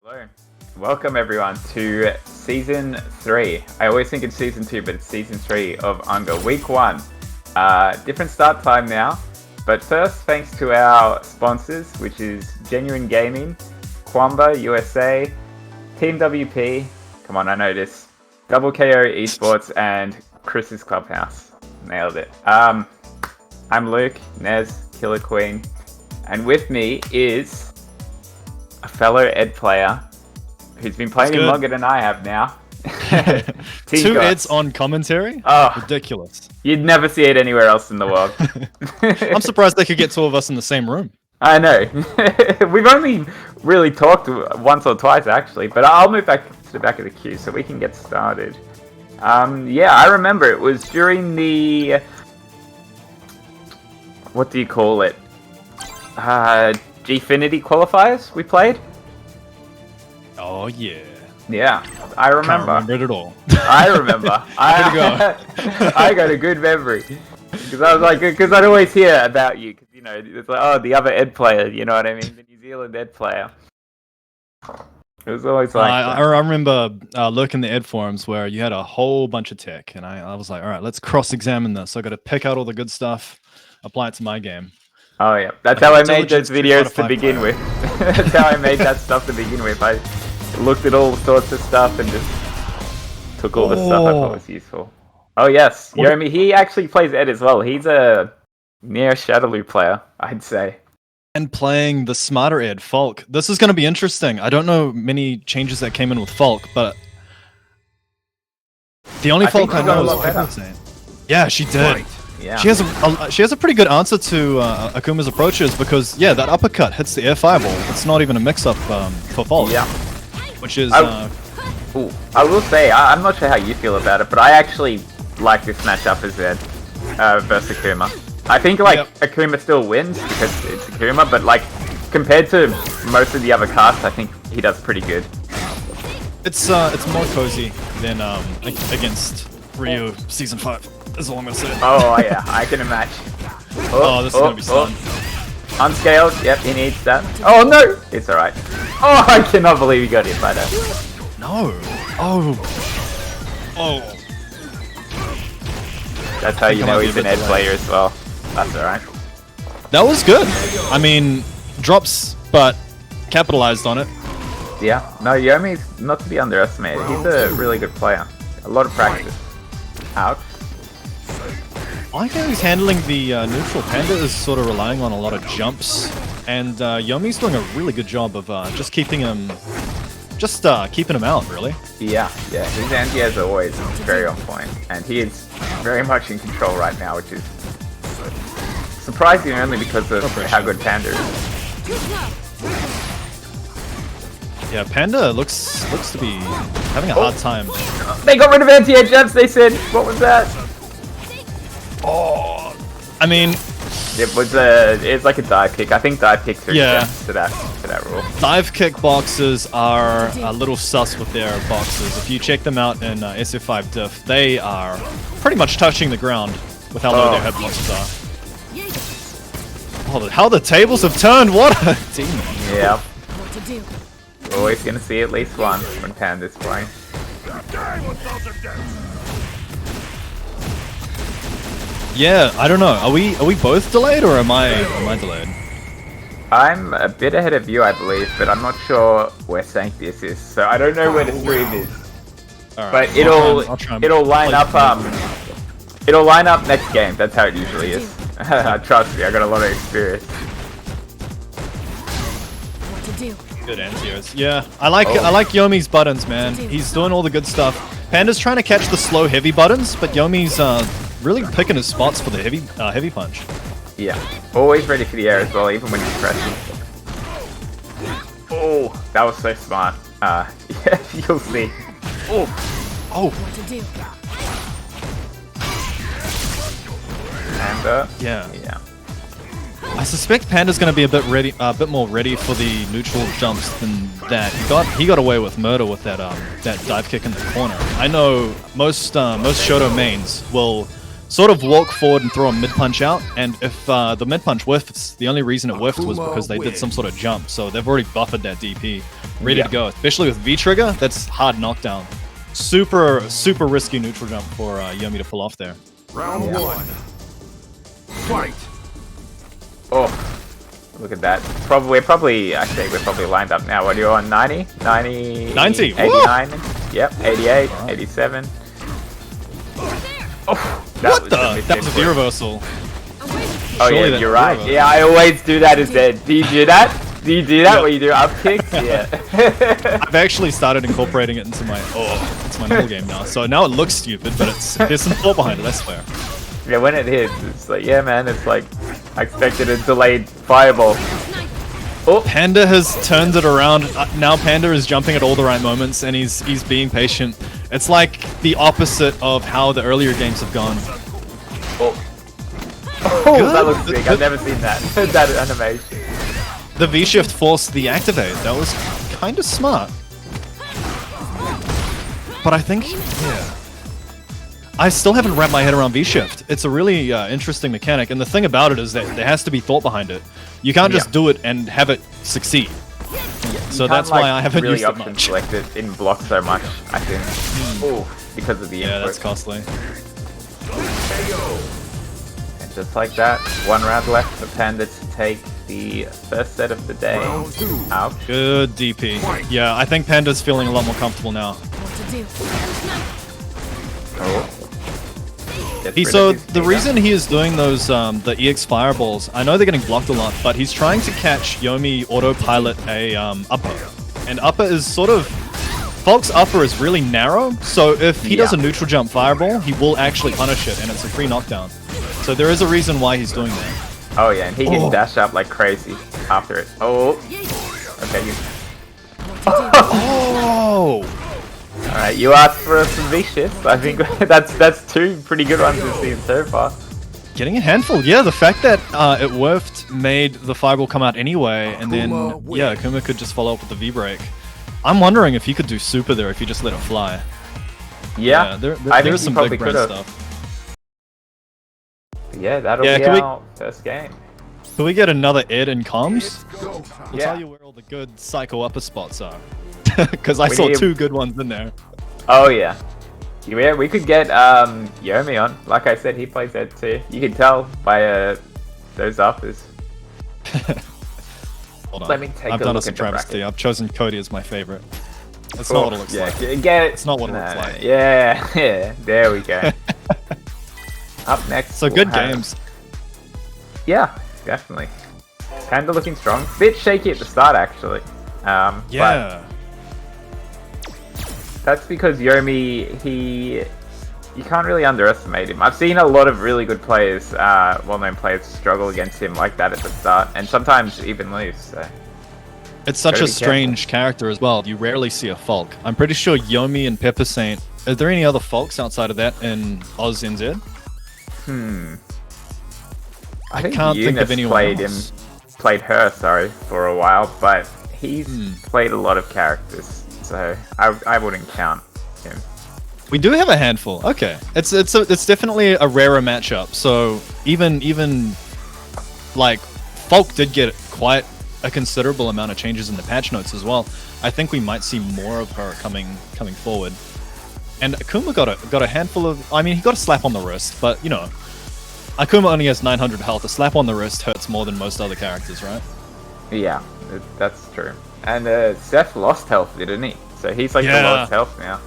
Hello. Welcome everyone to Season 3. I always think it's Season 2, but it's Season 3 of UNGA. Week 1. Different start time now. But first, thanks to our sponsors, which is Genuine Gaming, Kwamba USA, Team WP, come on, I know this, Double KO Esports, and Chris's Clubhouse. Nailed it. I'm Luke, Nez, Killer Queen, and with me is a fellow Ed player who's been playing him longer than I have now. Two Eds on commentary? Oh, ridiculous. You'd never see it anywhere else in the world. I'm surprised they could get two of us in the same room. I know. We've only really talked once or twice actually, but I'll move back to the back of the queue so we can get started. Yeah, I remember it was during the... what do you call it? Gfinity qualifiers we played? Oh yeah. Yeah, I remember. Can't remember it at all. I remember. I got a good memory. Because I was like, because I'd always hear about you. Because, you know, it's like, oh, the other Ed player, you know what I mean? The New Zealand Ed player. It was always like I remember looking the Ed forums where you had a whole bunch of tech. And I was like, all right, let's cross-examine this. I got to pick out all the good stuff, apply it to my game. Oh, yeah. That's how I made those videos to begin with. That's how I made that stuff to begin with. I looked at all sorts of stuff and just took all the stuff I thought was useful. Oh, yes. Yomi, he actually plays Ed as well. He's a near Shadowloo player, I'd say. And playing the smarter Ed, Falke. This is going to be interesting. I don't know many changes that came in with Falke, but the only Falke I know is people saying. Yeah, she did. Right. Yeah. She has a pretty good answer to Akuma's approaches because, yeah, that uppercut hits the air fireball. It's not even a mix-up for Falke. Yeah. Which is... Ooh, I will say, I'm not sure how you feel about it, but I actually like this matchup as Ed versus Akuma. I think, like, Akuma still wins because it's Akuma, but, like, compared to most of the other casts, I think he does pretty good. It's more cozy than against Ryu Season 5. That's all I'm gonna say. Oh yeah, I can imagine. Oh, this is gonna be fun. Unscaled, yep, he needs that. Oh no! It's alright. Oh, I cannot believe he got hit by that. No. Oh. That's how you know he's an Ed player as well. That's alright. That was good. I mean, drops, but capitalized on it. Yeah. No, Yomi's not to be underestimated. He's a really good player. A lot of practice. Ouch. I like how he's handling the neutral. Pahnda is sort of relying on a lot of jumps, and Yomi's doing a really good job of just keeping him out, really. Yeah, his anti-airs are always very on point, and he is very much in control right now, which is surprising only because of how good Pahnda is. Yeah, Pahnda looks to be having a hard time. They got rid of anti-air jumps, they said. What was that? Oh, I mean, it's like a dive kick. I think dive kicks are to that rule. Dive kick boxes are a little sus with their boxes. If you check them out in SF5 diff, they are pretty much touching the ground with how low their hitboxes are. Oh, how the tables have turned! What a team! Yeah. We're always gonna see at least one when Pahnda's playing. Yeah, I don't know. Are we both delayed or am I delayed? I'm a bit ahead of you, I believe, but I'm not sure where Sanctius is, so I don't know where the stream is. Right, but it'll line up next game. That's how it usually is. Trust me, I got a lot of experience. Good anti-airs. Yeah, I like Yomi's buttons, man. He's doing all the good stuff. Panda's trying to catch the slow heavy buttons, but Yomi's really picking his spots for the heavy punch. Yeah, always ready for the air as well, even when he's pressing. Oh, that was so smart. Yeah, you'll see. Oh. Panda. Yeah. I suspect Panda's going to be a bit more ready for the neutral jumps than that. He got away with murder with that dive kick in the corner. I know most Shoto mains will sort of walk forward and throw a mid punch out. And if the mid punch whiffs, the only reason it whiffed was because they did some sort of jump. So they've already buffered their DP, ready to go. Especially with V trigger, that's hard knockdown. Super risky neutral jump for Yomi to pull off there. Round one. Fight. Oh, look at that. We're probably lined up now. What are you on? 90? 90? 90. 89? Woo! Yep, 88, 87. Oh, that was a V reversal. Oh yeah, you're right. Yeah, I always do that instead. Do you do that? Do you do that when you do up kicks? Yeah. I've actually started incorporating it into my normal game now. So now it looks stupid, but there's some thought behind it, I swear. Yeah, when it hits, it's like, yeah, man, it's like I expected a delayed fireball. Oh. Panda has turned it around. Now Panda is jumping at all the right moments, and he's being patient. It's like the opposite of how the earlier games have gone. Oh, that looks sick. I've never seen that. That animation. The V-shift forced the activate. That was kind of smart. But I think, yeah. I still haven't wrapped my head around V-shift. It's a really interesting mechanic, and the thing about it is that there has to be thought behind it. You can't just do it and have it succeed. So that's why I haven't really used it much. Select it in blocks so much, I think. Oh, because of the input. Yeah, that's costly. And just like that, 1 round left for Panda to take the first set of the day. Ouch. Good DP. Yeah, I think Panda's feeling a lot more comfortable now. Oh. So the reason he is doing those the EX fireballs, I know they're getting blocked a lot, but he's trying to catch Yomi autopilot a upper, and upper is sort of Falke's upper is really narrow. So if he does a neutral jump fireball, he will actually punish it, and it's a free knockdown. So there is a reason why he's doing that. Oh yeah, and he can dash up like crazy after it. Oh, okay. Oh. Alright, you asked for some V-shifts. I think that's 2 pretty good ones we've seen so far. Getting a handful, yeah. The fact that it whiffed made the fireball come out anyway, and then Akuma could just follow up with the V-break. I'm wondering if he could do super there if he just let it fly. Yeah, there's some big brain stuff. Yeah, that'll be our first game. Can we get another Ed in comms? We'll Yeah. tell you where all the good psycho upper spots are. Because I saw 2 good ones in there. Oh yeah. Yeah, we could get Yomi on. Like I said, he plays Ed too. You can tell by those uppers. Hold on. Let me take I've a done look a at the travesty. bracket. I've chosen Cody as my favorite. That's not what it looks like. Get it. It's not what it looks like. Yeah, there we go. Up next. So good games. Yeah, definitely. Panda looking strong. Bit shaky at the start actually. Yeah. But that's because Yomi, you can't really underestimate him. I've seen a lot of really good players, well-known players, struggle against him like that at the start, and sometimes even lose. So. It's such a strange character as well. You rarely see a Falke. I'm pretty sure Yomi and Pepper Saint. Are there any other Falkes outside of that in Oz NZ? I think can't think of anyone else. Played her, for a while, but he's played a lot of characters, so I wouldn't count him. We do have a handful. Okay, it's definitely a rarer matchup. So even like Falke did get quite a considerable amount of changes in the patch notes as well. I think we might see more of her coming forward. And Akuma got a handful of. I mean, he got a slap on the wrist, but you know, Akuma only has 900 health. A slap on the wrist hurts more than most other characters, right? Yeah, that's true. And Seth lost health, didn't he? So he's like the lowest health now.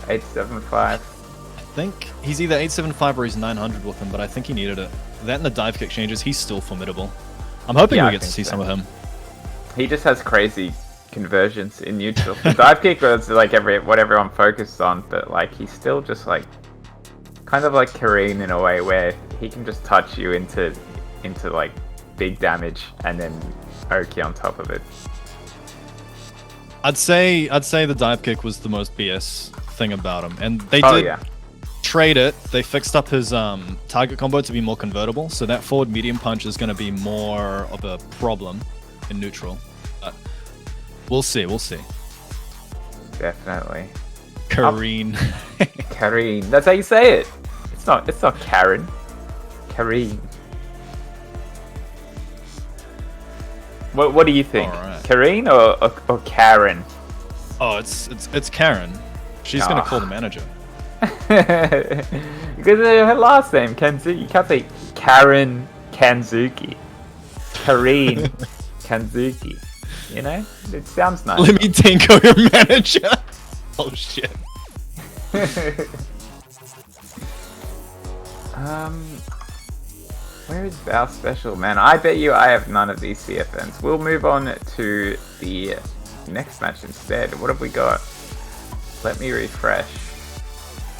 875. I think he's either 875 or he's 900 with him, but I think he needed it. That and the dive kick changes, he's still formidable. I'm hoping we get to see some of him. He just has crazy conversions in neutral. The dive kick was like what everyone focused on, but like he's still just like kind of like Kareem in a way where he can just touch you into like big damage and then Oki on top of it. I'd say the dive kick was the most BS thing about him, and they did trade it. They fixed up his target combo to be more convertible, so that forward medium punch is going to be more of a problem in neutral. But we'll see. Definitely. Kareen. Kareen. That's how you say it. It's not Karen. Kareen. What do you think? Alright. Kareen or Karen? Oh, it's Karen. She's gonna call the manager. Because her last name Kanzuki. You can't say Karen Kanzuki. Kareen Kanzuki. You know? It sounds nice. Let me tinko your manager. Oh shit. Where is our special? Man, I bet you I have none of these CFNs. We'll move on to the next match instead. What have we got? Let me refresh.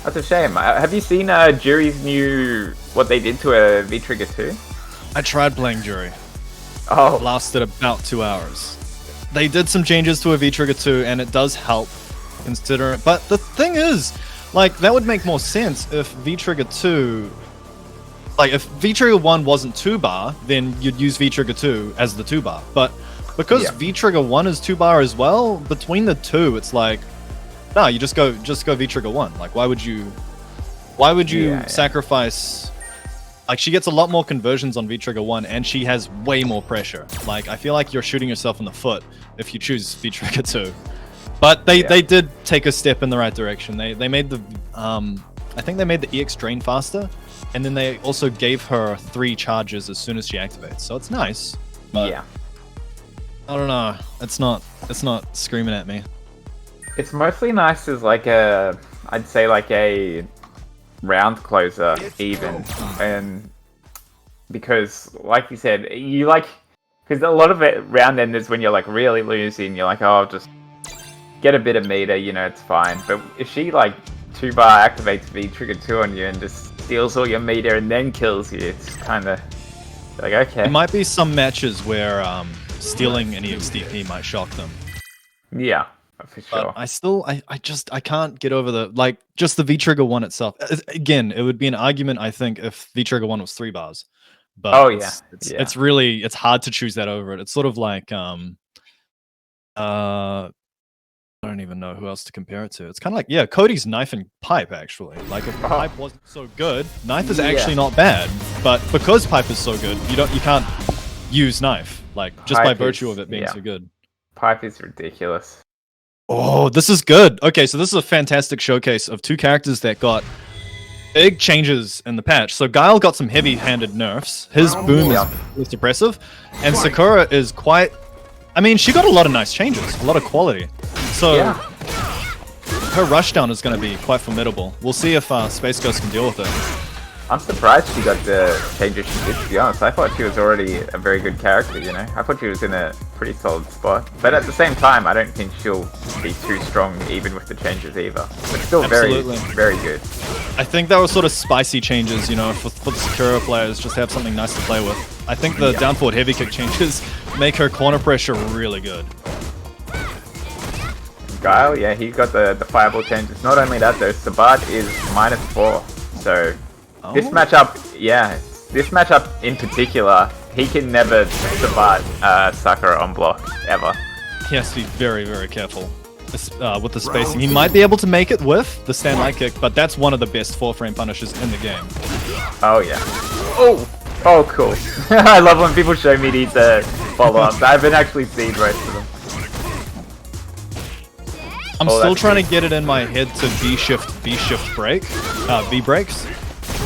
That's a shame. Have you seen Juri's new... what they did to a V-Trigger 2? I tried playing Juri. Oh. It lasted about 2 hours. They did some changes to a V-Trigger 2 and it does help consider it. But the thing is, like, that would make more sense if V-Trigger 2... like, if V-Trigger 1 wasn't 2-bar, then you'd use V-Trigger 2 as the 2-bar. But because V-Trigger 1 is 2-bar as well, between the two, it's like... no, you just go V-Trigger 1. Like, why would you sacrifice... like, she gets a lot more conversions on V-Trigger 1, and she has way more pressure. Like, I feel like you're shooting yourself in the foot if you choose V-Trigger 2. But they did take a step in the right direction. They made the... I think they made the EX drain faster, and then they also gave her 3 charges as soon as she activates. So it's nice. But yeah. I don't know. It's not screaming at me. It's mostly nice as like a... I'd say like a... round closer even, and because like you said, you like, because a lot of it round enders when you're like really losing, you're like, oh, I'll just get a bit of meter, you know, it's fine. But if she like 2-bar activates V-Trigger 2 on you and just steals all your meter and then kills you, it's kind of like, okay. There might be some matches where stealing an EXDP might shock them. Yeah. For sure. But I can't get over the, like, just the V-Trigger 1 itself. Again, it would be an argument, I think, if V-Trigger 1 was 3 bars. But it's really, it's hard to choose that over it. It's sort of like, I don't even know who else to compare it to. It's kind of like, yeah, Cody's knife and pipe, actually. Like, if pipe wasn't so good, knife is actually not bad. But because pipe is so good, you can't use knife, like, just by virtue of it being so good. Pipe is ridiculous. Oh, this is good. Okay, so this is a fantastic showcase of 2 characters that got big changes in the patch. So Guile got some heavy-handed nerfs. His boom is depressive. And Sakura is quite... I mean, she got a lot of nice changes. A lot of quality. So her rushdown is going to be quite formidable. We'll see if Spaceghost can deal with it. I'm surprised she got the changes she did, to be honest. I thought she was already a very good character, you know? I thought she was in a pretty solid spot. But at the same time, I don't think she'll be too strong even with the changes either. But still very, very good. I think that was sort of spicy changes, you know, for the Sakura players, just have something nice to play with. I think the down forward heavy kick changes make her corner pressure really good. Guile, yeah, he got the fireball changes. Not only that though, Sabat is -4. So... this matchup, this matchup in particular, he can never Sabat Sakura on block, ever. He has to be very, very careful with the spacing. He might be able to make it with the stand light kick, but that's one of the best 4-frame punishes in the game. Oh, yeah. Oh, cool. I love when people show me these follow-ups. I haven't actually seen most of them. I'm still trying to get it in my head to V-shift break, V-breaks.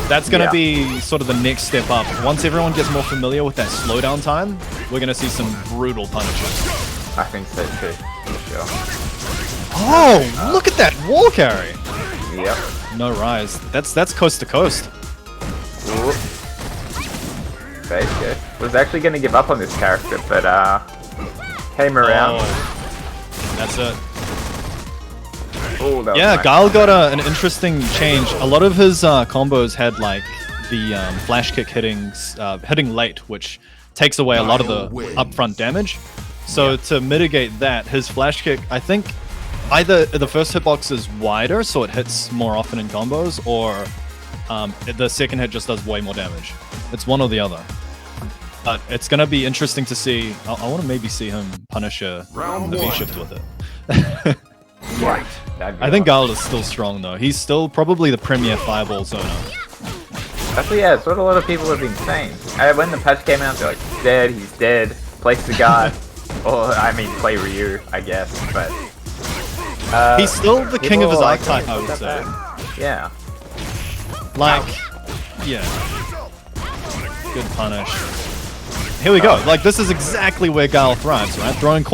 That's going to be sort of the next step up. Once everyone gets more familiar with that slowdown time, we're going to see some brutal punishes. I think so too, for sure. Oh, look at that wall carry! Yep. No rise. That's coast to coast. Spaceghost was actually going to give up on this character, but came around. Oh, that's it. Ooh, yeah, Guile got an interesting change. A lot of his combos had like the flash kick hitting late, which takes away a lot of the upfront damage. So to mitigate that, his flash kick, I think either the first hitbox is wider, so it hits more often in combos, or the second hit just does way more damage. It's one or the other. But it's going to be interesting to see. I want to maybe see him punish the V-shift with it. Right. I think Guile is still strong though. He's still probably the premier fireball zoner. Actually, yeah, it's what a lot of people have been saying. When the patch came out, they're like, he's dead, place the guard. Or, I mean, play Ryu, I guess, but... he's still the king of his archetype, I would say. Yeah. Like, yeah. Good punish. Here we go. Like, this is exactly where Guile thrives, right? Throwing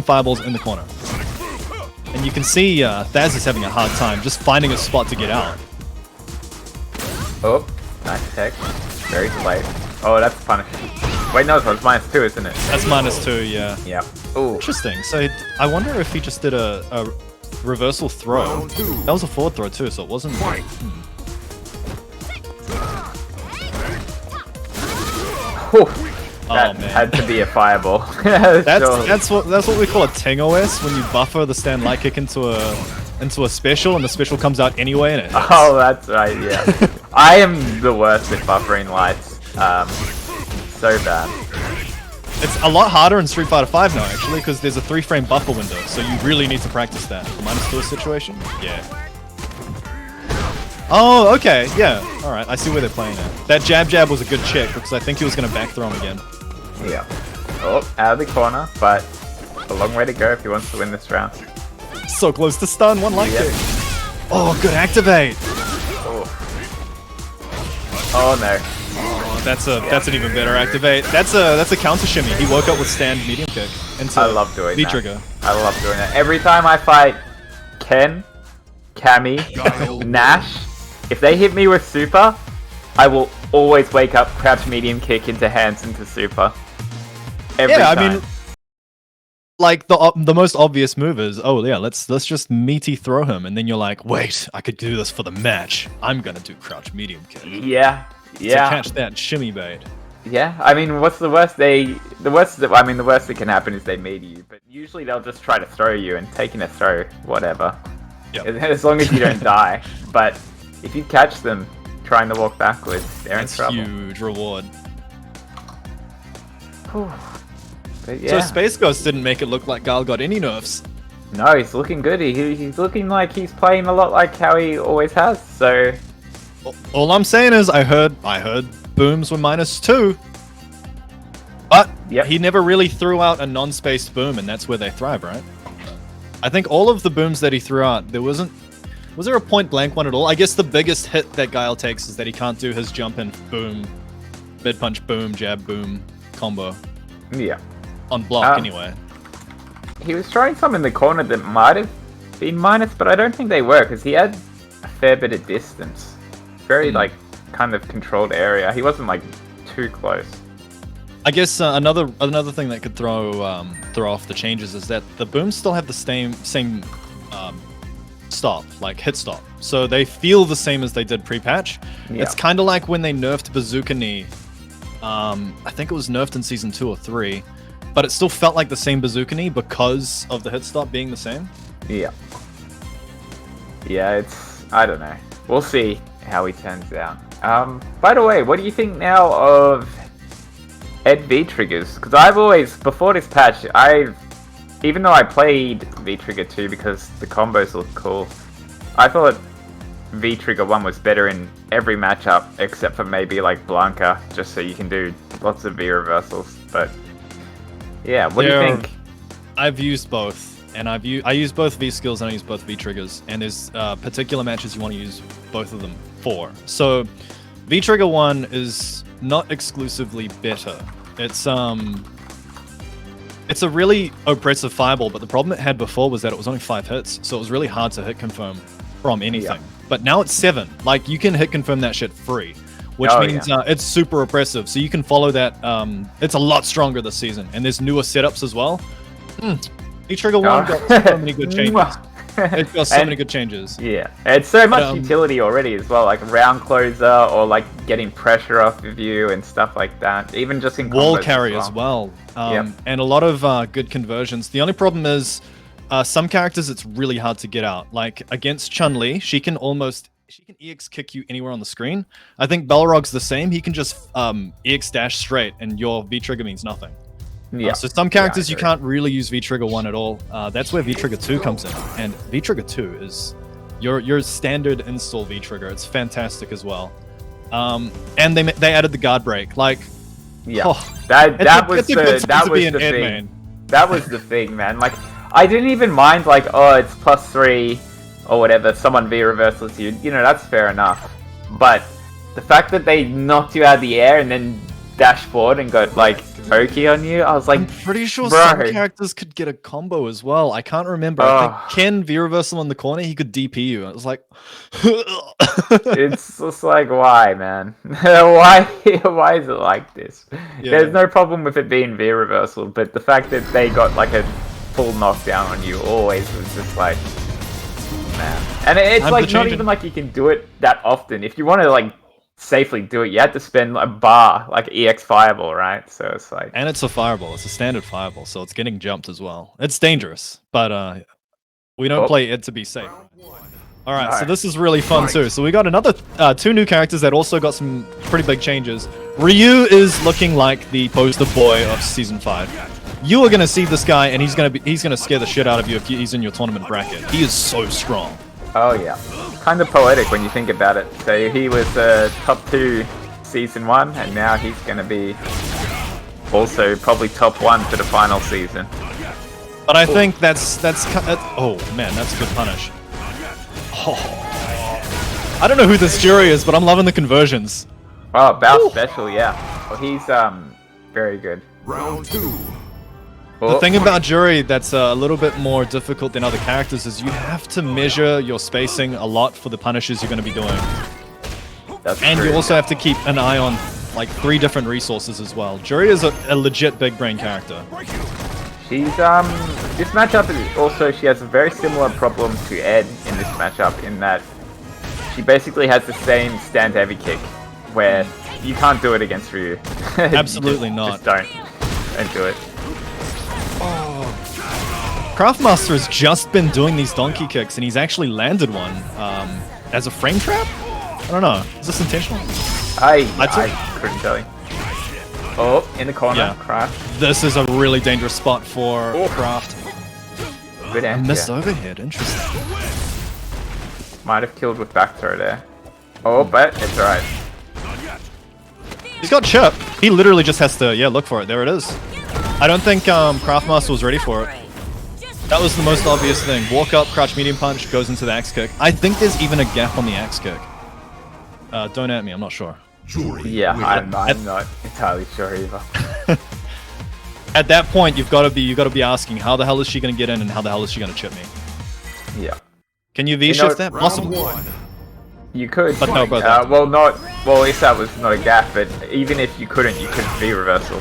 fireballs in the corner. And you can see Thaz is having a hard time just finding a spot to get out. Oh, nice tech. Very late. Oh, that's punish. Wait, no, it's -2, isn't it? That's -2, yeah. Yep. Ooh. Interesting. So I wonder if he just did a reversal throw. That was a forward throw too, so it wasn't... That had to be a fireball. That's what we call a ting OS when you buffer the stand light kick into a special and the special comes out anyway and it hits. Oh, that's right. Yeah. I am the worst at buffering lights. So bad. It's a lot harder in Street Fighter V now actually because there's a 3-frame buffer window, so you really need to practice that. The -2 situation. Yeah. Oh, okay. Yeah. All right. I see where they're playing now. That jab was a good check because I think he was going to back throw him again. Yeah. Oh, out of the corner, but a long way to go if he wants to win this round. So close to stun, one light kick. Oh, good activate. Oh no. Oh, that's an even better activate. That's a counter shimmy. He woke up with stand medium kick into I love doing that. V-trigger. I love doing that. Every time I fight Ken, Cammy, Nash, if they hit me with super, I will always wake up, crouch medium kick into hands into super. Every time. I mean, like the most obvious move is, oh yeah, let's just meaty throw him, and then you're like, wait, I could do this for the match. I'm gonna do crouch medium kick. Yeah. To catch that shimmy bait. Yeah, I mean, what's the worst? The worst that can happen is they meet you, but usually they'll just try to throw you, and taking a throw, whatever. Yep. As long as you don't die. But if you catch them trying to walk backwards, they're in trouble. Huge reward. But yeah. So Spaceghost didn't make it look like Guile got any nerfs. No, he's looking good. He's looking like he's playing a lot like how he always has. So all I'm saying is I heard booms were -2. But he never really threw out a non-spaced boom, and that's where they thrive, right? I think all of the booms that he threw out, was there a point blank one at all? I guess the biggest hit that Guile takes is that he can't do his jump in boom, mid punch boom, jab boom combo. Yeah. On block anyway. He was trying some in the corner that might have been minus, but I don't think they were because he had a fair bit of distance. Very like kind of controlled area. He wasn't like too close. I guess another thing that could throw off the changes is that the booms still have the same stop, like hit stop. So they feel the same as they did pre-patch. Yeah. It's kind of like when they nerfed Bazooka Knee. I think it was nerfed in Season 2 or 3, but it still felt like the same Bazooka Knee because of the hit stop being the same. Yeah. Yeah, I don't know. We'll see how he turns out. By the way, what do you think now of Ed V-Triggers? Because I've always, before this patch, even though I played V-Trigger 2 because the combos look cool, I thought V-Trigger 1 was better in every matchup except for maybe like Blanca, just so you can do lots of V-reversals. But yeah, what do you think? I've used both, and I use both V-skills and I use both V-Triggers, and there's particular matches you want to use both of them for. So V-Trigger 1 is not exclusively better. It's a really oppressive fireball, but the problem it had before was that it was only 5 hits, so it was really hard to hit confirm from anything. Yeah. But now it's 7. Like, you can hit confirm that shit free, which means it's super oppressive. So you can follow that. It's a lot stronger this season, and there's newer setups as well. V-Trigger 1 got so many good changes. It's got so many good changes. Yeah, it's so much utility already as well, like round closer or like getting pressure off of you and stuff like that. Even just in wall carry as well. And a lot of good conversions. The only problem is some characters it's really hard to get out. Like against Chun-Li, she can EX kick you anywhere on the screen. I think Balrog's the same. He can just EX dash straight and your V-Trigger means nothing. Yeah. So some characters you can't really use V-Trigger 1 at all. That's where V-Trigger 2 comes in. And V-Trigger 2 is your standard install V-Trigger. It's fantastic as well. And they added the guard break. Like, Yeah, oh, that was the thing. thing. That was the thing, man. Like, I didn't even mind, like, oh, it's +3 or whatever. Someone V reversals you. You know, that's fair enough. But the fact that they knocked you out of the air and then dash forward and got like pokey on you, I was like, I'm pretty sure bro. some characters could get a combo as well. I can't remember. I think Ken V reversal in the corner, he could DP you. I was like, it's just like, why, man? why is it like this? Yeah. There's no problem with it being V reversal, but the fact that they got like a full knockdown on you always was just like, man. And it's like not even like you can do it that often. If you want to like safely do it, you had to spend a bar like EX Fireball, right? So it's like, and it's a fireball. It's a standard fireball, so it's getting jumped as well. It's dangerous, but we don't play it to be safe. All right, so this is really fun too. So we got another 2 new characters that also got some pretty big changes. Ryu is looking like the poster boy of season 5. You are gonna see this guy, and he's gonna scare the shit out of you if he's in your tournament bracket. He is so strong. Oh yeah, kind of poetic when you think about it. So he was top 2 season 1, and now he's going to be also probably top 1 for the final season. But I think that's oh man, that's a good punish. Oh. I don't know who this Juri is, but I'm loving the conversions. Oh, Bow Special, yeah. Well, he's very good. Round 2. The thing about Juri that's a little bit more difficult than other characters is you have to measure your spacing a lot for the punishes you're going to be doing. That's and true. You also have to keep an eye on like 3 different resources as well. Juri is a legit big brain character. She's this matchup is also, she has a very similar problem to Ed in this matchup in that she basically has the same stand heavy kick where you can't do it against Ryu. Absolutely not. Just don't do it. Craftmaster has just been doing these donkey kicks, and he's actually landed one as a frame trap? I don't know. Is this intentional? I couldn't tell you. Oh, in the corner, Yeah. Craft. This is a really dangerous spot for Craft. Good answer. Missed overhead, interesting. Might have killed with back throw there. Oh, but it's alright. He's got chip. He literally just has to, look for it. There it is. I don't think Craftmaster was ready for it. That was the most obvious thing. Walk up, crouch medium punch, goes into the axe kick. I think there's even a gap on the axe kick. Don't at me, I'm not sure. Yeah, I'm not entirely sure either. At that point, you've got to be asking, how the hell is she going to get in, and how the hell is she going to chip me? Yeah. Can you V-shift that? Possible. You could. But no, bro. Well, if that was not a gap, but even if you couldn't, you could V-reversal.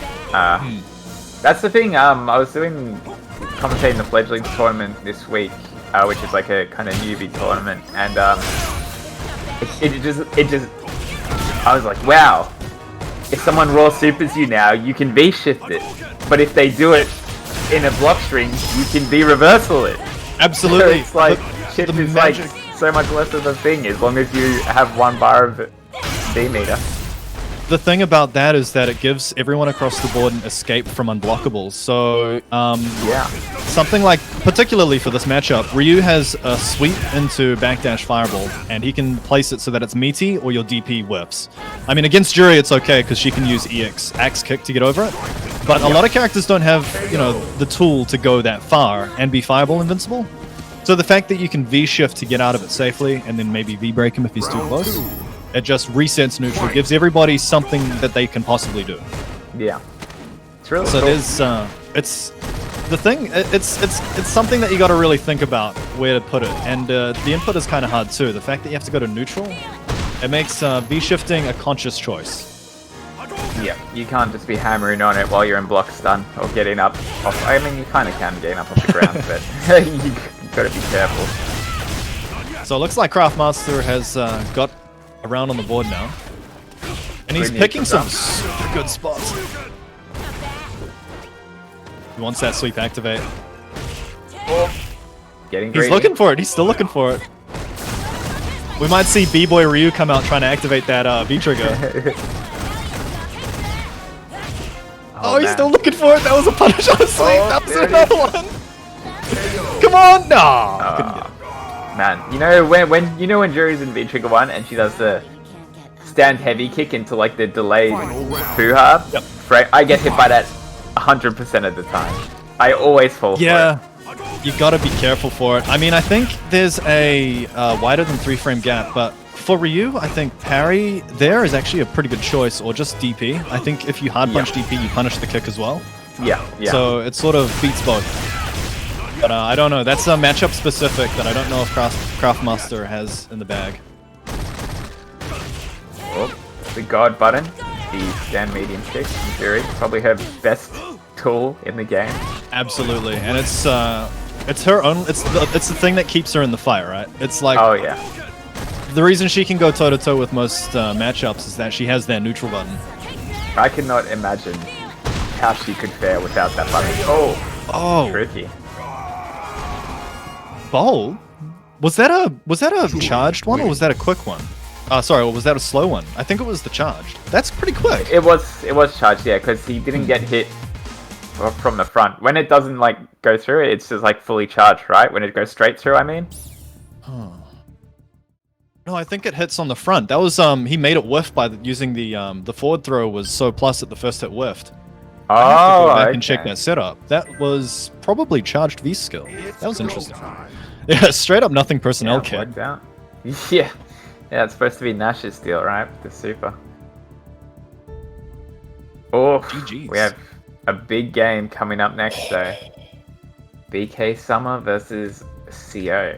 That's the thing, I was commentating the Fledglings tournament this week, which is like a kind of newbie tournament, and it just I was like, wow, if someone raw supers you now, you can V-shift it, but if they do it in a block string, you can V-reversal it. Absolutely. So it's like, shift is like so much less of a thing as long as you have 1 bar of V meter. The thing about that is that it gives everyone across the board an escape from unblockables. So, something like, particularly for this matchup, Ryu has a sweep into backdash fireball, and he can place it so that it's meaty or your DP whiffs. I mean, against Juri, it's okay because she can use EX axe kick to get over it. But a lot of characters don't have, the tool to go that far and be fireball invincible. So the fact that you can V-shift to get out of it safely, and then maybe V-break him if he's too close. It just resets neutral, gives everybody something that they can possibly do. Yeah, it's really so cool. There's it's the thing. It's something that you got to really think about where to put it, and the input is kind of hard too. The fact that you have to go to neutral, it makes V shifting a conscious choice. Yeah, you can't just be hammering on it while you're in block stun or getting up off. I mean, you kind of can get up off the ground, but you got to be careful. So it looks like Craftmaster has got around on the board now, and he's picking some super good spots. He wants that sweep activate. Getting He's looking for it. He's still looking for it. We might see B-Boy Ryu come out trying to activate that V-trigger. Oh, he's still looking for it. That was a punish on a sweep. That was another one. Come on, no. Couldn't get it. Man, when Juri's in V-trigger 1 and she does the stand heavy kick into like the delayed Final round. Fuha, I get hit by that 100% of the time. I always fall for it. Yeah, you gotta be careful for it. I mean, I think there's a wider than 3-frame gap, but for Ryu, I think parry there is actually a pretty good choice, or just DP. I think if you hard punch DP, you punish the kick as well. Yeah. So it sort of beats both. But I don't know. That's a matchup specific that I don't know if Craftmaster has in the bag. Oh, the guard button, the stand medium kick from Juri, probably her best tool in the game. Absolutely, and it's her own. It's the thing that keeps her in the fight, right? It's like, Oh yeah. the reason she can go toe to toe with most matchups is that she has that neutral button. I cannot imagine how she could fare without that button. Oh, tricky. Bold? Was that a charged one or was that a quick one? Sorry, or was that a slow one? I think it was the charged. That's pretty quick. It was charged, yeah, because he didn't get hit from the front. When it doesn't like go through, it's just like fully charged, right? When it goes straight through, I mean. No, I think it hits on the front. That was he made it whiff by using the forward throw was so plus at the first hit whiffed. Oh, I have to go back and check that setup. That was probably charged V skill. That was interesting. Yeah, straight up nothing personnel kit. Worked out. Yeah. Yeah, it's supposed to be Nash's deal, right? The super. Oh, GG's. we have a big game coming up next, though. bksama versus CO.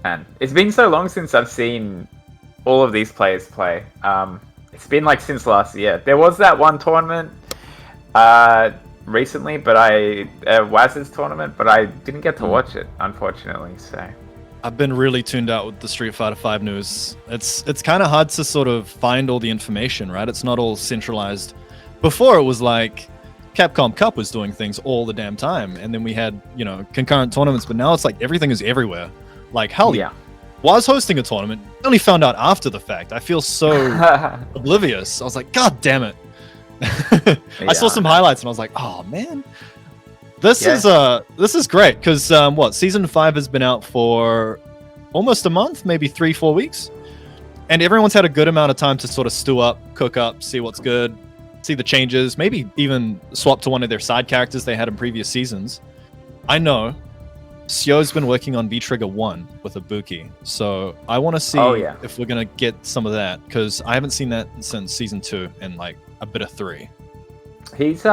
And it's been so long since I've seen all of these players play. It's been like since last year. There was that one tournament recently, but Waz's tournament, but I didn't get to watch it, unfortunately. So I've been really tuned out with the Street Fighter V news. It's kind of hard to sort of find all the information, right? It's not all centralized. Before it was like Capcom Cup was doing things all the damn time, and then we had, you know, concurrent tournaments, but now it's like everything is everywhere. Like, hell yeah. Was hosting a tournament, I only found out after the fact. I feel so oblivious. I was like, God damn it. I saw some highlights and I was like, oh man. This is great, because season 5 has been out for almost a month, maybe 3-4 weeks. And everyone's had a good amount of time to sort of stew up, cook up, see what's good, see the changes, maybe even swap to one of their side characters they had in previous seasons. I know Sio's been working on V-Trigger 1 with Ibuki, so I want to see if we're going to get some of that, because I haven't seen that since season 2 and like a bit of 3. He's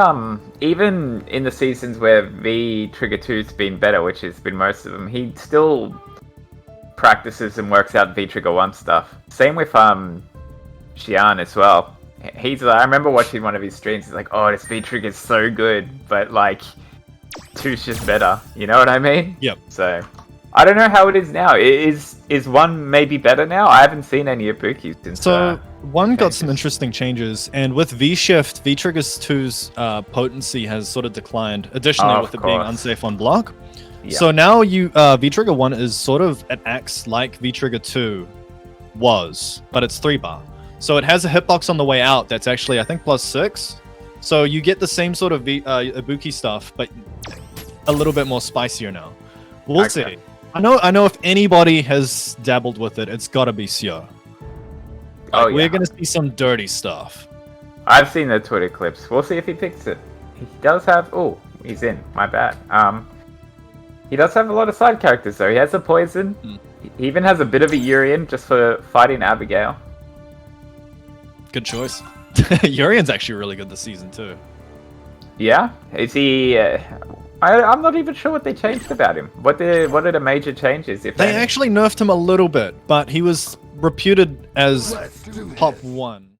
even in the seasons where V-Trigger 2's been better, which has been most of them, he still practices and works out V-Trigger 1 stuff. Same with Xian as well. I remember watching one of his streams, he's like, oh, this V-Trigger's so good, but like 2's just better, you know what I mean? Yep. So I don't know how it is now. Is 1 maybe better now? I haven't seen any Ibuki since. So 1 got some interesting changes, and with V-Shift, V-Trigger 2's potency has sort of declined. Additionally, with it being unsafe on block. Yeah. So now V-Trigger 1 is sort of an axe like V-Trigger 2 was, but it's 3-bar. So it has a hitbox on the way out that's actually, I think, +6. So you get the same sort of Ibuki stuff, but a little bit more spicier now. We'll see. I know if anybody has dabbled with it, it's got to be Sio. We're going to see some dirty stuff. I've seen the Twitter clips. We'll see if he picks it. He does have... Oh, he's in. My bad. He does have a lot of side characters, though. He has a Poison. He even has a bit of a Urien just for fighting Abigail. Good choice. Urien's actually really good this season, too. Yeah? Is he... I'm not even sure what they changed about him. What are the major changes? If they actually nerfed him a little bit, but he was reputed as top 1.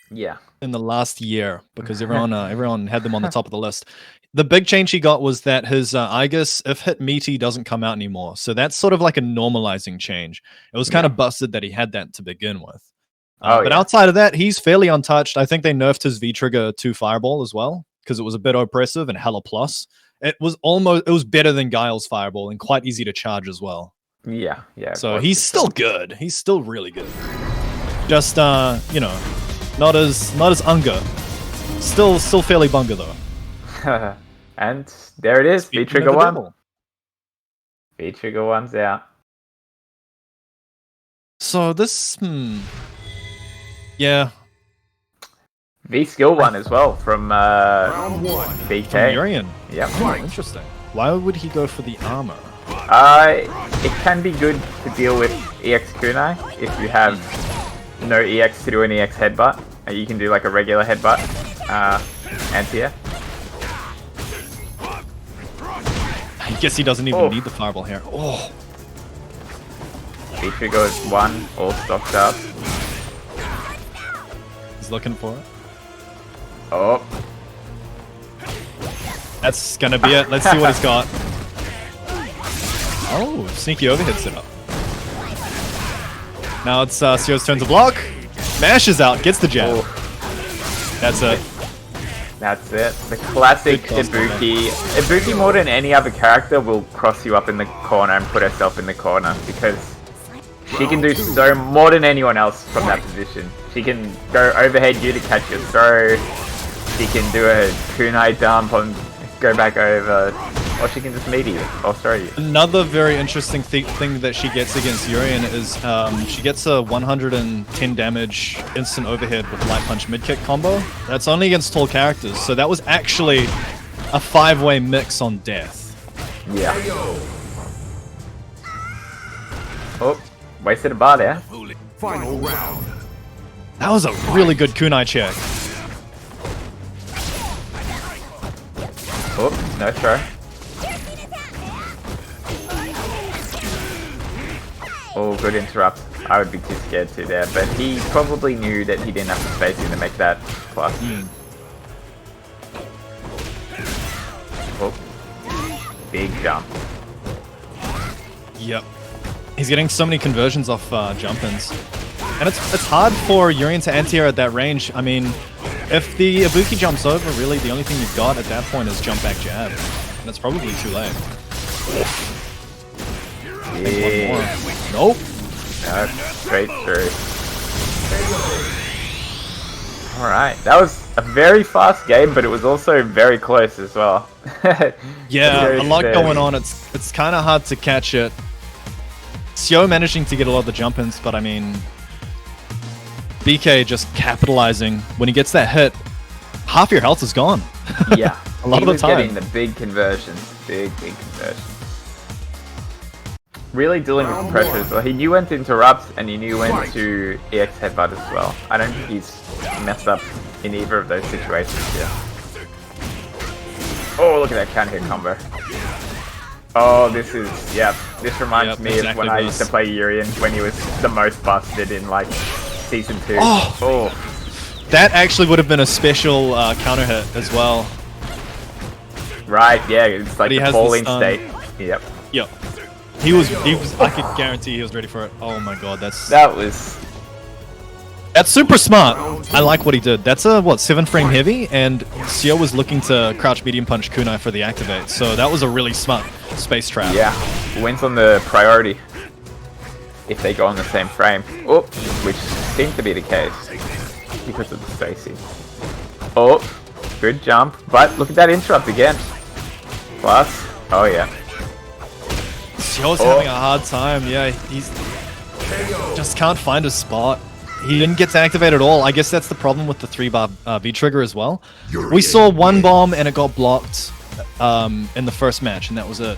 Yeah. In the last year, because everyone had them on the top of the list. The big change he got was that his Aegis, if hit meaty, doesn't come out anymore. So that's sort of like a normalizing change. It was kind of busted that he had that to begin with. But outside of that, he's fairly untouched. I think they nerfed his V-Trigger 2 Fireball as well, because it was a bit oppressive and hella plus. It was better than Guile's Fireball and quite easy to charge as well. Yeah. So he's still good. He's still really good. Just not as UNGA. Still fairly bunga though. And there it is. V-Trigger 1. Devil. V-Trigger 1's out. So this Yeah. V skill one as well from Round 1. BK. From Urien. Yep. Oh, interesting. Why would he go for the armor? It can be good to deal with EX kunai if you have no EX to do an EX headbutt. You can do like a regular headbutt anti-air. I guess he doesn't even need the fireball here. Oh. V trigger is 1, all stocked up. He's looking for it. Oh. That's gonna be it. Let's see what he's got. Oh, sneaky overhead setup. Now it's Sio's turn to block. Nash is out, gets the jab. Oh. That's it. That's it. The classic Ibuki. Ibuki more than any other character will cross you up in the corner and put herself in the corner because she can do so more than anyone else from that position. She can go overhead you to catch your throw. She can do a kunai dump and go back over. Or she can just melee you or throw you. Another very interesting thing that she gets against Urien is she gets a 110 damage instant overhead with light punch mid kick combo. That's only against tall characters, so that was actually a 5-way mix on death. Yeah. Oh, wasted a bar there. Final round. That was a really good kunai check. Oh, no throw. Oh, good interrupt. I would be too scared to there, but he probably knew that he didn't have the spacing to make that plus. Oh, big jump. Yep. He's getting so many conversions off jump-ins. And it's hard for Urien to anti-air at that range. I mean, if the Ibuki jumps over, really the only thing you've got at that point is jump back jab. And it's probably too late. Yeah. One more. Nope. No, straight through. Alright, that was a very fast game, but it was also very close as well. Yeah, a lot going on. It's kind of hard to catch it. Sio managing to get a lot of the jump-ins, but I mean, BK just capitalizing. When he gets that hit, half your health is gone. Yeah, a lot of the time. Getting the big conversions, big conversions. Really dealing with the pressure as well. He knew when to interrupt, and he knew when to EX headbutt as well. I don't think he's messed up in either of those situations here. Oh, look at that counter hit combo. Oh, this is, yeah, this reminds me of when I used to play Urien when he was the most busted in, like, Season 2. Oh! That actually would have been a special counter hit as well. Right, yeah, it's like the falling state. Yep. Yep. He was, I could guarantee he was ready for it. Oh my god, that's super smart. I like what he did. That's a, what, 7-frame heavy, and Sio was looking to crouch medium punch kunai for the activate, so that was a really smart space trap. Yeah, wins on the priority if they go on the same frame. Oh, which seems to be the case because of the spacing. Oh, good jump, but look at that interrupt again. Plus, oh yeah. Sio's having a hard time, yeah, he's just can't find a spot. He didn't get to activate at all. I guess that's the problem with the 3-bar V-trigger as well. We saw one bomb and it got blocked in the first match, and that was it.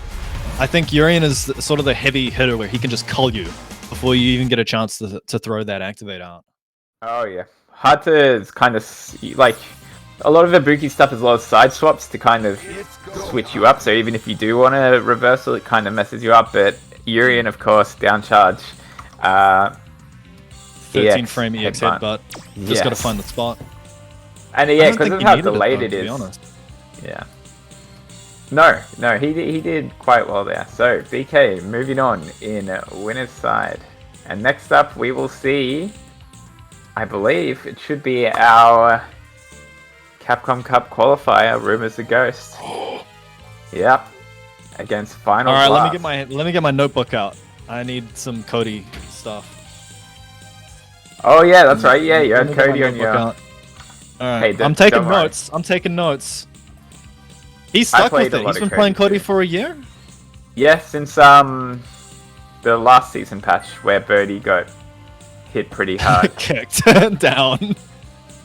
I think Urien is sort of the heavy hitter where he can just cull you before you even get a chance to throw that activate out. Oh yeah, hard to kind of, like, a lot of Ibuki stuff is a lot of side swaps to kind of switch you up, so even if you do want a reversal, it kind of messes you up, but Urien, of course, down charge. 13-frame EX headbutt. Just gotta find the spot. And yeah, because of how delayed it is. To be honest. Yeah. No, he did quite well there. So, BK moving on in winner's side. And next up, we will see, I believe, it should be our Capcom Cup qualifier, Rumours the Ghost. Yep. Against Finalblast. Alright, let me get my notebook out. I need some Cody stuff. Oh yeah, that's right. Yeah, you had Cody on your. Alright, hey, I'm taking notes. I'm taking notes. He's stuck with it. He's been playing Cody for a year? Yeah, since the last season patch where Birdie got hit pretty hard, Kicked down.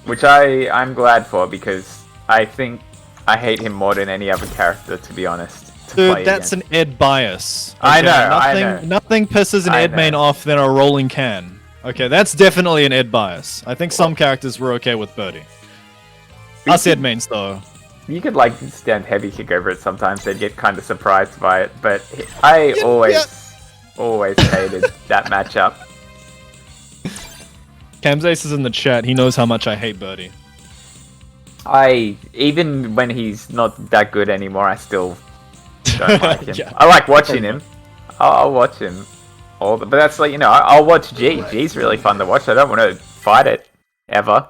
which I'm glad for because I think I hate him more than any other character, to be honest. Dude, that's an Ed bias. I know. Nothing pisses an Ed main off than a rolling can. Okay, that's definitely an Ed bias. I think some characters were okay with Birdie. Us Ed mains, though. You could like stand heavy kick over it sometimes. They'd get kind of surprised by it, but I always hated that matchup. Camzace is in the chat. He knows how much I hate Birdie. Even when he's not that good anymore, I still don't like him. Yeah. I like watching him. I'll watch him. But that's like, I'll watch G. G's really fun to watch. I don't want to fight it ever.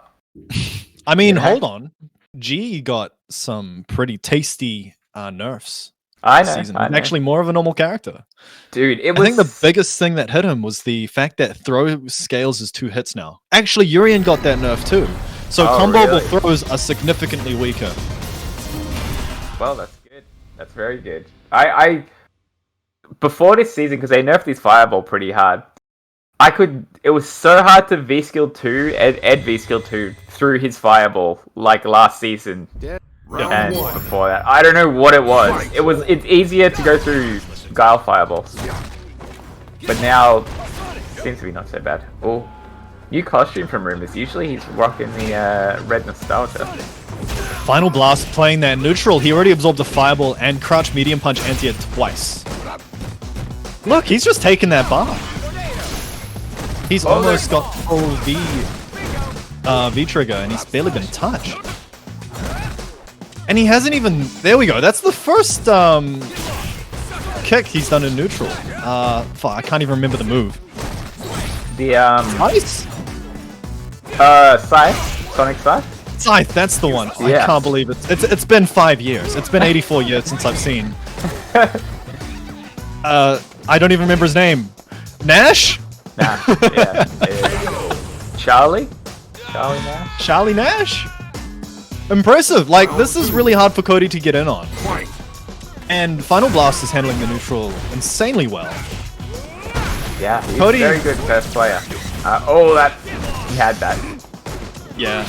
I mean, hold on. G got some pretty tasty nerfs. I know. He's actually more of a normal character. Dude, I think the biggest thing that hit him was the fact that throw scales as 2 hits now. Actually, Urien got that nerf too. So comboable throws are significantly weaker. Well, that's good. That's very good. I before this season, because they nerfed his fireball pretty hard, it was so hard to V-skill 2, Ed V-skill 2 through his fireball, like last season. And before that. I don't know what it was. It's easier to go through Guile fireballs. But now, it seems to be not so bad. Oh, new costume from Rumours. Usually he's rocking the red nostalgia. Finalblast playing that neutral. He already absorbed a fireball and crouch medium punch anti-ed twice. Look, he's just taken that bar. He's almost got full V trigger and he's barely been touched. And he hasn't even... There we go. That's the first kick he's done in neutral. I can't even remember the move. The Nice. Scythe, Sonic Scythe. Scythe, that's the one. Yeah. I can't believe it. It's been 5 years. It's been 84 years since I've seen. I don't even remember his name. Nash? Nash. Yeah. Charlie? Charlie Nash? Charlie Nash? Impressive. Like, this is really hard for Cody to get in on. And Finalblast is handling the neutral insanely well. Yeah, he's Cody... a very good first player. He had that. Yeah.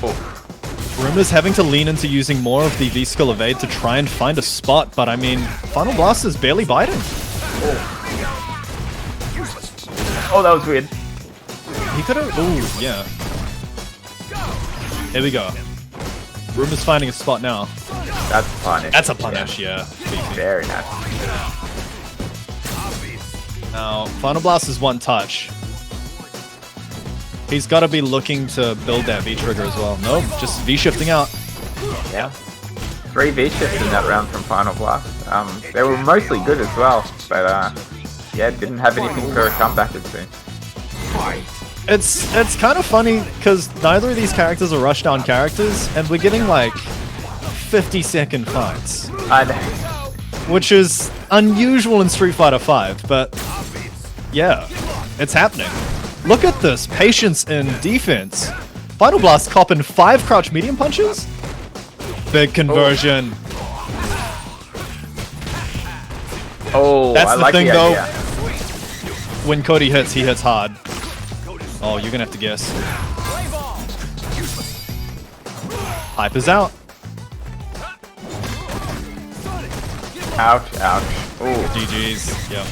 Oof. Rumours having to lean into using more of the V-skill evade to try and find a spot, but I mean, Finalblast is barely biting. Oh, that was weird. He could have... Ooh, yeah. Here we go. Rumours finding a spot now. That's a punish. That's a punish, yeah. Very nice. Now, Finalblast is one touch. He's got to be looking to build that V-trigger as well. Nope, just V-shifting out. Yeah. 3 V-shifts in that round from Finalblast. They were mostly good as well, but yeah, didn't have anything for a comeback it seems. It's kind of funny because neither of these characters are rushdown characters, and we're getting like 50-second fights. I know. Which is unusual in Street Fighter V, but yeah, it's happening. Look at this patience in defense. Finalblast copping 5 crouch medium punches? Big conversion. Oh, that's I the like thing the though. idea. When Cody hits, he hits hard. Oh, you're gonna have to guess. Hype is out. Ouch, ouch. Ooh. GG's. Yeah.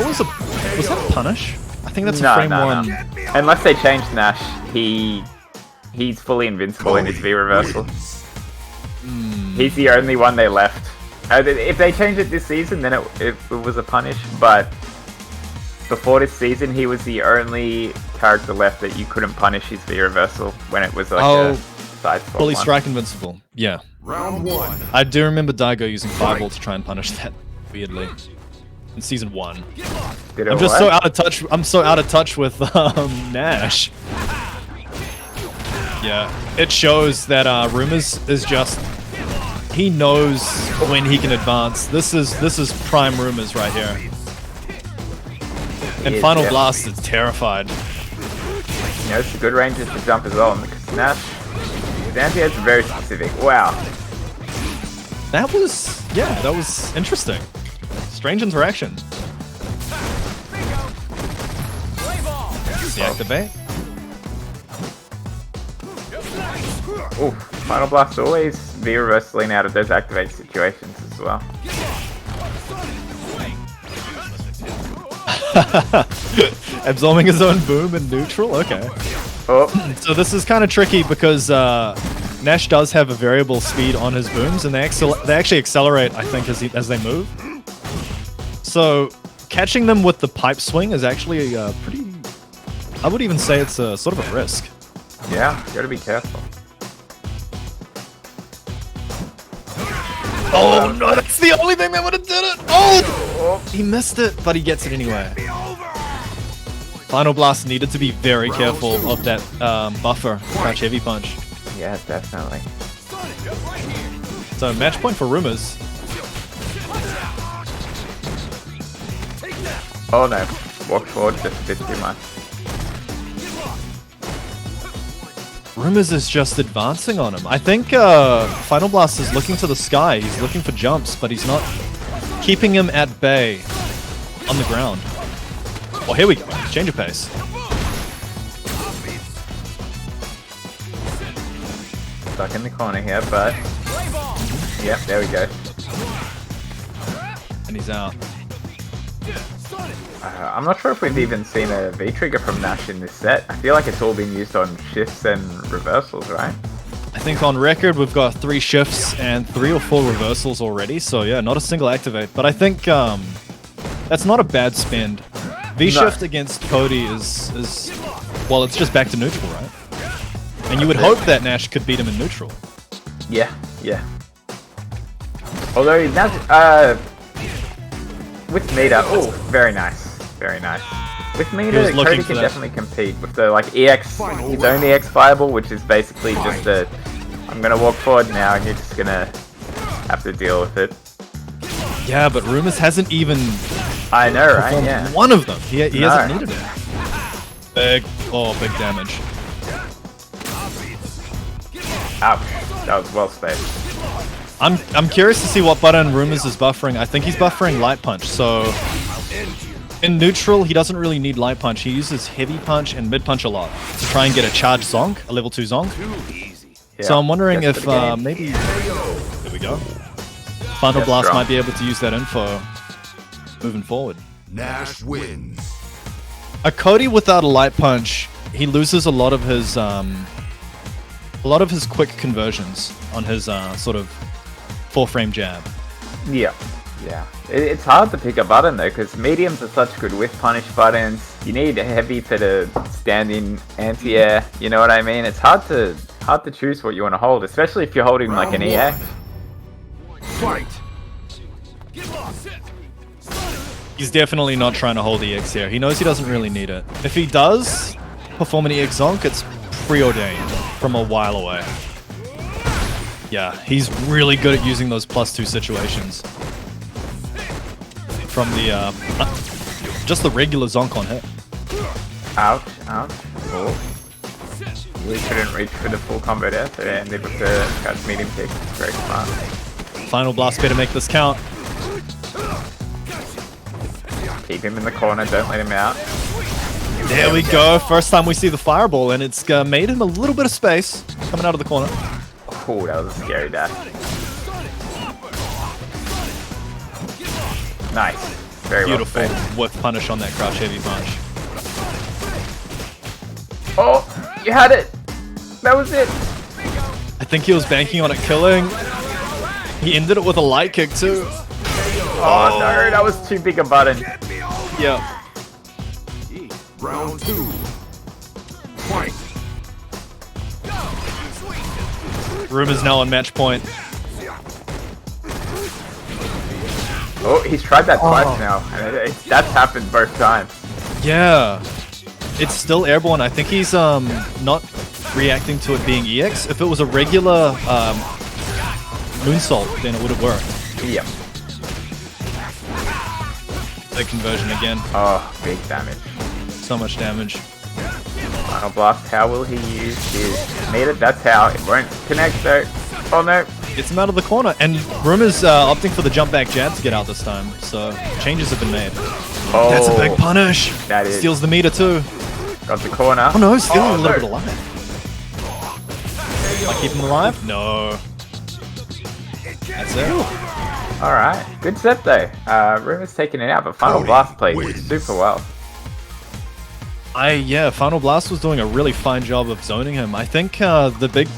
Was that a punish? I think that's a frame 1. Unless they changed Nash, he's fully invincible in his V reversal. He's the only one they left. If they changed it this season, then it was a punish, but before this season, he was the only character left that you couldn't punish his V reversal when it was like a side swap. Fully strike invincible. Yeah. Round 1. I do remember Daigo using Fireball to try and punish that weirdly in season 1. I'm just so out of touch. I'm so out of touch with Nash. Yeah, it shows that Rumours is just he knows when he can advance. This is prime Rumours right here. And Finalblast is terrified. It's a good ranges to jump as well, because Nash, his anti-edge is very specific. Wow. That was interesting. Strange interaction. There's the activate. Ooh, Final Blast always be reversing out of those activate situations as well. Absorbing his own boom in neutral? Okay. Oh, So this is kind of tricky because Nash does have a variable speed on his booms, and they actually accelerate, I think, as they move. So catching them with the pipe swing is actually pretty... I would even say it's a sort of a risk. yeah, you gotta be careful. Oh no, that's the only thing that would have did it! Oh! He missed it, but he gets it anyway. Final Blast needed to be very careful of that buffer, crouch heavy punch. Yeah, definitely. So match point for Rumours. Oh no, walk forward just a bit too much. Rumours is just advancing on him. I think Final Blast is looking to the sky. He's looking for jumps, but he's not keeping him at bay on the ground. Oh, here we go. Change of pace. Stuck in the corner here, but... Yep, there we go. And he's out. I'm not sure if we've even seen a V-trigger from Nash in this set. I feel like it's all been used on shifts and reversals, right? I think on record we've got 3 shifts and 3 or 4 reversals already, so yeah, not a single activate. But I think that's not a bad spend. V-shift against Cody is well, it's just back to neutral, right? And you would hope that Nash could beat him in neutral. Yeah, yeah. Although Nash, with Meter, oh, very nice, very nice. With Meter, Cody can definitely compete with the like EX, his own EX fireball, which is basically just a, I'm gonna walk forward now, and you're just gonna have to deal with it. Yeah, but Rumours hasn't even. I know, right? Yeah. One of them. He hasn't needed it. Big damage. Ouch. That was well spaced. I'm curious to see what button Rumours is buffering. I think he's buffering Light Punch, so in neutral he doesn't really need Light Punch. He uses Heavy Punch and Mid Punch a lot to try and get a charged Zonk, a level 2 Zonk. Yeah, so I'm wondering if maybe... There we go. Final Blast might be able to use that info moving forward. Nash wins. A Cody without a Light Punch, he loses a lot of his quick conversions on his sort of 4-frame jab. Yeah, yeah. It's hard to pick a button though, because mediums are such good whiff punish buttons. You need a heavy for the standing anti-air. You know what I mean? It's hard to choose what you want to hold, especially if you're holding like an EX. Fight. He's definitely not trying to hold EX here. He knows he doesn't really need it. If he does perform an EX Zonk, it's preordained from a while away. Yeah, he's really good at using those +2 situations. From the, just the regular Zonk on hit. Ouch, ouch. Oh. We couldn't reach for the full combo there, so they ended with the catch medium kick. Very smart. Final Blast better make this count. Keep him in the corner, don't let him out. There we go, first time we see the fireball, and it's made him a little bit of space coming out of the corner. Oh, that was a scary dash. Nice. Very beautiful well spaced. whiff punish on that crouch heavy punch. Oh, you had it! That was it! I think he was banking on it killing. He ended it with a light kick too. Oh no, that was too big a button. Yeah. Round 2. Fight. Rumours now on match point. Oh, he's tried that twice now, and that's happened both times. Yeah. It's still airborne. I think he's not reacting to it being EX. If it was a regular moonsault, then it would have worked. Yep. The conversion again. Oh, big damage. So much damage. Final Blast, how will he use his meter? That's how. It won't connect though. Oh no. Gets him out of the corner. And Rumours opting for the jump back jab to get out this time. So changes have been made. Oh, that's a big punish. That is. Steals the meter too. Got the corner. Oh no, still a little no. bit alive. I keep him alive? No. That's it. Alright, good set though. Rumours taking it out, but Finalblast played super well. Yeah, Finalblast was doing a really fine job of zoning him. I think the big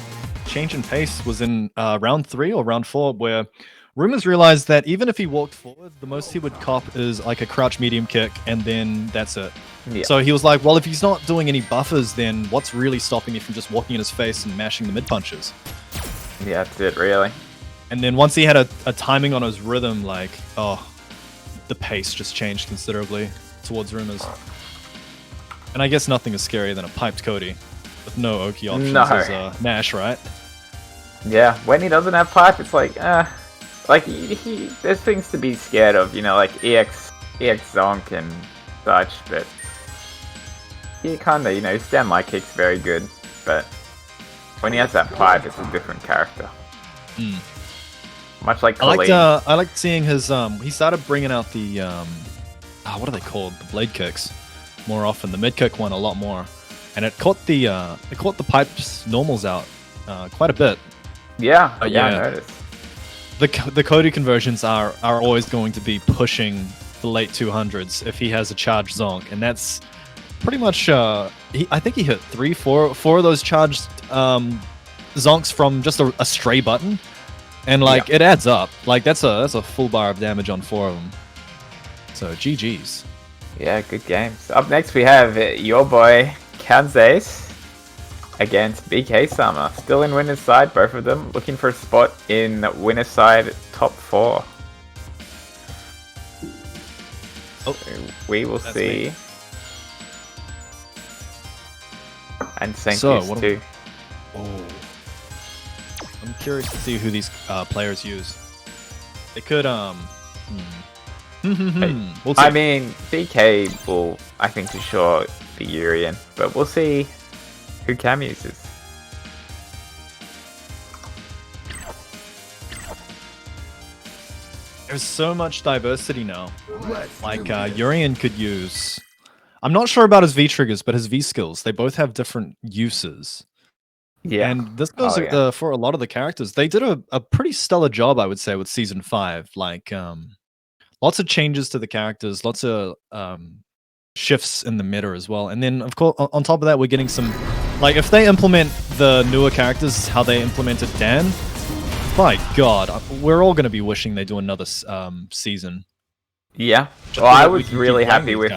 change in pace was in round 3 or round 4, where Rumours realized that even if he walked forward, the most he would cop is like a crouch medium kick, and then that's it. Yeah. So he was like, well, if he's not doing any buffers, then what's really stopping me from just walking in his face and mashing the mid punches? Yeah, that's it, really. And then once he had a timing on his rhythm, like, oh, the pace just changed considerably towards Rumours. And I guess nothing is scarier than a piped Cody with no Oki options as Nash, right? Yeah, when he doesn't have pipe, it's like, there's things to be scared of, you know, like EX Zonk and such, but he kinda, you know, his stand light kick's very good, but when he has that pipe, it's a different character. Much like Colleen. I liked seeing his, he started bringing out the, what are they called? The blade kicks more often, the mid kick one a lot more. And it caught the pipes normals out quite a bit. Yeah, I noticed. The Cody conversions are always going to be pushing the late 200s if he has a charged zonk, and that's pretty much I think he hit 4 of those charged zonks from just a stray button, and like it adds up. Like that's a full bar of damage on 4 of them. So GG's. Yeah, good games. Up next we have your boy Camzace against bksama. Still in winner's side, both of them looking for a spot in winner's side top 4. Oh, so we will see. Me. And thank you too. Oh, I'm curious to see who these players use. They could we'll see. I mean, BK will, I think for sure, be Urien, but we'll see who Cam uses. There's so much diversity now. Like Urien could use. I'm not sure about his V triggers, but his V skills, they both have different uses. Yeah. And this goes for a lot of the characters. They did a pretty stellar job, I would say, with season 5. Like lots of changes to the characters, lots of shifts in the meta as well. And then, of course, on top of that, we're getting some... Like, if they implement the newer characters, how they implemented Dan, my god, we're all going to be wishing they do another season. Yeah. Well, I was really happy with...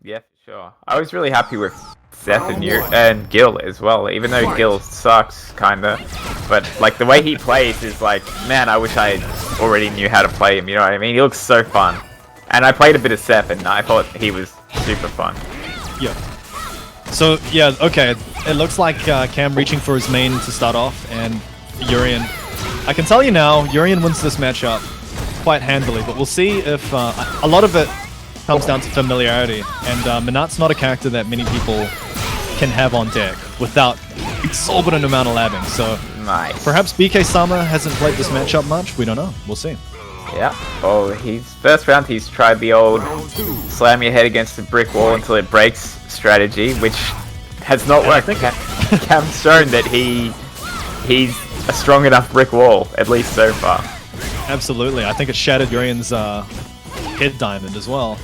Yeah, for sure. I was really happy with Seth and Guile as well, even though Guile sucks, kinda. But, like, the way he plays is like, man, I wish I already knew how to play him, you know what I mean? He looks so fun. And I played a bit of Seth, and I thought he was super fun. Yeah. So, yeah, okay. It looks like Cam reaching for his main to start off, and Urien. I can tell you now, Urien wins this matchup quite handily, but we'll see if a lot of it comes down to familiarity, and Menat's not a character that many people can have on deck without exorbitant amount of labbing, so nice. Perhaps bksama hasn't played this matchup much, we don't know, we'll see. Yeah, oh, first round he's tried the old slam your head against the brick wall until it breaks strategy, which has not worked. Cam's shown that he's a strong enough brick wall, at least so far. Absolutely, I think it shattered Urien's head diamond as well.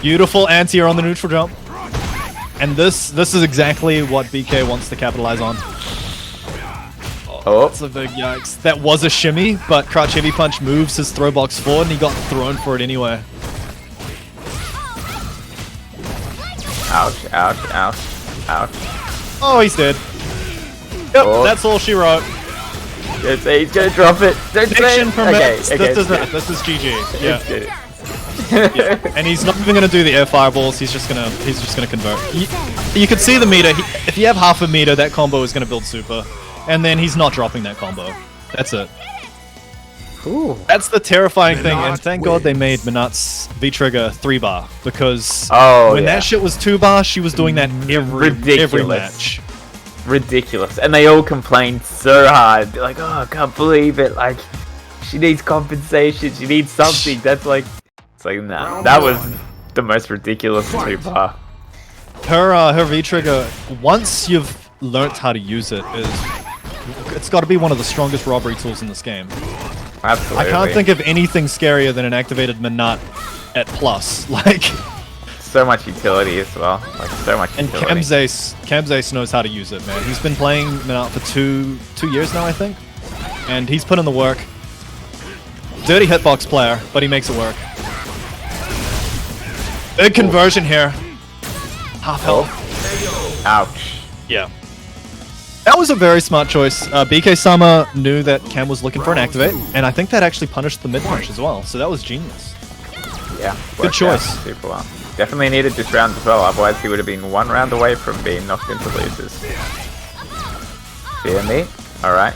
Beautiful anti-air on the neutral jump. And this is exactly what BK wants to capitalize on. Oh, that's a big yikes. That was a shimmy, but crouch heavy punch moves his throw box forward and he got thrown for it anyway. Ouch, ouch, ouch, ouch. Oh, he's dead. Yep, that's all she wrote. He's gonna drop it. Connection permits. Okay, this is GG. Yeah. Yeah. And he's not even gonna do the air fireballs. He's just gonna convert. You could see the meter. If you have half a meter, that combo is gonna build super, and then he's not dropping that combo. That's it. Ooh. That's the terrifying thing, and thank God they made Menat's V-Trigger 3-bar, because when that shit was 2-bar, she was doing that every match. Ridiculous. And they all complained so hard. They're like, oh, I can't believe it. Like, she needs compensation. She needs something. That's like... It's like, nah. That was the most ridiculous super. Her V trigger, once you've learnt how to use it, it's got to be one of the strongest robbery tools in this game. Absolutely. I can't think of anything scarier than an activated Menat at plus. Like, so much utility as well. Like so much and utility. Camzace knows how to use it, man. He's been playing Menat for two years now, I think, and he's put in the work. Dirty hitbox player, but he makes it work. Big conversion here. Half health. Ouch. Yeah. That was a very smart choice. bksama knew that Cam was looking for an activate, and I think that actually punished the mid punch as well, so that was genius. Yeah. Good choice. Super well. Definitely needed this round as well, otherwise he would have been one round away from being knocked into losers. Fear me. Alright.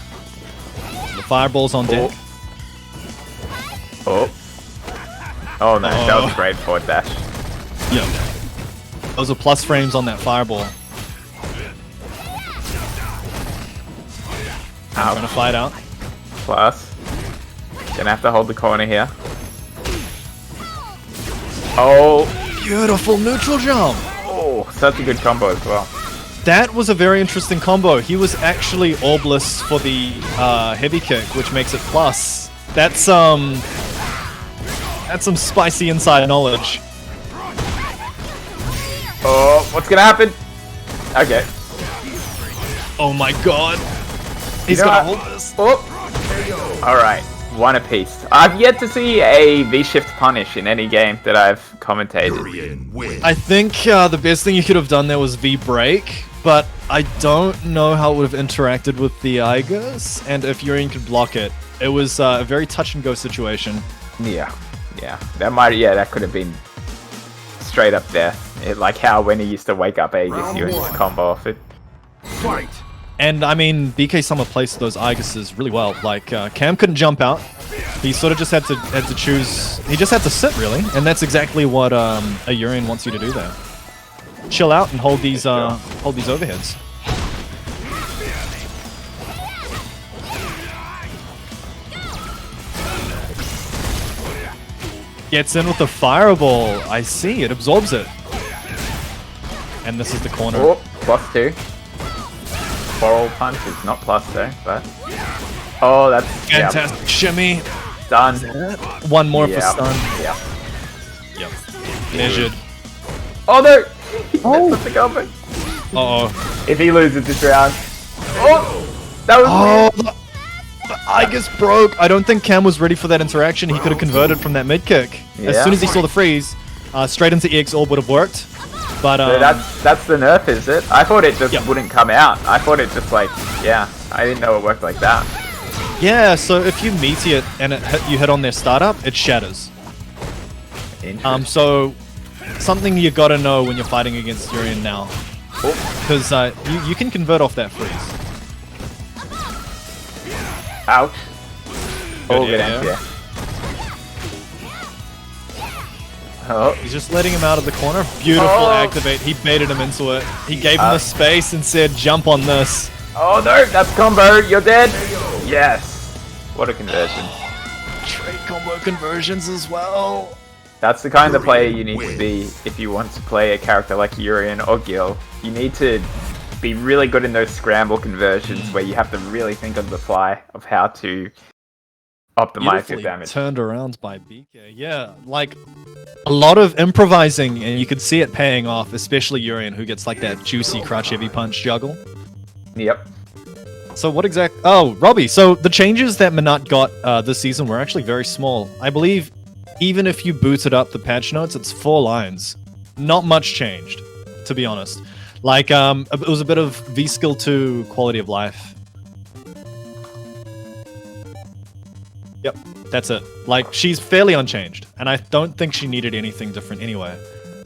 The fireball's on deck. Oh. Oh no, that was a great forward dash. Yeah. Those are plus frames on that fireball. I'm trying to fight out. Plus. Gonna have to hold the corner here. Oh. Beautiful neutral jump. Oh, such a good combo as well. That was a very interesting combo. He was actually orbless for the heavy kick, which makes it plus. That's some spicy inside knowledge. Oh, what's gonna happen? Okay. Oh my god. He's gonna hold this. Oh. Alright, one apiece. I've yet to see a V-shift punish in any game that I've commentated. Urien wins. I think the best thing you could have done there was V-break, but I don't know how it would have interacted with the Igas, and if Urien could block it. It was a very touch-and-go situation. Yeah. That could have been straight up there. Like how when he used to wake up Aegis, you would just combo off it. Fight. And I mean, bksama placed those Igases really well. Like Cam couldn't jump out. He sort of just had to choose. He just had to sit really, and that's exactly what a Urien wants you to do there. Chill out and hold these overheads. Gets in with the fireball. I see it absorbs it. And this is the corner. Oh, +2. Coral punch is not plus though, but oh, that's fantastic shimmy. Done. One more for stun. Yeah. Yep. Measured. Oh no! Oh, that's the combo. Uh-oh. If he loses this round. Oh, that was. The Igas broke. I don't think Cam was ready for that interaction. He could have converted from that mid kick. Yeah. As soon as he saw the freeze, straight into EX orb would have worked. But So that's the nerf, is it? I thought it just wouldn't come out. I thought it just like, yeah, I didn't know it worked like that. Yeah, so if you meteor it and you hit on their startup, it shatters. So something you gotta know when you're fighting against Urien now, because you can convert off that freeze. Ouch. Oh, Good good air. yeah. Oh. He's just letting him out of the corner. Beautiful activate. He baited him into it. He gave him the space and said, jump on this. Oh no, that's combo. You're dead. Yes. What a conversion. Trade combo conversions as well. That's the kind of player you need to be if you want to play a character like Urien or Guile. You need to be really good in those scramble conversions where you have to really think on the fly of how to optimize your damage. Turned around by BK. Yeah, like a lot of improvising, and you could see it paying off, especially Urien, who gets like that juicy crotch heavy punch juggle. Yep. So what Oh, Robbie. So the changes that Menat got this season were actually very small. I believe even if you booted up the patch notes, it's 4 lines. Not much changed, to be honest. Like, it was a bit of V-Skill 2 quality of life. Yep, that's it. Like, she's fairly unchanged, and I don't think she needed anything different anyway.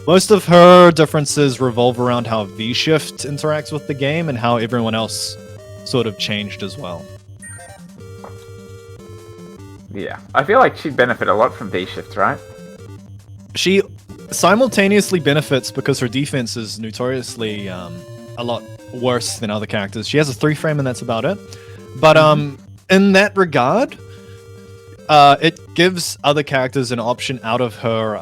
Most of her differences revolve around how V-Shift interacts with the game and how everyone else sort of changed as well. Yeah. I feel like she'd benefit a lot from V-Shift, right? She simultaneously benefits because her defense is notoriously a lot worse than other characters. She has a 3-frame and that's about it. But in that regard, it gives other characters an option out of her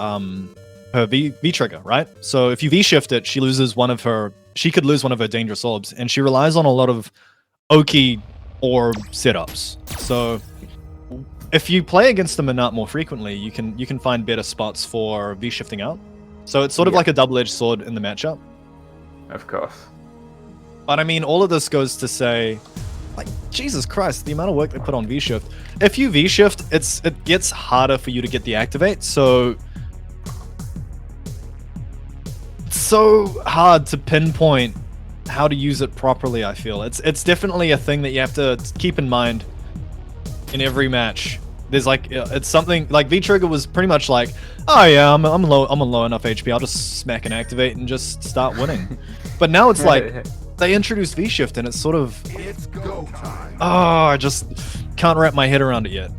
her V trigger, right? So if you V shift it, she loses one of her. She could lose one of her dangerous orbs, and she relies on a lot of Oki orb setups. So if you play against the Menat more frequently, you can find better spots for V shifting out. So it's sort of like a double-edged sword in the matchup. Of course. But I mean, all of this goes to say, like, Jesus Christ, the amount of work they put on V shift. If you V shift, it gets harder for you to get the activate. So it's so hard to pinpoint how to use it properly. I feel it's definitely a thing that you have to keep in mind in every match. There's like it's something like V trigger was pretty much like, oh yeah, I'm on low enough HP. I'll just smack and activate and just start winning. But now it's like they introduced V shift and it's sort of, I just can't wrap my head around it yet.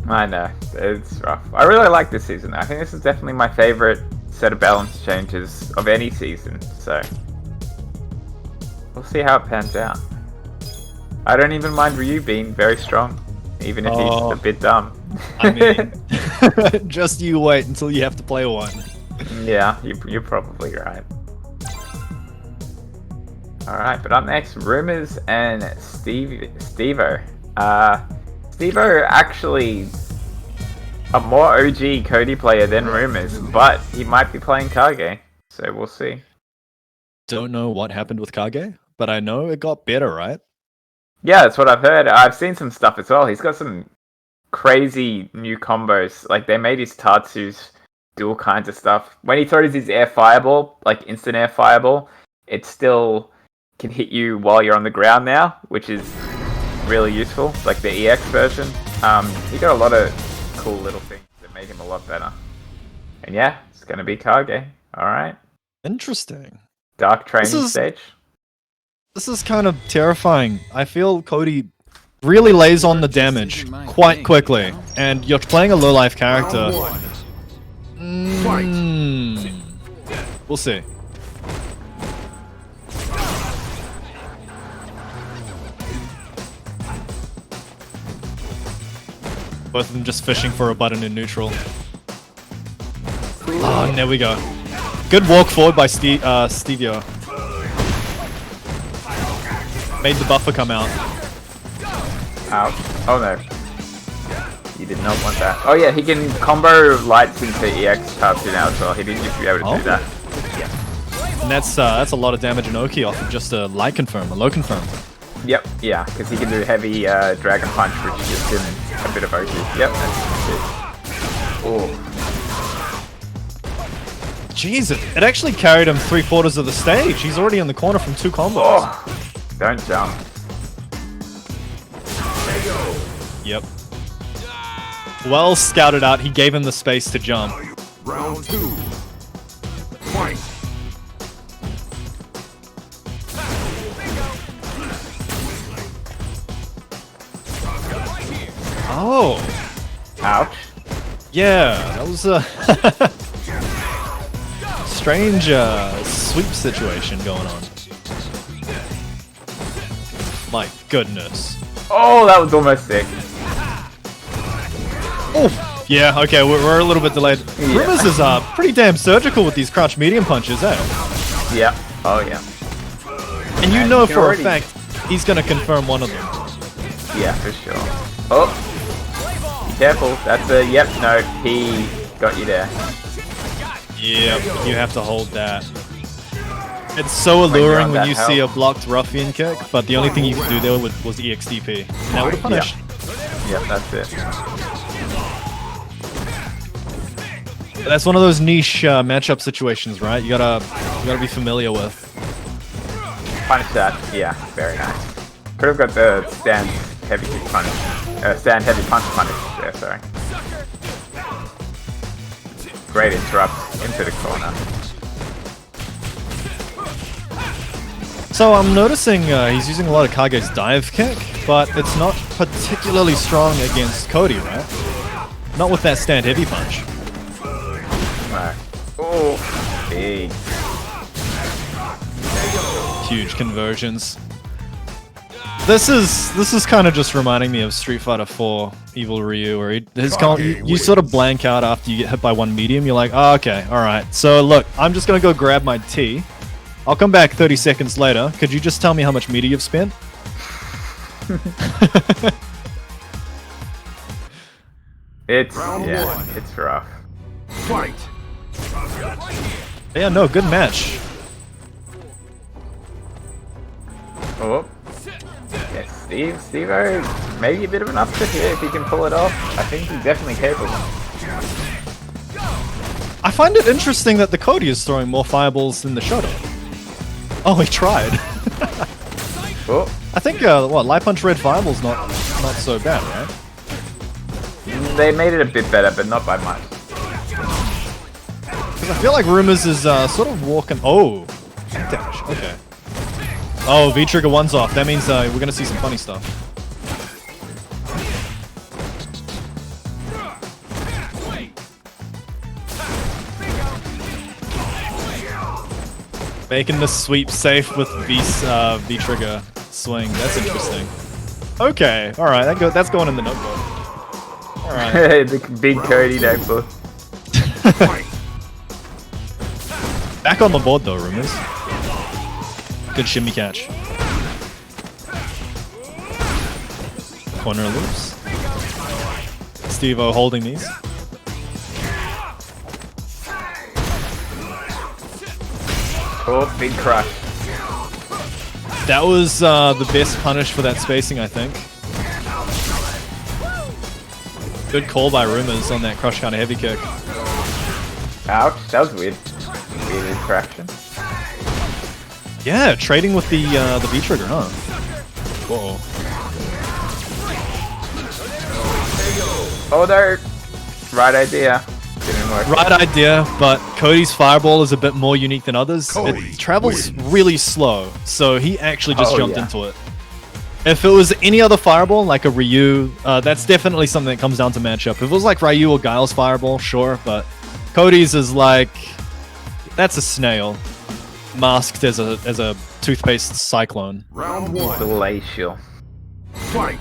I know, it's rough. I really like this season. I think this is definitely my favorite set of balance changes of any season. So we'll see how it pans out. I don't even mind Ryu being very strong, even if he's a bit dumb. I mean, just you wait until you have to play one. Yeah, you're probably right. Alright, but up next, Rumours and steVeo. steVeo actually a more OG Cody player than Rumours, but he might be playing Kage, so we'll see. Don't know what happened with Kage, but I know it got better, right? Yeah, that's what I've heard. I've seen some stuff as well. He's got some crazy new combos. Like, they made his Tatsus do all kinds of stuff. When he throws his air fireball, like instant air fireball, it still can hit you while you're on the ground now, which is really useful. Like the EX version. He got a lot of cool little things that made him a lot better. And yeah, it's going to be Kage. Alright. Interesting. Dark training stage. This is kind of terrifying. I feel Cody really lays on the damage quite quickly, and you're playing a low-life character. We'll see. Both of them just fishing for a button in neutral. Oh, and there we go. Good walk forward by steVeo. Made the buffer come out. Ouch. Oh no. You did not want that. Oh yeah, he can combo lights into EX Tatsu now as well. He didn't used to be able to do that. And that's a lot of damage in Oki off of just a light confirm, a low confirm. Yep, yeah, because he can do heavy Dragon Punch, which gives him a bit of Oki. Yep, that's it. Oh. Jeez, it actually carried him 3/4 of the stage. He's already in the corner from 2 combos. Oh, don't jump. Yep. Well scouted out. He gave him the space to jump. Round 2. Fight. Oh. Ouch. Yeah, that was a strange sweep situation going on. My goodness. Oh, that was almost sick. Oh, yeah, okay, we're a little bit delayed. Yeah. Rumours is pretty damn surgical with these crouch medium punches, eh? Yeah. Oh, yeah. And you know for a fact he's going to confirm one of them. Yeah, for sure. Oh. Be careful. That's a... Yep, no. He got you there. Yep, you have to hold that. It's so alluring when you see a blocked ruffian kick, but the only thing you could do there was EXDP. Now would have punished. Yep, that's it. That's one of those niche matchup situations, right? You gotta be familiar with. Punish that. Yeah, very nice. Could have got the stand heavy punch. Stand heavy punch punish there, sorry. Great interrupt into the corner. So I'm noticing he's using a lot of Kage's dive kick, but it's not particularly strong against Cody, right? Not with that stand heavy punch. Right. Oh, big. Huge conversions. This is kind of just reminding me of Street Fighter 4 Evil Ryu, where you sort of blank out after you get hit by one medium. You're like, oh, okay, all right. So look, I'm just gonna go grab my tea. I'll come back 30 seconds later. Could you just tell me how much meter you've spent? It's rough. Fight. Yeah, no, good match. Oh. Yes, steVeo, maybe a bit of an upset here if he can pull it off. I think he's definitely capable. I find it interesting that the Cody is throwing more fireballs than the Shoto. Oh, he tried. Oh. I think, Light Punch Red Fireball's not so bad, right? They made it a bit better, but not by much. Because I feel like Rumours is sort of walking... Oh! Dash, okay. Oh, V-Trigger 1's off. That means we're going to see some funny stuff. Making the sweep safe with V-Trigger swing. That's interesting. Okay, alright, that's going in the notebook. Alright. The big Cody notebook. Back on the board though, Rumours. Good shimmy catch. Corner loops. steVeo holding these. Oh, big crush. That was the best punish for that spacing, I think. Good call by Rumours on that crush counter heavy kick. Ouch, that was weird. Weird interaction. Yeah, trading with the V-Trigger, huh? Whoa. Oh no! Right idea. Didn't work. Right idea, but Cody's fireball is a bit more unique than others. Cody It travels really slow, so he actually just jumped yeah. into it. If it was any other fireball, like a Ryu, that's definitely something that comes down to matchup. If it was like Ryu or Guile's fireball, sure, but Cody's is like... That's a snail. Masked as a toothpaste cyclone. Round 1. Glacial. Fight.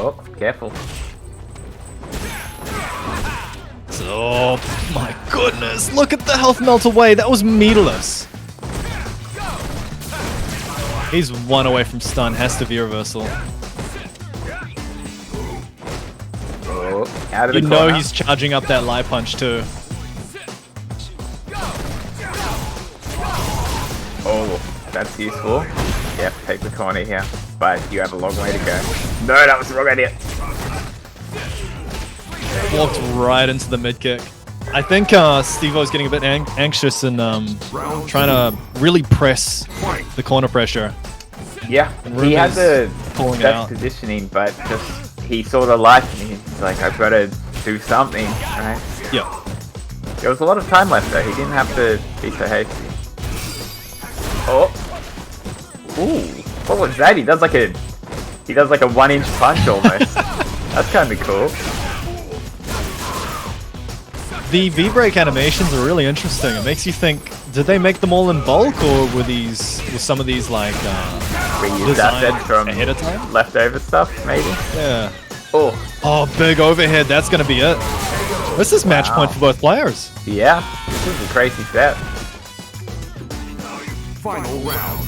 Oh, careful. Oh my goodness, look at the health melt away, that was meterless. He's one away from stun, has to be reversal. Oh, out of the You corner. know he's charging up that light punch too. Oh, that's useful. Yep, take the corner here. But you have a long way to go. No, that was the wrong idea. Walked right into the mid kick. I think steVeo's getting a bit anxious and trying to really press the corner pressure. Yeah, he had the pulling it best out. positioning, but just he saw the light and he's like, I've got to do something, right? Yeah. There was a lot of time left though. He didn't have to be so hasty. Oh. Ooh. What was that? He does like a 1-inch punch almost. That's kind of cool. The V-break animations are really interesting. It makes you think, did they make them all in bulk, or were some of these like Reused designed assets from ahead of time? leftover stuff, maybe? Yeah. Oh. Oh, big overhead. That's gonna be it. This is match point for both players. Yeah. This is a crazy set. Final round.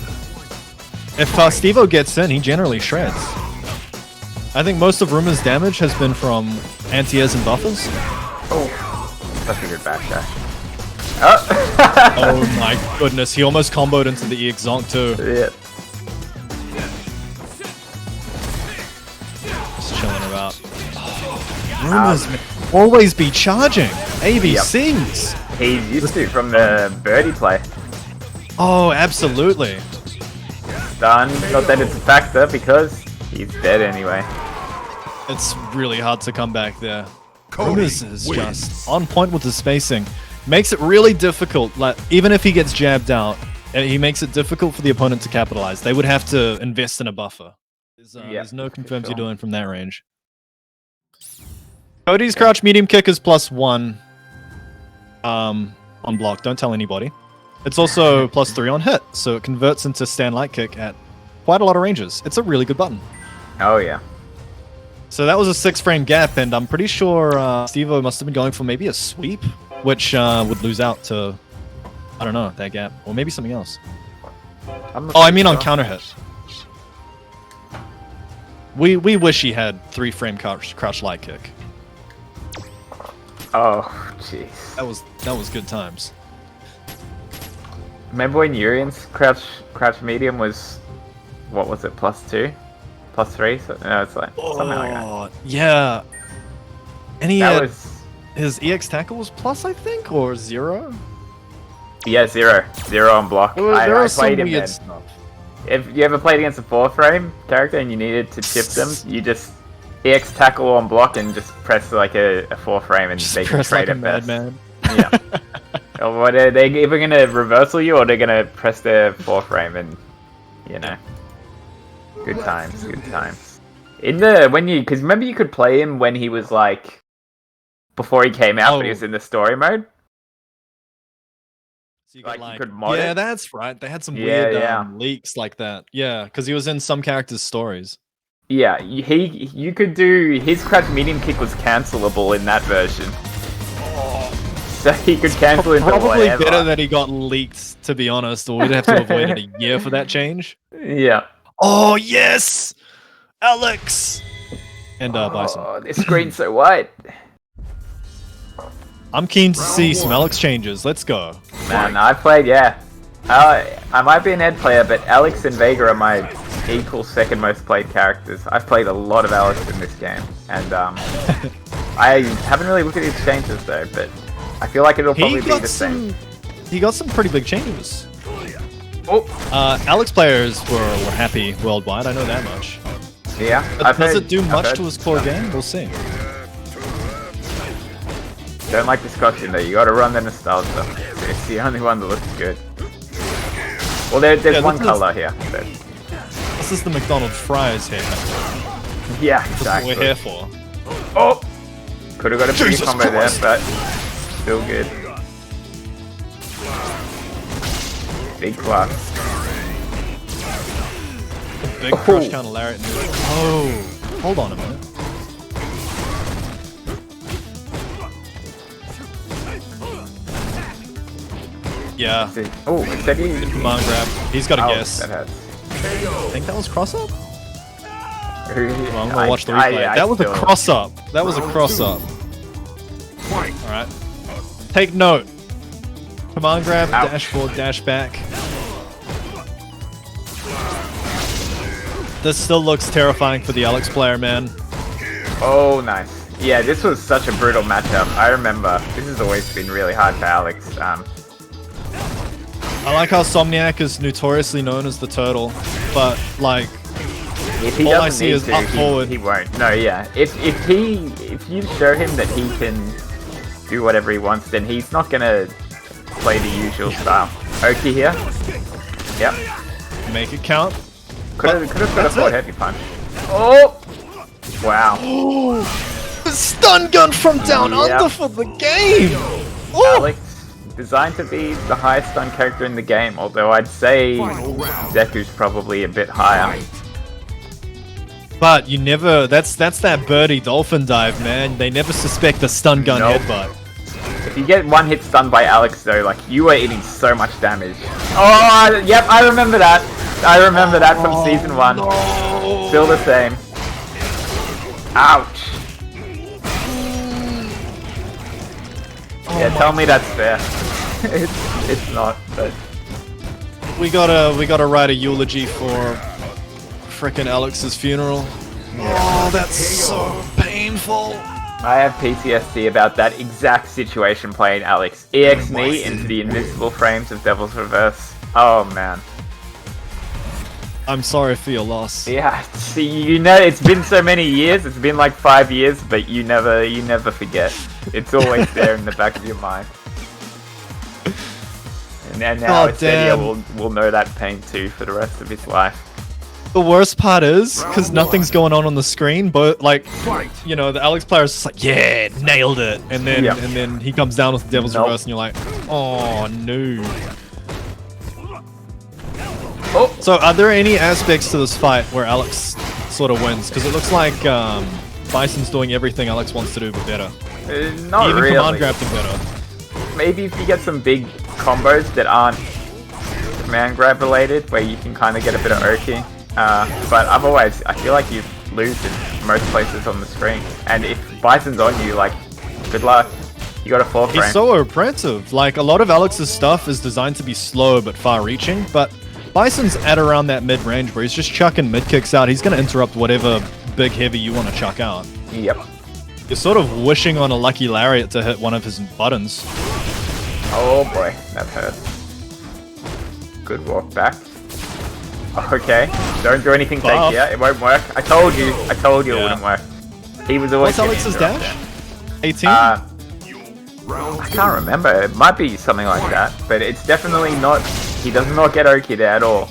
If steVeo gets in, he generally shreds. I think most of Rumours' damage has been from anti-airs and buffers. Oh. That's a good backdash. Oh. Oh my goodness, he almost comboed into the EX Zonk too. Yeah. Just chilling about. Rumours may always be charging. ABCs. He's used to from the birdie play. Oh, absolutely. Done. Not that it's a factor because he's dead anyway. It's really hard to come back there. Cody Rumours is wins. just on point with the spacing. Makes it really difficult. Like, even if he gets jabbed out, he makes it difficult for the opponent to capitalize. They would have to invest in a buffer. There's no confirms you're doing from that range. Cody's crouch medium kick is +1 on block. Don't tell anybody. It's also +3 on hit, so it converts into stand light kick at quite a lot of ranges. It's a really good button. Oh yeah. So that was a 6-frame gap, and I'm pretty sure steVeo must have been going for maybe a sweep, which would lose out to, I don't know, that gap, or maybe something else. Oh, I mean on counter hit. We wish he had 3-frame crouch light kick. Oh, jeez. That was good times. Remember when Urien's crouch medium was, what was it, +2? +3? So, no, it's like something like that. Yeah. And he That had, was... his EX tackle was plus, I think, or 0? Yeah, 0. 0 on block. There I was some played him weird then. stuff. If you ever played against a 4-frame character and you needed to chip them, you just EX tackle on block and just press like a 4-frame and Just they can press trade like a it best. madman. Yeah. Or what are they either gonna reversal you or they're gonna press their 4-frame and, you know. Good times, good times. Because remember you could play him when he was like, before he came out, but he was in the story mode? So you Like, could, you could mod yeah, it? that's right. They had some Yeah, weird yeah. leaks like that. Yeah, because he was in some characters' stories. Yeah, you could do, his crouch medium kick was cancelable in that version. So he could cancel into Probably whatever. better that he got leaked, to be honest, or we'd have to have waited a year for that change. Yeah. Oh, yes! Alex! And Bison. Oh, this screen's so white. I'm keen to see some Alex changes. Let's go. Man, I played, yeah. I might be an Ed player, but Alex and Vega are my equal second most played characters. I've played a lot of Alex in this game, and I haven't really looked at his changes though, but I feel like it'll probably be the same. He got some pretty big changes. Oh, Alex players were happy worldwide, I know that much. yeah. But does it do much to his core game? We'll see. Don't like this costume though, you gotta run the nostalgia. It's the only one that looks good. Well, there's one color here. But... This is the McDonald's fries hair. yeah, That's exactly. what we're here for. Oh! Could have got a pretty Jesus combo Christ. there, but still good. Big plus. Big crush counter lariat. Oh, hold on a minute. Yeah, Oh, Isseddia. command grab. He's got a Ouch, guess. that hurts. I think that was cross up. Well, Well, I'm gonna watch the replay. That was a cross up. That was a cross up. Fight. All right. Take note. Command grab, Ouch. dash forward, dash back. This still looks terrifying for the Alex player, man. Oh, nice. Yeah, this was such a brutal matchup. I remember. This has always been really hard for Alex. I like how Somniac is notoriously known as the turtle, but like If he all I doesn't see need is to, up forward. he won't. No, yeah. If you show him that he can do whatever he wants, then he's not gonna play the usual style. Oki here. Yep. make it count. Could have got a that's forward it. heavy punch. Oh! Wow. The stun gun from down Yep. under for the game. Ooh. Alex, designed to be the highest stun character in the game, although I'd say Final round. Deku's probably a bit higher. But you never. That's that birdie dolphin dive, man. They never suspect the stun gun Nope. headbutt. If you get one hit stunned by Alex though, like, you are eating so much damage. Oh, yep, I remember that. I remember that from season 1. Still the same. Ouch. Yeah, tell me that's fair. it's not, but... We gotta write a eulogy for frickin' Alex's funeral. Oh, that's so painful. I have PTSD about that exact situation playing Alex. EX me into the invisible frames of Devil's Reverse. Oh man. I'm sorry for your loss. Yeah, see, you know, it's been so many years, it's been like 5 years, but you never forget. It's always there in the back of your mind. And now God Isseddia damn. will know that pain too for the rest of his life. The worst part is, because nothing's going on the screen, but like, Fight. you know, the Alex player is just like, yeah, nailed it, and then Yeah. and then he comes down with the Devil's Nope. Reverse, and you're like, oh no. Oh! So, are there any aspects to this fight where Alex sort of wins? Because it looks like Bison's doing everything Alex wants to do, but better. Not Even really. command grabbed him better. Maybe if you get some big combos that aren't command grab related, where you can kind of get a bit of Urki. But otherwise, I feel like you lose in most places on the screen. And if Bison's on you, like, good luck. You got a 4 frame. He's so oppressive. Like, a lot of Alex's stuff is designed to be slow but far-reaching, but Bison's at around that mid-range where he's just chucking mid-kicks out. He's going to interrupt whatever big heavy you want to chuck out. Yep. You're sort of wishing on a lucky lariat to hit one of his buttons. Oh boy, that hurt. Good walk back. Okay, don't do anything fake here. It won't work. I told you it wouldn't work. He was always. What's Alex's dash? 18? I can't remember. It might be something like that, but it's definitely not. He does not get Oki'd at all.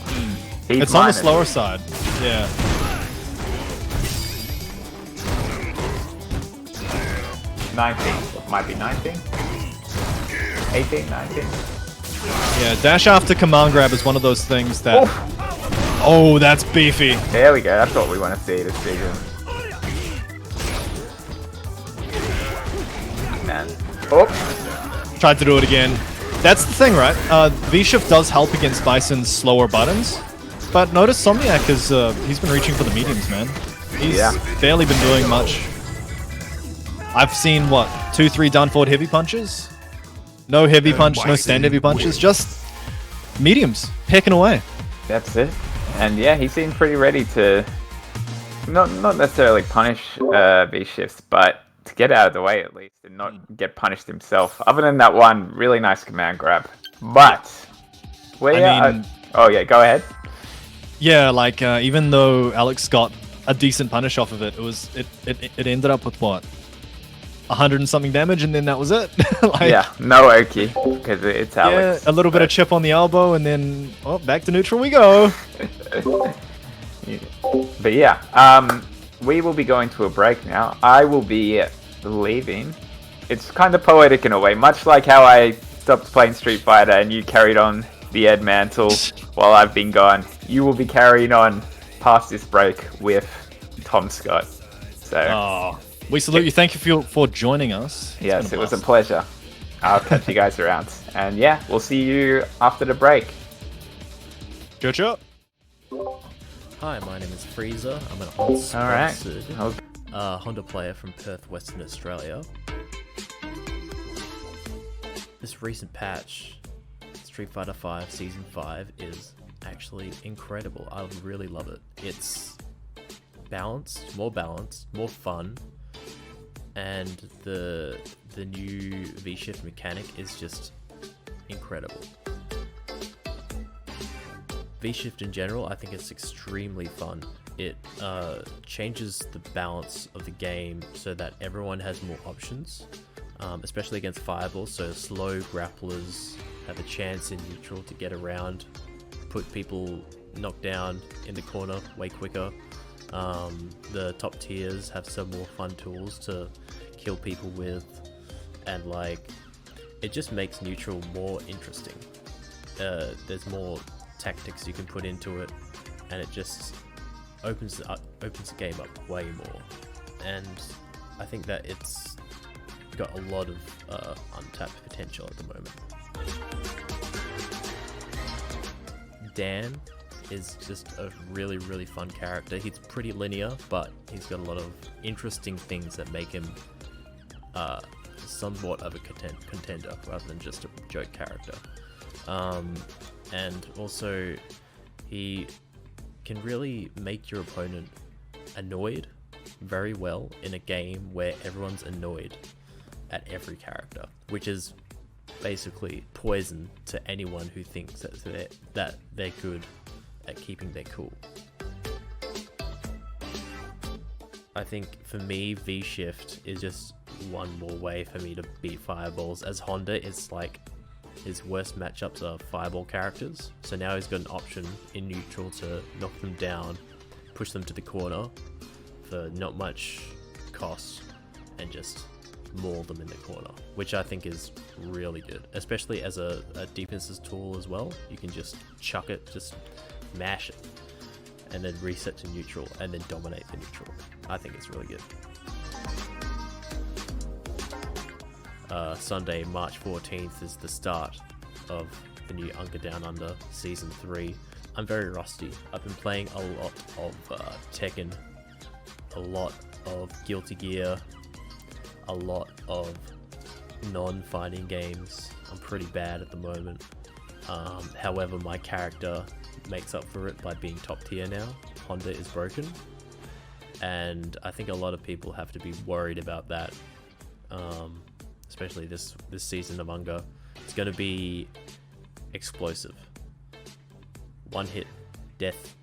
It's on the slower side. Yeah. Might be 19. 18, 19. Yeah, dash after command grab is one of those things that. Oh, that's beefy. There we go. That's what we want to see this season. Man. Oh. Tried to do it again. That's the thing, right? V-Shift does help against Bison's slower buttons, but notice Somniac is he's been reaching for the mediums, man. He's barely been doing much. I've seen what 2-3 down forward heavy punches. No heavy punch, no stand heavy punches, just mediums pecking away. That's it. And yeah, he seemed pretty ready to not necessarily punish V-Shifts, but to get out of the way at least and not get punished himself. Other than that one really nice command grab. But oh yeah, go ahead. Yeah, like even though Alex got a decent punish off of it, it ended up with what? 100 and something damage, and then that was it. Like, yeah, no Oki because it's Alex. Yeah, a little bit of chip on the elbow, and then back to neutral we go. But yeah, we will be going to a break now. I will be leaving. It's kind of poetic in a way, much like how I stopped playing Street Fighter and you carried on the Ed mantle while I've been gone. You will be carrying on past this break with Tom Scott. So. We salute you. Thank you for joining us. Yes, it was a pleasure. I'll catch you guys around. And yeah, we'll see you after the break. Catch up. Hi, my name is Freezer. I'm an unsponsored Honda player from Perth, Western Australia. This recent patch, Street Fighter V Season 5, is actually incredible. I really love it. It's balanced, more fun. And the new V-Shift mechanic is just incredible. V-Shift in general, I think it's extremely fun. It changes the balance of the game so that everyone has more options, especially against fireballs, so slow grapplers have a chance in neutral to get around, put people knocked down in the corner way quicker. The top tiers have some more fun tools to kill people with, and like it just makes neutral more interesting. There's more tactics you can put into it, and it just opens the game up way more. And I think that it's got a lot of untapped potential at the moment. Dan is just a really fun character. He's pretty linear, but he's got a lot of interesting things that make him somewhat of a contender rather than just a joke character. And also he can really make your opponent annoyed very well in a game where everyone's annoyed at every character, which is basically poison to anyone who thinks that they're good at keeping their cool. I think for me, V-Shift is just one more way for me to beat fireballs, as Honda is like his worst matchups are fireball characters, so now he's got an option in neutral to knock them down, push them to the corner for not much cost, and just maul them in the corner, which I think is really good, especially as a defensive tool as well. You can just chuck it, just mash it, and then reset to neutral, and then dominate the neutral. I think it's really good. Sunday, March 14th is the start of the new UNGA Down Under Season 3. I'm very rusty. I've been playing a lot of Tekken, a lot of Guilty Gear, a lot of non-fighting games. I'm pretty bad at the moment. However, my character makes up for it by being top tier now. Honda is broken, and I think a lot of people have to be worried about that, especially this season of UNGA. It's going to be explosive. One hit, death,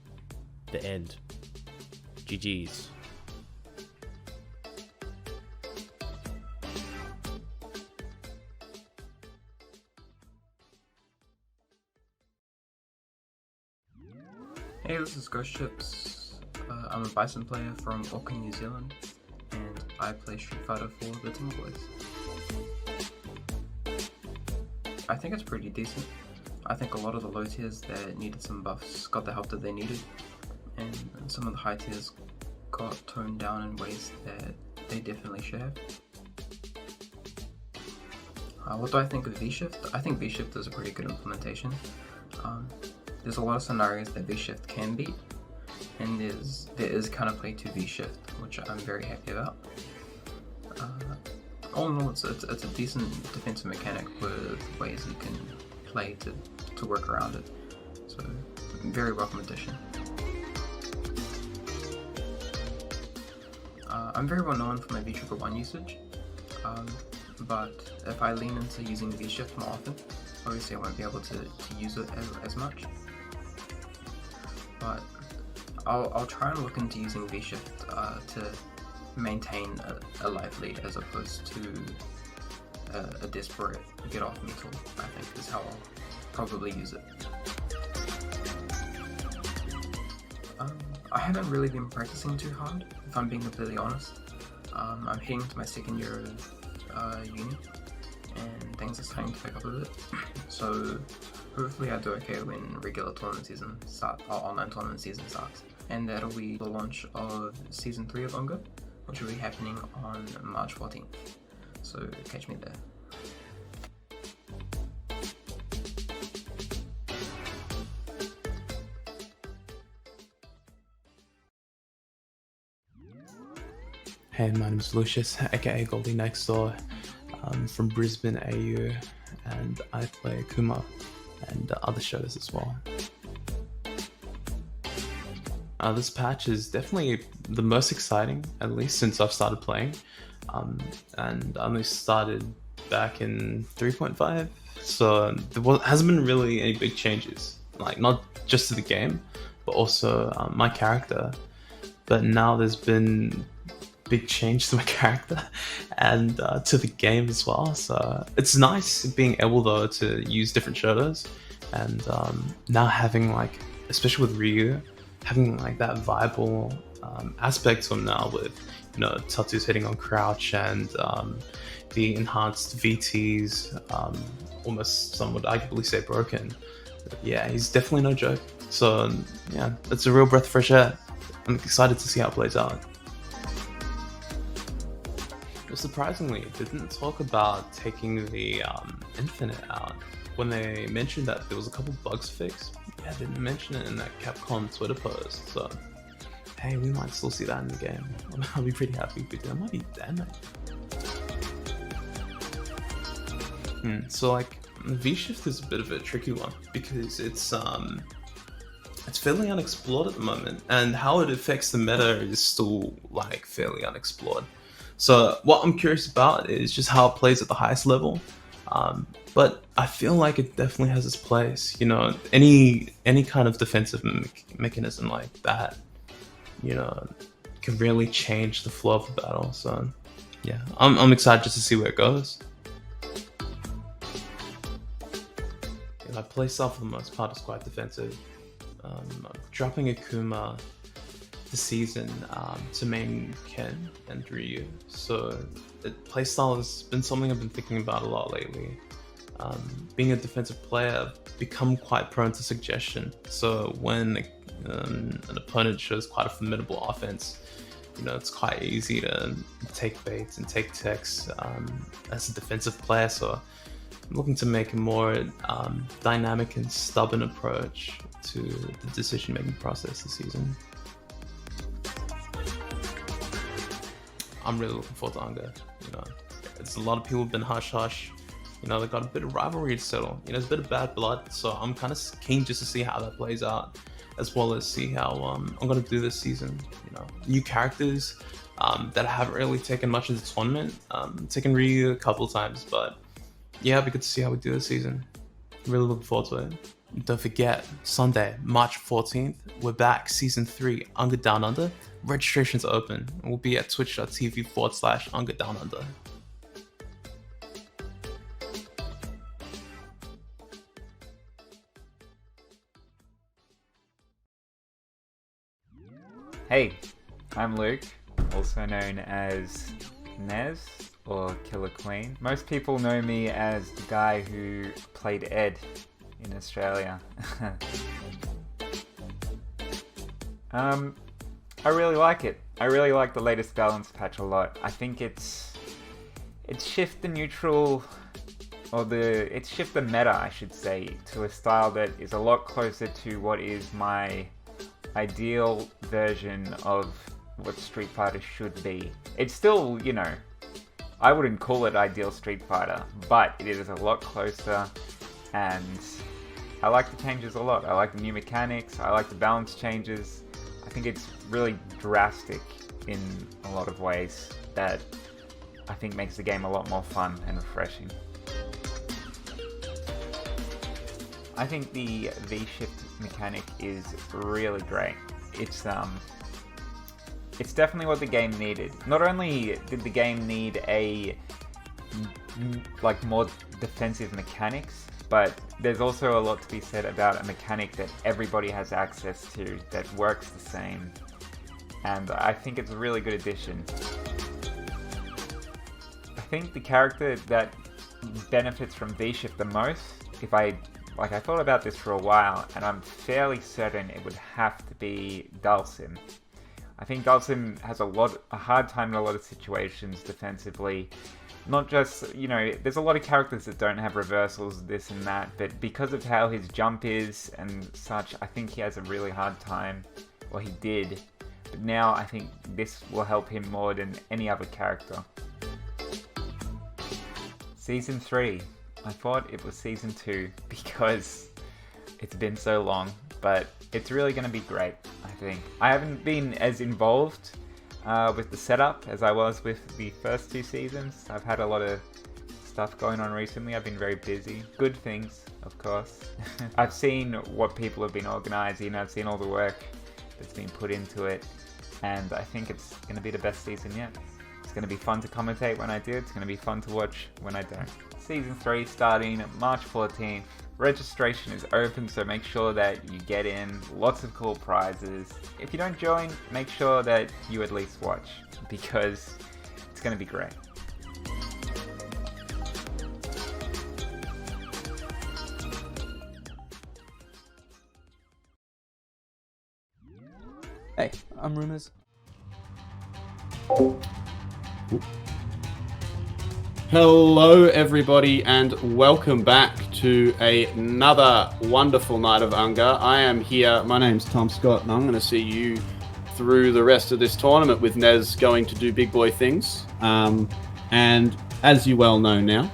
the end. GG's. Hey, this is Ghost Ships. I'm a Bison player from Auckland, New Zealand, and I play Street Fighter for the Timberboys. I think it's pretty decent. I think a lot of the low tiers that needed some buffs got the help that they needed, and some of the high tiers got toned down in ways that they definitely should have. What do I think of V-Shift? I think V-Shift is a pretty good implementation. There's a lot of scenarios that V-Shift can beat, and there is counterplay to V-Shift, which I'm very happy about. All in all, it's a decent defensive mechanic with ways you can play to work around it. So, very welcome addition. I'm very well known for my V1 usage, but if I lean into using V-Shift more often, obviously I won't be able to use it as much. But I'll try and look into using V-Shift to maintain a life lead as opposed to a desperate get off me tool, I think is how I'll probably use it. I haven't really been practicing too hard, if I'm being completely honest. I'm heading into my second year of uni, and things are starting to pick up a bit. So hopefully I do okay when regular tournament season starts, or online tournament season starts. And that'll be the launch of Season 3 of UNGA, which will be happening on March 14th. So catch me there. Hey, my name is Lucius, aka Goldie Next Door. I'm from Brisbane, AU, and I play Akuma and other shows as well. This patch is definitely the most exciting, at least since I've started playing. And I only started back in 3.5, so there hasn't been really any big changes, like not just to the game, but also my character. But now there's been big change to my character and to the game as well. So it's nice being able though to use different shotos, and now having like, especially with Ryu, having like that viable aspect to him now with, you know, tattoos hitting on crouch and the enhanced VTs, almost some would arguably say broken. Yeah, he's definitely no joke. So yeah, it's a real breath of fresh air. I'm excited to see how it plays out. Well, surprisingly, it didn't talk about taking the Infinite out. When they mentioned that there was a couple bugs fixed, yeah, they didn't mention it in that Capcom Twitter post. So, hey, we might still see that in the game. I'll be pretty happy if we do. That might be damn it. So, like, V-Shift is a bit of a tricky one because it's fairly unexplored at the moment, and how it affects the meta is still like fairly unexplored. So what I'm curious about is just how it plays at the highest level. But I feel like it definitely has its place. You know, any kind of defensive mechanism like that, you know, can really change the flow of the battle. So yeah, I'm excited just to see where it goes. My playstyle for the most part is quite defensive. Dropping Akuma this season to main Ken and Ryu. So the playstyle has been something I've been thinking about a lot lately. being a defensive player, I've become quite prone to suggestion. So when an opponent shows quite a formidable offense, it's quite easy to take baits and take techs as a defensive player. So I'm looking to make a more dynamic and stubborn approach to the decision-making process this season. I'm really looking forward to UNGA. It's a lot of people have been hush-hush. They've got a bit of rivalry to settle. There's a bit of bad blood, so I'm kind of keen just to see how that plays out, as well as see how I'm going to do this season. New characters that I haven't really taken much of the tournament. Taken Ryu a couple times, but yeah, it'll be good to see how we do this season. Really looking forward to it. Don't forget, Sunday, March 14th, we're back, Season 3, UNGA Down Under. Registration's open, and we'll be at twitch.tv/UNGA Down Under. Hey, I'm Luke, also known as Nez or Killer Queen. Most people know me as the guy who played Ed in Australia. I really like it. I really like the latest balance patch a lot. I think it's shift the neutral, or it's shift the meta, I should say, to a style that is a lot closer to what is my ideal version of what Street Fighter should be. It's still, I wouldn't call it ideal Street Fighter, but it is a lot closer, and I like the changes a lot. I like the new mechanics, I like the balance changes. I think it's really drastic in a lot of ways that I think makes the game a lot more fun and refreshing. I think the V-shift mechanic is really great. It's definitely what the game needed. Not only did the game need more defensive mechanics, but there's also a lot to be said about a mechanic that everybody has access to, that works the same. And I think it's a really good addition. I think the character that benefits from V-shift the most, I thought about this for a while, and I'm fairly certain it would have to be Dhalsim. I think Dhalsim has a hard time in a lot of situations defensively. Not just, there's a lot of characters that don't have reversals, this and that, but because of how his jump is and such, I think he has a really hard time, or he did. But now I think this will help him more than any other character. Season 3. I thought it was Season 2 because it's been so long, but it's really going to be great, I think. I haven't been as involved with the setup as I was with the first 2 seasons. I've had a lot of stuff going on recently. I've been very busy. Good things, of course. I've seen what people have been organising. I've seen all the work that's been put into it, and I think it's going to be the best season yet. It's going to be fun to commentate when I do. It's going to be fun to watch when I don't. Season 3 starting March 14th. Registration is open, so make sure that you get in. Lots of cool prizes. If you don't join, make sure that you at least watch, because it's going to be great. Hey, I'm Rumours. Hello everybody and welcome back to another wonderful night of UNGA. I am here, my name's Tom Scott, and I'm going to see you through the rest of this tournament with Nez going to do big boy things. And as you well know now,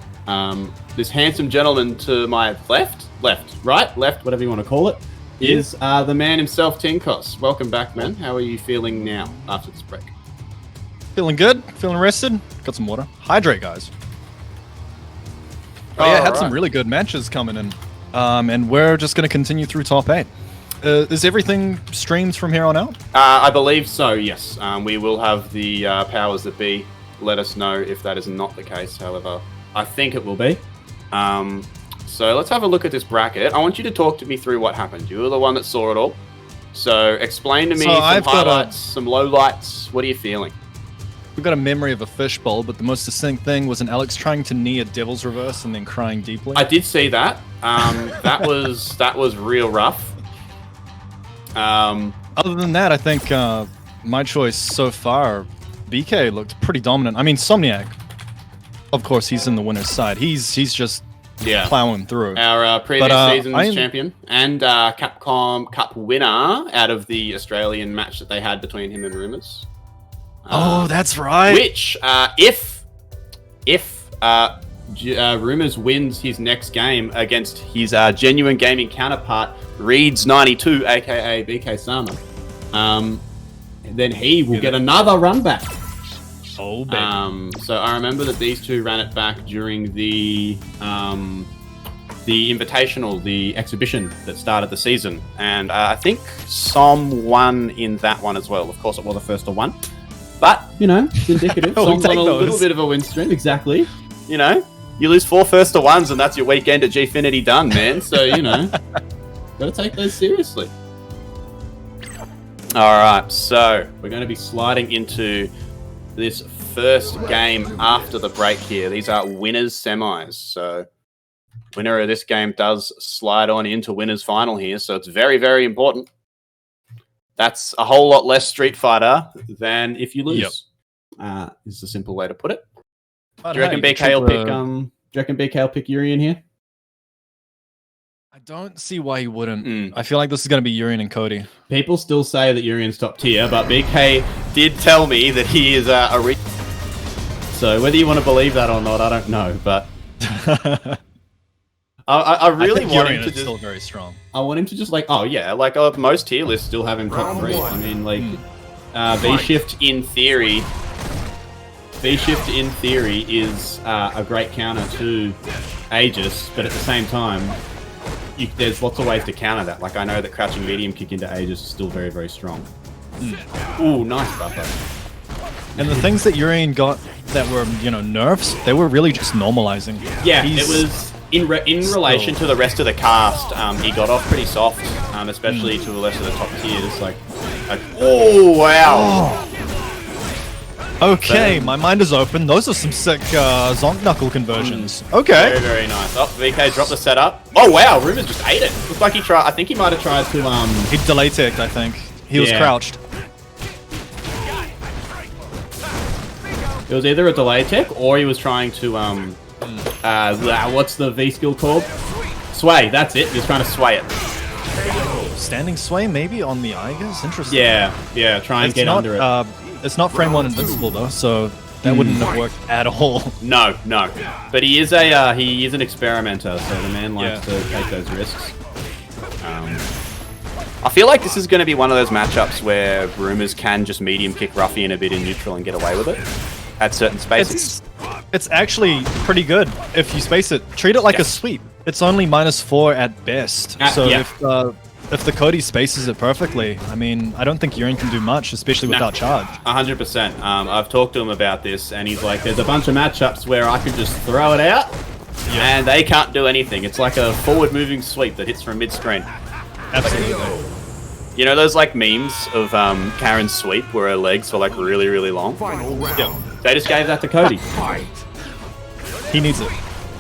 this handsome gentleman to my left, whatever you want to call it, is the man himself, Tinkos. Welcome back, man. How are you feeling now after this break? Feeling good, feeling rested. Got some water. Hydrate, guys. Oh yeah, had some really good matches coming in. And we're just going to continue through top 8. Is everything streamed from here on out? I believe so, yes. We will have the powers that be let us know if that is not the case. However, I think it will be. So let's have a look at this bracket. I want you to talk to me through what happened. You were the one that saw it all. So explain to me some highlights, some lowlights. What are you feeling? We've got a memory of a fishbowl, but the most succinct thing was an Alex trying to knee a devil's reverse and then crying deeply. I did see that. That was real rough. Other than that, I think my choice so far, BK looked pretty dominant. I mean, Somniac, of course, he's in the winner's side. He's just plowing through. Our previous season's champion and Capcom Cup winner out of the Australian match that they had between him and Rumours. Oh, that's right. Which, if Rumours wins his next game against his genuine gaming counterpart, Reeds92, aka bksama, then he will get another run back. Oh, baby. So I remember that these two ran it back during the invitational, the exhibition that started the season, and I think Som won in that one as well. Of course, it was a first to one. But, you know, it's indicative. Som's on a little bit of a win stream, exactly. You know, you lose 4 first to ones and that's your weekend at Gfinity done, man. So, you know, gotta take those seriously. Alright, so we're going to be sliding into this first game after the break here. These are winners semis. So, winner of this game does slide on into winners final here. So, it's very, very important. That's a whole lot less Street Fighter than if you lose. Yep. Is the simple way to put it. Do you reckon BK will pick? Do you reckon BK will pick Urien here? I don't see why he wouldn't. I feel like this is going to be Urien and Cody. People still say that Urien's top tier, but BK did tell me that he is a So whether you want to believe that or not, I don't know. But I really want him to just still very strong. I want him to just like most tier lists still have him top 3. I mean V-Shift in theory is a great counter to Aegis, but at the same time there's lots of ways to counter that. Like I know that crouching medium kick into Aegis is still very, very strong. Ooh, nice buffer. And the things that Urien got that were, nerfs, they were really just normalizing. Yeah, it was in relation to the rest of the cast. He got off pretty soft, especially to the rest of the top tiers. Oh wow! Okay, my mind is open. Those are some sick Zonk Knuckle conversions. Okay, very, very nice. Oh, VK dropped the setup. Oh wow, Rumours just ate it. Looks like he tried. I think he might have tried to He delay teched, I think. He was crouched. It was either a delay tech or he was trying to what's the V skill called? Sway. That's it. He was trying to sway it. Standing sway maybe on the Igers? Interesting. Yeah. Try and get under it. It's not frame 1 invincible though, so that wouldn't have worked at all. No. But he is an experimenter, so the man likes to take those risks. I feel like this is going to be one of those matchups where Rumours can just medium kick Ruffian a bit in neutral and get away with it at certain spaces. It's actually pretty good if you space it. Treat it like a sweep. It's only -4 at best. If the Cody spaces it perfectly, I mean, I don't think Urien can do much, especially without charge. 100%. I've talked to him about this, and he's like, there's a bunch of matchups where I could just throw it out, and they can't do anything. It's like a forward-moving sweep that hits from mid-screen. Absolutely. You know those memes of Karen's sweep where her legs were really, really long? Yeah. They just gave that to Cody. He needs it.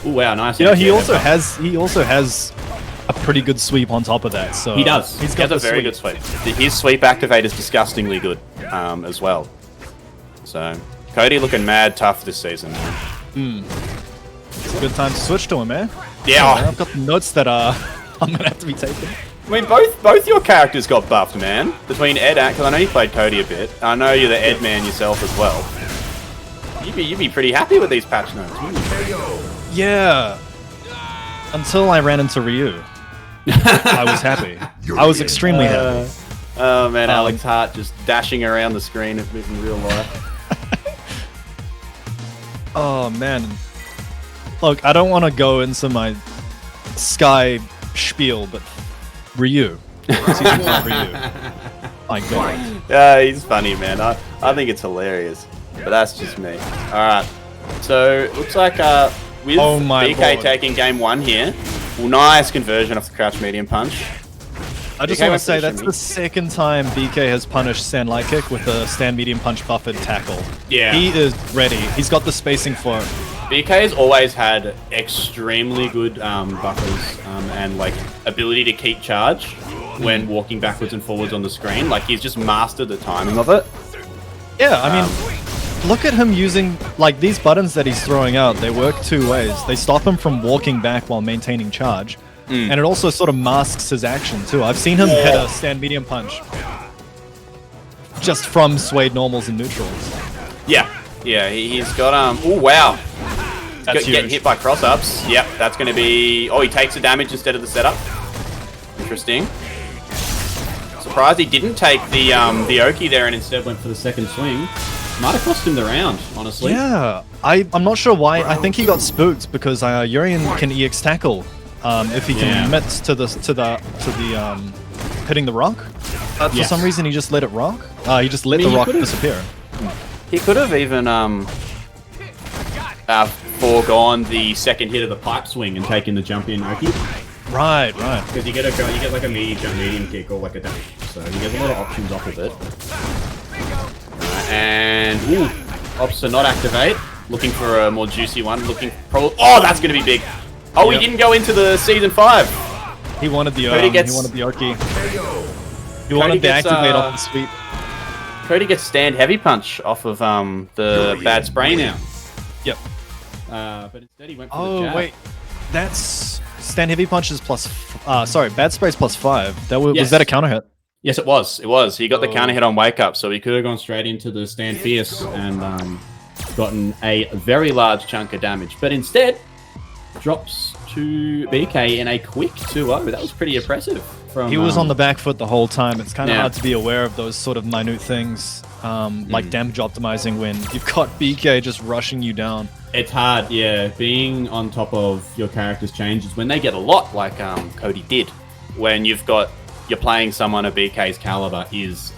Oh wow, nice. He also has a pretty good sweep on top of that. So he does. He's got a very good sweep. His sweep activate is disgustingly good as well. So Cody looking mad tough this season. It's a good time to switch to him, man. Yeah. I've got the notes that I'm gonna have to be taking. I mean, both your characters got buffed, man. Between Ed and... Because I know you played Cody a bit. I know you're the Ed man yourself as well. You'd be pretty happy with these patch notes, wouldn't you? Yeah. Until I ran into Ryu. I was happy. I was extremely happy. Oh, man, Alex Hart just dashing around the screen in real life. Oh, man. Look, I don't want to go into my Sky spiel, but... Ryu. Season 5 Ryu. My god. Yeah, he's funny, man. I think it's hilarious. But that's just me. Alright. So, looks like with BK taking game 1 here. Well, nice conversion off the crouch medium punch. I just BK want to went for say the that's shimmy. the second time BK has punished stand light kick with a stand medium punch buffered tackle. Yeah. He is ready. He's got the spacing for it. BK's always had extremely good buffers and like ability to keep charge when walking backwards and forwards on the screen. Like he's just mastered the timing of it. Yeah, I mean, look at him using, like, these buttons that he's throwing out. They work two ways. They stop him from walking back while maintaining charge. And it also sort of masks his action, too. I've seen him hit a stand medium punch just from swayed normals and neutrals. Yeah, he's got oh wow, That's getting huge. hit by cross ups. Yep, that's going to be. Oh, he takes the damage instead of the setup. Interesting. Surprised he didn't take the Oki there and instead went for the second swing. Might have cost him the round, honestly. Yeah, I'm not sure why. I think he got spooked because Urien can EX tackle if he can commit to the hitting the rock. But for some reason, he just let it rock. He just let the rock disappear. He could have even foregone the second hit of the pipe swing and taken the jump in Oki. Right. Because you get like a medium kick or like a dash. So you get a lot of options off of it. And ops to not activate. Looking for a more juicy one. Oh, that's gonna be big. Oh, he didn't go into the season 5. He wanted the He he wanted the Oki. He wanted the gets, activate off the sweep. Cody gets stand heavy punch off of the bad spray now. Yep. But instead he went for the jab. Oh wait, that's stand heavy punches plus. Sorry, bad sprays plus 5. That was that a counter hit? Yes, it was. He got the counter hit on wake up, so he could have gone straight into the stand fierce and gotten a very large chunk of damage. But instead, drops to BK in a quick 2-0. That was pretty impressive. He was on the back foot the whole time. It's kind of Yeah. hard to be aware of those sort of minute things, like damage optimizing when you've got BK just rushing you down. It's hard, yeah. Being on top of your character's changes when they get a lot, like Cody did. When you're playing someone of BK's caliber is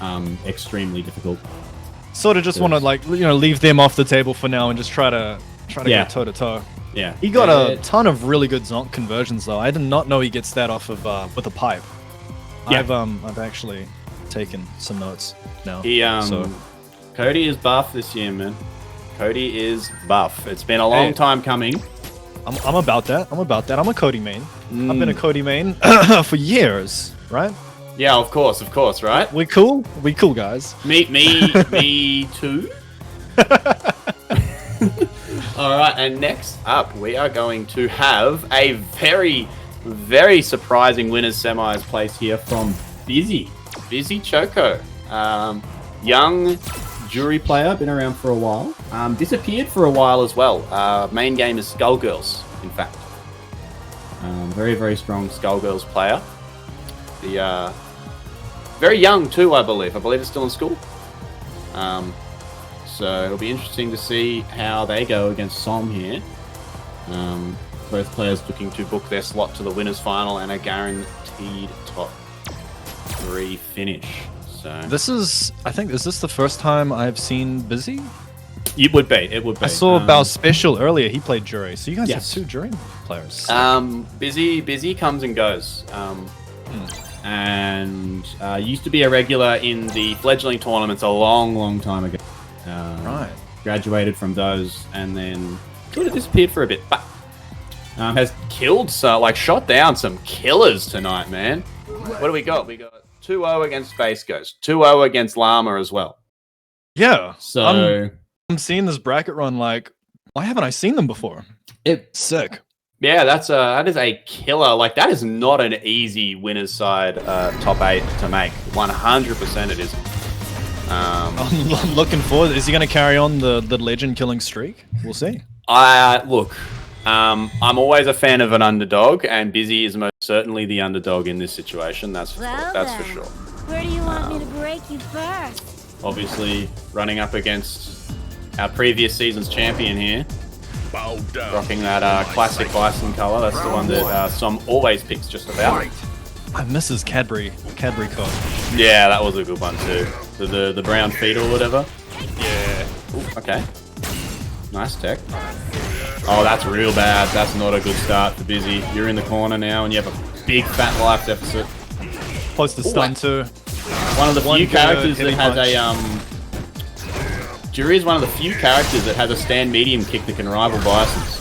extremely difficult. Sort of just want to leave them off the table for now and just try to go toe to toe. Yeah, He got a ton of really good zonk conversions though. I did not know he gets that off of with a pipe. Yeah. I've actually taken some notes now. Cody is buff this year, man. Cody is buff. It's been a long time coming. I'm about that. I'm a Cody main. I've been a Cody main for years, right? Yeah, of course, right? We cool, guys. Me too. All right, and next up, we are going to have a very, very surprising winners semis place here from bizzychoco. Young Juri player, been around for a while. Disappeared for a while as well. Main game is Skullgirls, in fact. Very, very strong Skullgirls player. Very young too, I believe. I believe it's still in school. So it'll be interesting to see how they go against Som here. Both players looking to book their slot to the winners final and a guaranteed top 3 finish. So Is this the first time I've seen Bizzy? it would be. I saw Bao Special earlier. He played Juri, so you guys have 2 Juri players. Busy comes and goes. And used to be a regular in the fledgling tournaments a long time ago. Right. Graduated from those and then sort of disappeared for a bit, but has killed shot down some killers tonight, man. What do we got? We got 2-0 against Spaceghost, 2-0 against Llama as well. Yeah. So I'm seeing this bracket run like, why haven't I seen them before? It's sick. yeah, that is a killer. Like that is not an easy winners side top 8 to make. 100% it isn't. I'm looking forward. Is he going to carry on the legend killing streak? We'll see. Look, I'm always a fan of an underdog, and Bizzy is most certainly the underdog in this situation. That's for sure. Where do you want me to break you first? Obviously, running up against our previous season's champion here, Bow down. rocking that classic bison color. That's the one that Som always picks just about. I miss his Cadbury coat. Yeah, that was a good one too. The brown feet or whatever. Yeah. Ooh, okay. Nice tech. Oh, that's real bad. That's not a good start for Bizzy. You're in the corner now and you have a big fat life deficit. Close to stun too. One of the One few good characters that heavy has Juri is one of the few characters that has a stand medium kick that can rival Bison's.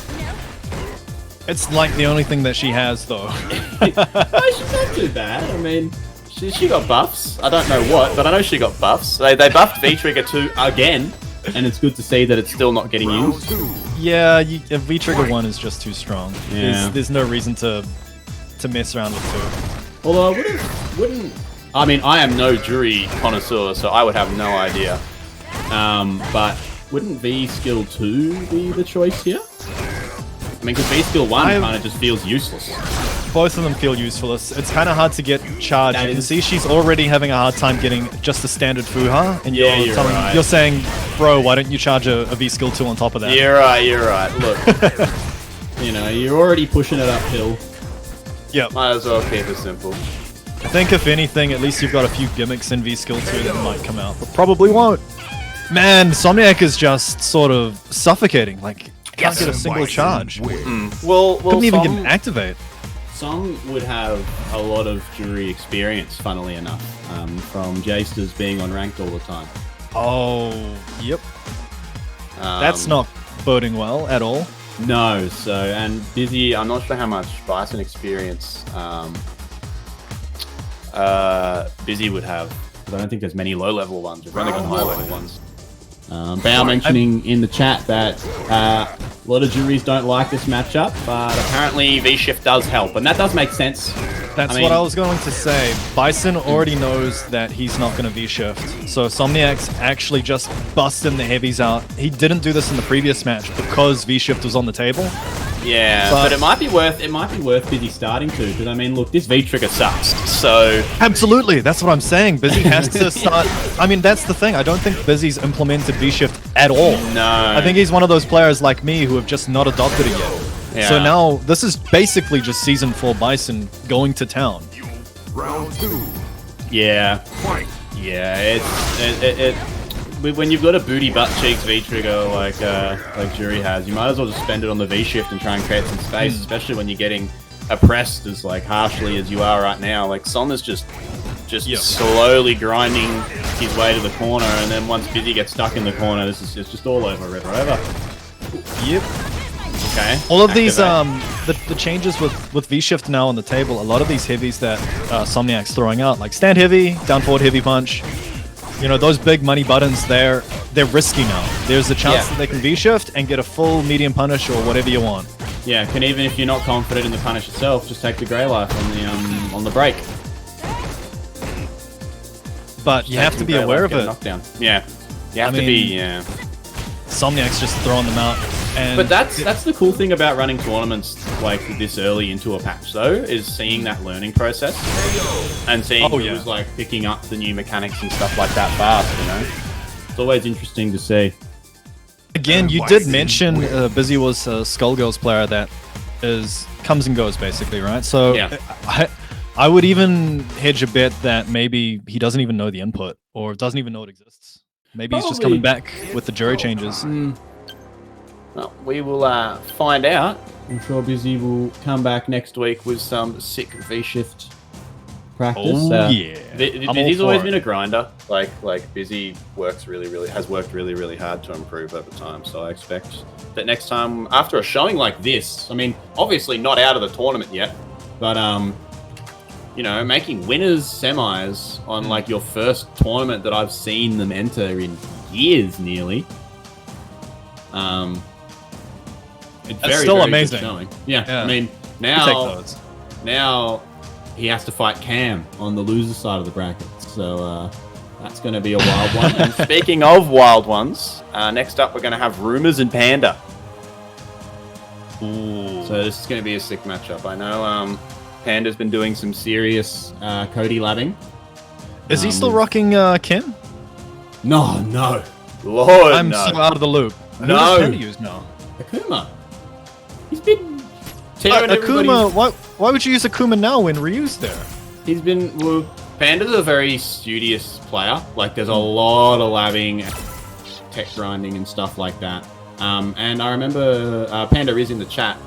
It's like the only thing that she has, though. Oh, she's not too bad. I mean, she got buffs. I don't know what, but I know she got buffs. They buffed V-Trigger 2 again, and it's good to see that it's still not getting used. Yeah, V-Trigger 1 is just too strong. Yeah. There's no reason to mess around with 2. Although I wouldn't. I mean, I am no Juri connoisseur, so I would have no idea. But wouldn't V skill 2 be the choice here? I mean, because V skill 1 kind of just feels useless. Both of them feel useful. It's kind of hard to get charged. You can see she's already having a hard time getting just a standard Fuha, and you're saying, bro, why don't you charge a V skill 2 on top of that? You're right. Look, you're already pushing it uphill. Yep. Might as well keep it simple. I think if anything, at least you've got a few gimmicks in V skill 2 that might come out, but probably won't. Man, Somniac is just sort of suffocating. Like, can't get a single charge. Well, couldn't even get an activate. Song would have a lot of Juri experience, funnily enough, from Jasters being on ranked all the time. Oh, yep. That's not boding well at all. No, and Bizzy, I'm not sure how much Bison experience Bizzy would have. But I don't think there's many low-level ones. We've only got high-level ones. Bao mentioning in the chat that a lot of Juris don't like this matchup, but apparently V-Shift does help, and that does make sense. That's what I was going to say. Bison already knows that he's not going to V-Shift, so Somniac's actually just busting the heavies out. He didn't do this in the previous match because V-Shift was on the table. Yeah, but it might be worth Bizzy starting to, because I mean, look, this V-Trigger sucks, so... Absolutely, that's what I'm saying. Bizzy has to start... I mean, that's the thing. I don't think Bizzy's implemented V-Shift at all. No. I think he's one of those players like me who have just not adopted it yet. Yeah. So now, this is basically just Season 4 Bison going to town. Round 2. Yeah. Fight. Yeah, when you've got a booty butt cheeks V-Trigger like Juri has, you might as well just spend it on the V-Shift and try and create some space, especially when you're getting oppressed as harshly as you are right now. Like, Son is just slowly grinding his way to the corner, and then once Bizzy gets stuck in the corner, it's just all over, Red Rover. Yep. Okay. All of these, the changes with V-Shift now on the table, a lot of these heavies that Somniac's throwing out, like stand heavy, down forward heavy punch, those big money buttons, they're risky now. There's a chance that they can V-Shift and get a full medium punish or whatever you want. Yeah, can even if you're not confident in the punish itself, just take the Grey Life on the break. But you have to be aware of it. Knockdown. Yeah, you have to be. Yeah. Somniac's just throwing them out. But that's the cool thing about running tournaments like this early into a patch, though, is seeing that learning process and seeing who's picking up the new mechanics and stuff like that fast. It's always interesting to see. Again, you did mention Bizzy was a Skullgirls player that comes and goes basically, right? So I would even hedge a bet that maybe he doesn't even know the input or doesn't even know it exists. Maybe he's just coming back with the Juri changes. Well, we will find out. I'm sure Bizzy will come back next week with some sick V-Shift practice. Oh, yeah. Bizzy's always been a grinder. Like Bizzy has worked really hard to improve over time. So I expect that next time, after a showing like this, I mean, obviously not out of the tournament yet, but making winners semis on your first tournament that I've seen them enter in years, nearly. It's That's still very amazing. Good showing. Yeah, I mean now he has to fight Cam on the loser side of the bracket, so that's going to be a wild one. And speaking of wild ones, next up we're going to have Rumours and Pahnda. Ooh. So this is going to be a sick matchup. I know Pahnda's been doing some serious Cody labbing. Is he still rocking Kim? No. Lord, I'm so out of the loop. Who does Pahnda use now? Akuma. He's been tearing Akuma. Why would you use Akuma now when Ryu's there? He's been. Well, Pahnda's a very studious player. There's a lot of labbing, tech grinding, and stuff like that. And I remember Pahnda is in the chat.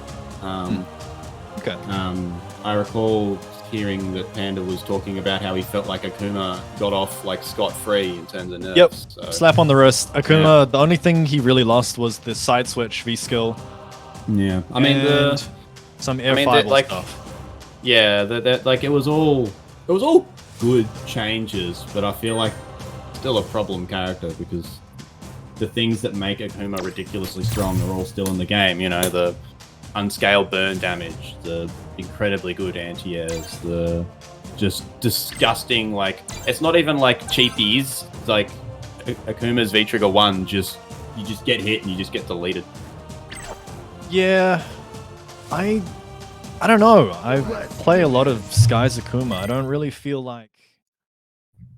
Okay. I recall hearing that Panda was talking about how he felt like Akuma got off like scot-free in terms of nerfs. Yep. So, Slap on the wrist. Akuma, the only thing he really lost was the side switch V skill. yeah. I mean, and some air fireball like, stuff. yeah, like it was all good changes, but I feel like still a problem character because the things that make Akuma ridiculously strong are all still in the game. You know, the unscaled burn damage, the incredibly good anti-airs, the just disgusting, like, it's not even like cheapies. It's like Akuma's V-Trigger 1, you just get hit and you just get deleted. Yeah, I don't know. I play a lot of Sky's Akuma. I don't really feel like...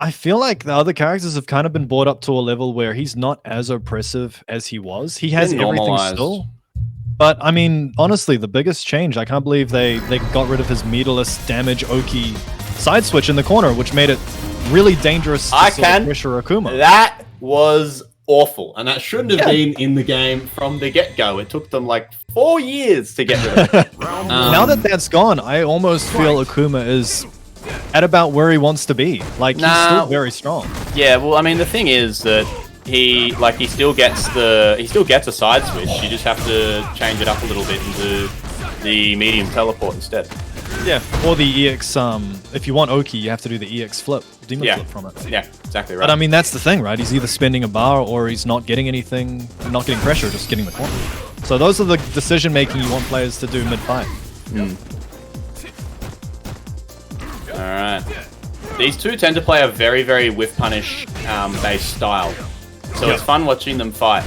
I feel like the other characters have kind of been brought up to a level where he's not as oppressive as he was. He has everything normalized. still. But, I mean, honestly, the biggest change, I can't believe they got rid of his meterless damage Oki side switch in the corner, which made it really dangerous to pressure Akuma. That was awful, and that shouldn't have been in the game from the get-go. It took them like 4 years to get rid of it. Now that that's gone, I almost feel Akuma is at about where he wants to be. Like, he's still very strong. Yeah, well, I mean, the thing is that he still gets a side switch. You just have to change it up a little bit and do the medium teleport instead. Yeah, or the EX, if you want Oki, you have to do the EX flip, demon flip from it. Yeah, exactly right. But I mean, that's the thing, right? He's either spending a bar or he's not getting anything, not getting pressure, just getting the corner. So those are the decision-making you want players to do mid-fight. Alright. These two tend to play a very, very whiff punish based style. So it's fun watching them fight.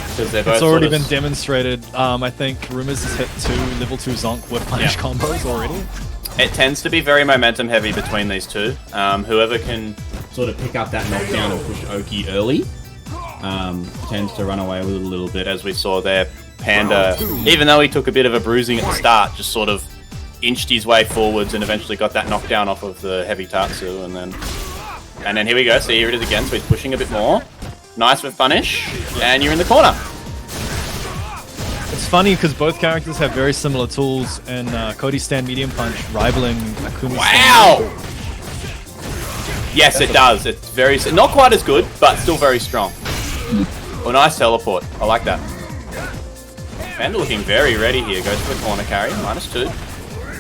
Because they're both It's already been demonstrated. I think Rumours has hit 2 level 2 Zonk whiff punish combos already. It tends to be very momentum heavy between these two. Whoever can sort of pick up that knockdown and push Oki early tends to run away with it a little bit, as we saw there. Panda, even though he took a bit of a bruising at the start, just sort of inched his way forwards and eventually got that knockdown off of the heavy Tatsu, and then here we go. So here it is again. So he's pushing a bit more. Nice with punish, and you're in the corner. It's funny because both characters have very similar tools, and Cody's stand medium punch rivaling Akuma's Wow! Yes, it does. It's very not quite as good, but still very strong. Well, nice teleport. I like that. Panda looking very ready here. Goes for the corner carry. -2.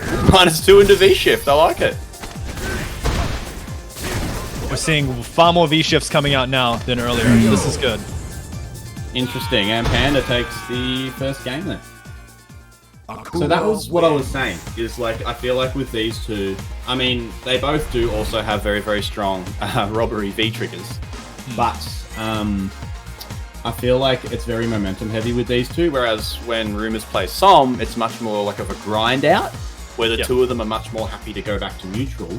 -2 into V-shift. I like it. We're seeing far more V-shifts coming out now than earlier. This is good. Interesting. And Panda takes the first game then. So that was what I was saying. Is like, I feel like with these two, I mean, they both do also have very, very strong robbery V-triggers. But I feel like it's very momentum heavy with these two, whereas when Rumours play Som, it's much more like of a grind out, where the two of them are much more happy to go back to neutral.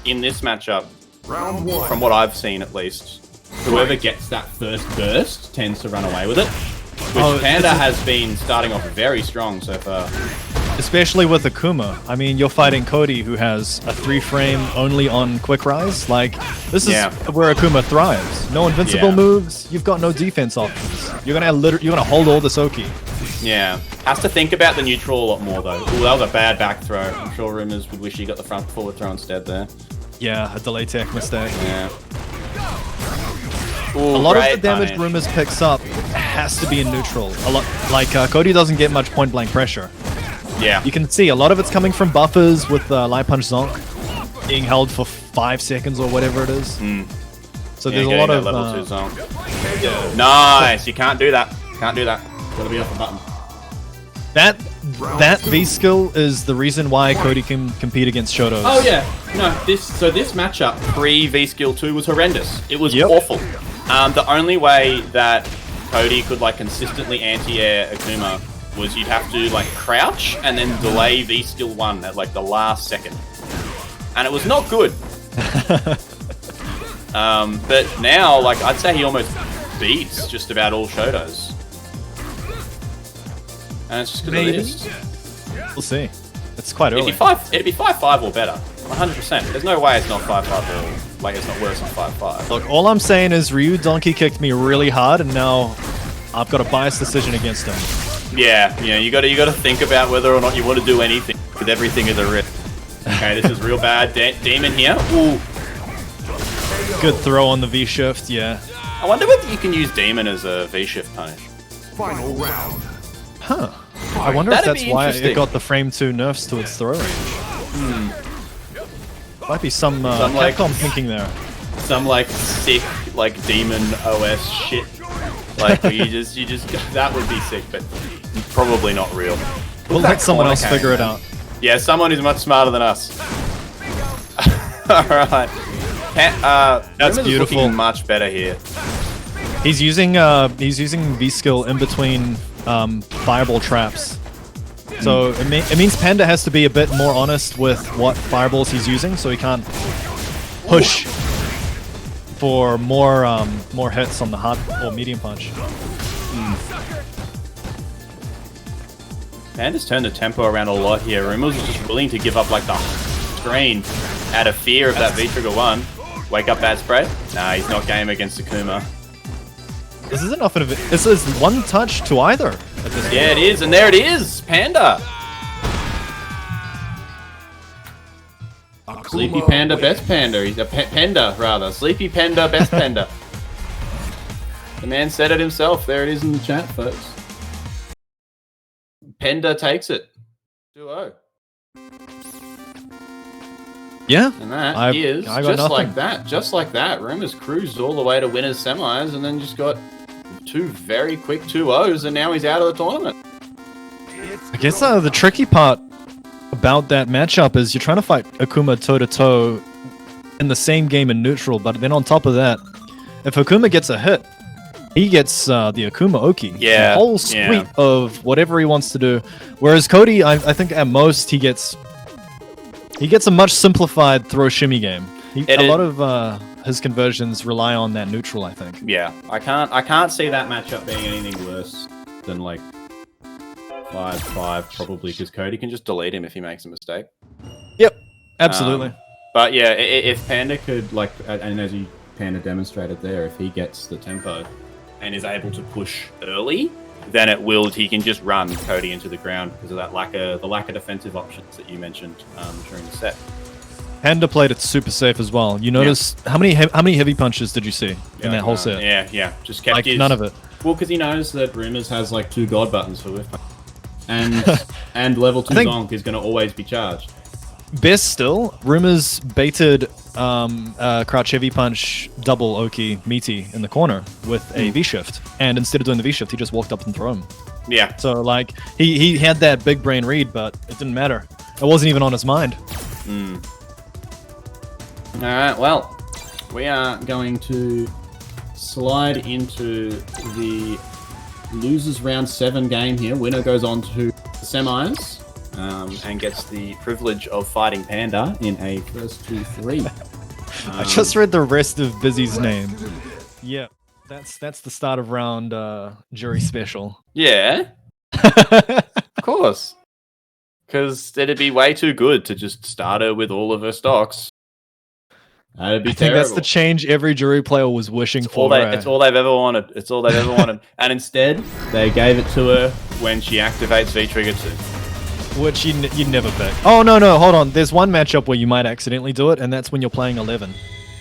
In this matchup, from what I've seen at least, whoever gets that first burst tends to run away with it. Which Panda has been starting off very strong so far. Especially with Akuma. I mean, you're fighting Cody, who has a 3-frame only on quick rise. Like, this is where Akuma thrives. No invincible moves. You've got no defense options. You're gonna hold all this Oki. Yeah, has to think about the neutral a lot more though. Ooh, that was a bad back throw. I'm sure Rumours would wish he got the front forward throw instead there. Yeah, a delay tech mistake. Yeah. Ooh, a lot of the damage Rumours picks up has to be in neutral. A lot, like Cody doesn't get much point blank pressure. Yeah. You can see a lot of it's coming from buffers with Light Punch Zonk being held for 5 seconds or whatever it is. So there's a lot of level 2 Zonk. Nice. You can't do that. Can't do that. Gotta be off the button. That V skill is the reason why Cody can compete against Shotos. Oh yeah, no. This matchup pre V skill 2 was horrendous. It was awful. The only way that Cody could like consistently anti-air Akuma was you'd have to like crouch and then delay V skill 1 at like the last second, and it was not good. But now, like, I'd say he almost beats just about all Shotos. And it's just because of this. We'll see. It's quite early. It'd be 5-5 or better. 100%. There's no way it's not 5-5 or like it's not worse than 5-5. Look, all I'm saying is Ryu donkey kicked me really hard, and now I've got a biased decision against him. Yeah, you got to think about whether or not you want to do anything. with everything as a risk. Okay, this is real bad. Demon here. Ooh. Good throw on the V shift. Yeah. I wonder whether you can use Demon as a V shift punish. Final round. Huh. I wonder if That'd that's be why interesting. it got the frame 2 nerfs to its throw range. Might be some like- Capcom thinking there. Some like sick like Demon OS shit. Like you just that would be sick, but probably not real. We'll let someone else figure it out. Yeah, someone who's much smarter than us. Alright. That's beautiful. Looking much better here. He's using V skill in between fireball traps. So it means Panda has to be a bit more honest with what fireballs he's using, so he can't push for more hits on the hard or medium punch. Panda's turned the tempo around a lot here. Rumours is just willing to give up like the screen out of fear of that V-Trigger 1. Wake up bad spray? Nah, he's not game against Akuma. This is enough of it. This is one touch to either. At this point. Yeah, it is, and there it is! Panda! Sleepy Panda, best Panda. He's a Panda, rather. Sleepy Panda, best Panda. The man said it himself. There it is in the chat, folks. Panda takes it. 2-0. Yeah. And that I is got just nothing. like that. Just like that. Rumours cruised all the way to winners semis and then just got 2 very quick 2-0s and now he's out of the tournament. I guess the tricky part about that matchup is you're trying to fight Akuma toe-to-toe in the same game in neutral, but then on top of that, if Akuma gets a hit, he gets the Akuma Oki. Yeah, The whole suite of whatever he wants to do. Whereas Cody, I think at most he gets a much simplified throw shimmy game. A lot of his conversions rely on that neutral, I think. Yeah, I can't see that matchup being anything worse than like 5-5 probably, because Cody can just delete him if he makes a mistake. Yep, absolutely. But yeah, if Panda could like, and as Panda demonstrated there, if he gets the tempo and is able to push early, then he can just run Cody into the ground because of that lack of defensive options that you mentioned during the set. Panda played it super safe as well. You notice how many heavy punches did you see in that whole set? Yeah, just kept none of it. Well, because he knows that Rumours has like 2 god buttons for whiff, and level 2 Zonk is going to always be charged. Best still, Rumours baited crouch heavy punch double Oki meaty in the corner with a V shift, and instead of doing the V shift, he just walked up and threw him. Yeah. So like he had that big brain read, but it didn't matter. It wasn't even on his mind. All right. Well, we are going to slide into the losers round 7 game here. Winner goes on to the semis. And gets the privilege of fighting Panda in a first 2-3. I just read the rest of Bizzy's name. Yeah, that's the start of round Juri special. Yeah, of course. Because it'd be way too good to just start her with all of her stocks. That'd be I think terrible. that's the change every Juri player was wishing for. It's all they've ever wanted. It's all they've ever wanted. And instead, they gave it to her when she activates V-Trigger 2. Which you'd never pick. Oh, no, hold on. There's one matchup where you might accidentally do it, and that's when you're playing 11.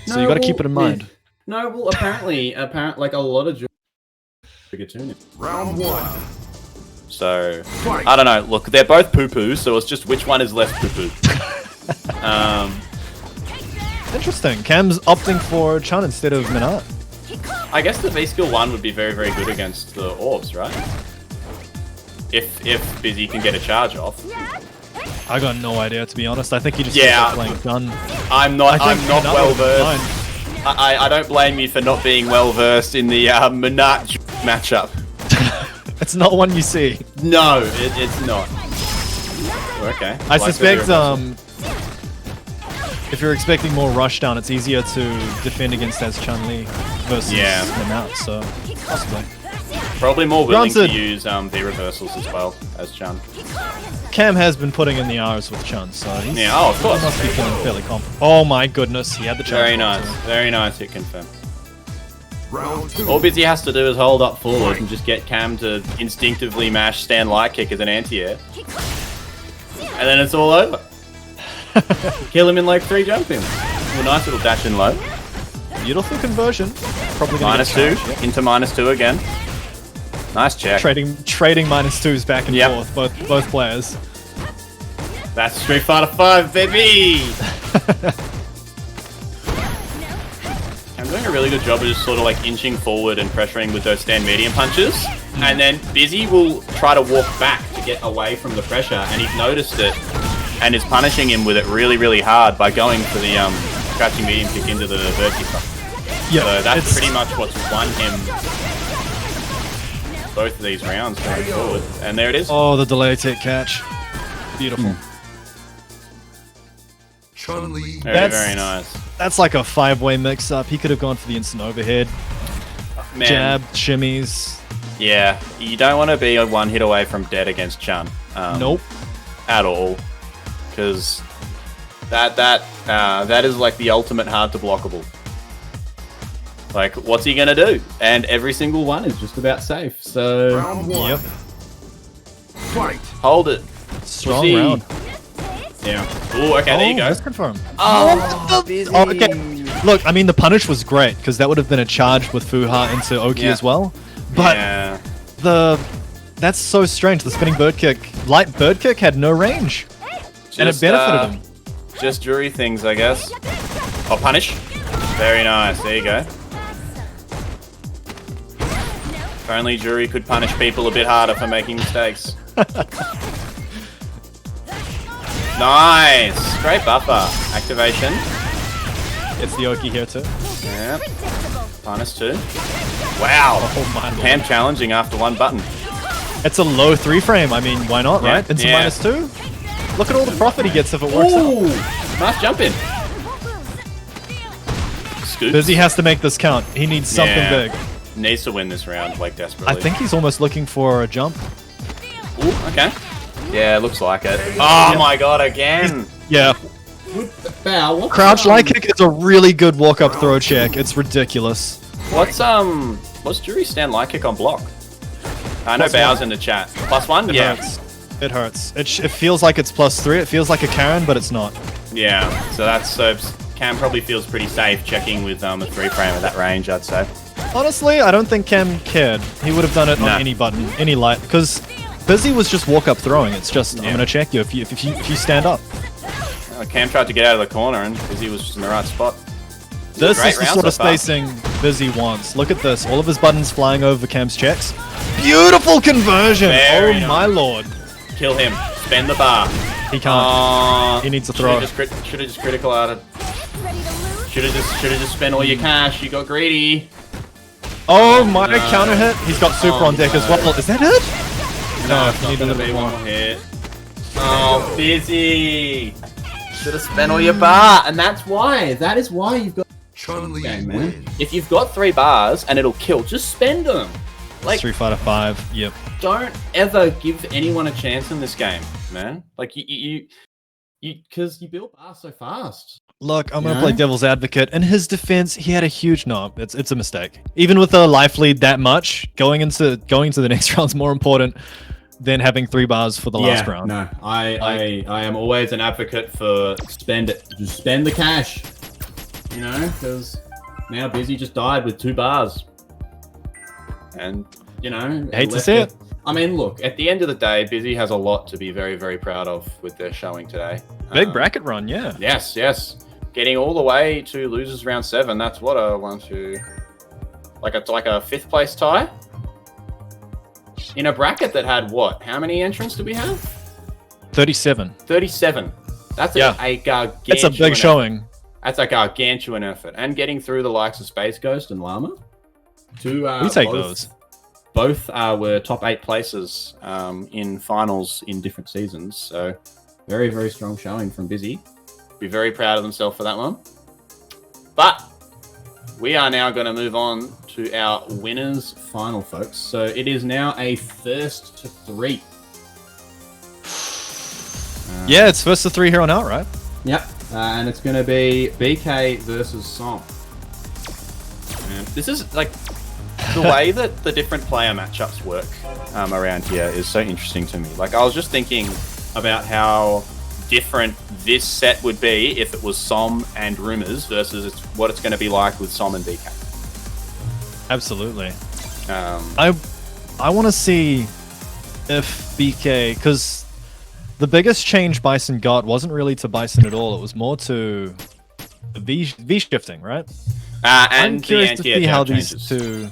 So you got to keep it in mind. No, well, apparently, like a lot of Trigger 2. Round 1. So, I don't know. Look, they're both poo-poo, so it's just which one is less poo-poo. Interesting. Cam's opting for Chun instead of Menat. I guess the V-Skill 1 would be very, very good against the orbs, right? If Bizzy can get a charge off. I got no idea, to be honest. I think he just playing gun. I'm not well versed. I don't blame you for not being well versed in the Menat matchup. It's not one you see. No, it's not. Okay. I suspect if you're expecting more rushdown, it's easier to defend against as Chun-Li versus Menat, so possibly. Probably more willing to use the reversals as well as Chun. Cam has been putting in the hours with Chun, so he's, of course. He must be feeling fairly confident. Oh my goodness, he had the charge. Very nice hit confirm. Round 2. All Bizzy has to do is hold up forward and just get Cam to instinctively mash stand light kick as an anti-air. and then it's all over. Kill him in like 3 jump ins. A nice little dash in low. Beautiful conversion. Probably gonna -2 get charged, yep. into -2 again. Nice check. Trading -2s back and Yep. forth, both players. That's Street Fighter 5, baby! I'm doing a really good job of just sort of like inching forward and pressuring with those stand medium punches. And then Bizzy will try to walk back to get away from the pressure, and he's noticed it and is punishing him with it really, really hard by going for the scratching medium kick into the bird kicker. Yeah, So that's pretty much what's won him both of these rounds going forward. And there it is. Oh, the delay tech catch. Beautiful. Chun-Li. Very, very nice. That's like a 5-way mix-up. He could have gone for the instant overhead. Man, Jab, shimmies. yeah, you don't want to be a 1 hit away from dead against Chun. Nope. At all. Because that is like the ultimate hard to blockable. Like, what's he gonna do? And every single one is just about safe. So Round 1. Yep. Fight. hold it. Strong See. round. Yeah. Oh, okay, there you go. That's confirmed. Oh, Oh, okay. Look, I mean, the punish was great because that would have been a charge with Fuha into Oki Yeah. as well. But yeah. that's so strange. The spinning bird kick, light bird kick, had no range, and it Just, benefited him. Just Juri things, I guess. Oh, punish. Very nice. There you go. If only Juri could punish people a bit harder for making mistakes. Nice! Great buffer. Activation. It's the Oki here too. Yeah. -2. Wow. Oh my lord. Cam challenging after 1 button. It's a low 3-frame. I mean, why not, Yeah. right? Into Yeah. -2. Look at all the profit he gets if it works out. Ooh! Nice jump in. Scoops. Bizzy has to make this count. He needs something Yeah. big. Needs to win this round, like, desperately. I think he's almost looking for a jump. Ooh, okay. Yeah, looks like it. Oh my god, again! Yeah. Bow, what's, Crouch light kick is a really good walk-up throw check. It's ridiculous. What's Juri's stand light kick on block? I know +1. Bow's in the chat. +1? It Yeah. hurts. It hurts. It feels like it's +3. It feels like a Karen, but it's not. Yeah, so Cam probably feels pretty safe checking with a 3-frame at that range, I'd say. Honestly, I don't think Cam cared. He would have done it on Nah. any button, any light, because Bizzy was just walk-up throwing. It's just, Yeah. I'm gonna check you if you stand up. Cam tried to get out of the corner and Bizzy was just in the right spot. This Great is the round sort so of far. spacing Bizzy wants. Look at this. All of his buttons flying over Cam's checks. Beautiful conversion! Very Oh nice. my lord. Kill him. Spend the bar. He can't. He needs to throw. Should have just critical out it. Should have just spent all your cash. You got greedy. Oh my no. counter hit. He's got super on deck as no. well. Is that it? No, you it's not need a gonna little be more. one more hit. Oh, busy. Should have spent all your bar, and that's why. That is why you've got. Chun-Li Man. wins. If you've got 3 bars and it'll kill, just spend them. Like, Street Fighter 5. Yep. don't ever give anyone a chance in this game, man. Like because you build bars so fast. Look, I'm gonna Yeah? play devil's advocate. In his defense, he had a huge no. It's a mistake. Even with a life lead that much, going into the next round's more important than having 3 bars for the last round. No, I am always an advocate for spend it. Just spend the cash. You know, because now Bizzy just died with 2 bars. And, you know... Hate to see it. I mean, look, at the end of the day, Bizzy has a lot to be very, very proud of with their showing today. Big bracket run, yeah. Yes. Getting all the way to losers round 7. That's what I want to... Like a 5th place tie? In a bracket that had what? How many entrants do we have? 37. 37. That's Yeah. a gargantuan It's a big effort. showing. That's a gargantuan effort. And getting through the likes of Spaceghost and Llama. We take those. Both were top 8 places in finals in different seasons. So very, very strong showing from Bizzy. Be very proud of themselves for that one. But we are now going to move on to our winners final, folks. So it is now a first to 3. Yeah, it's first to 3 here on out, right? Yep. And it's going to be BK versus Som. And this is like the way that the different player matchups work around here is so interesting to me. Like I was just thinking about how different this set would be if it was Som and Rumours versus what it's going to be like with Som and BK. Absolutely. I want to see if BK, because the biggest change Bison got wasn't really to Bison at all. It was more to V shifting, right? I'm curious to see how these two.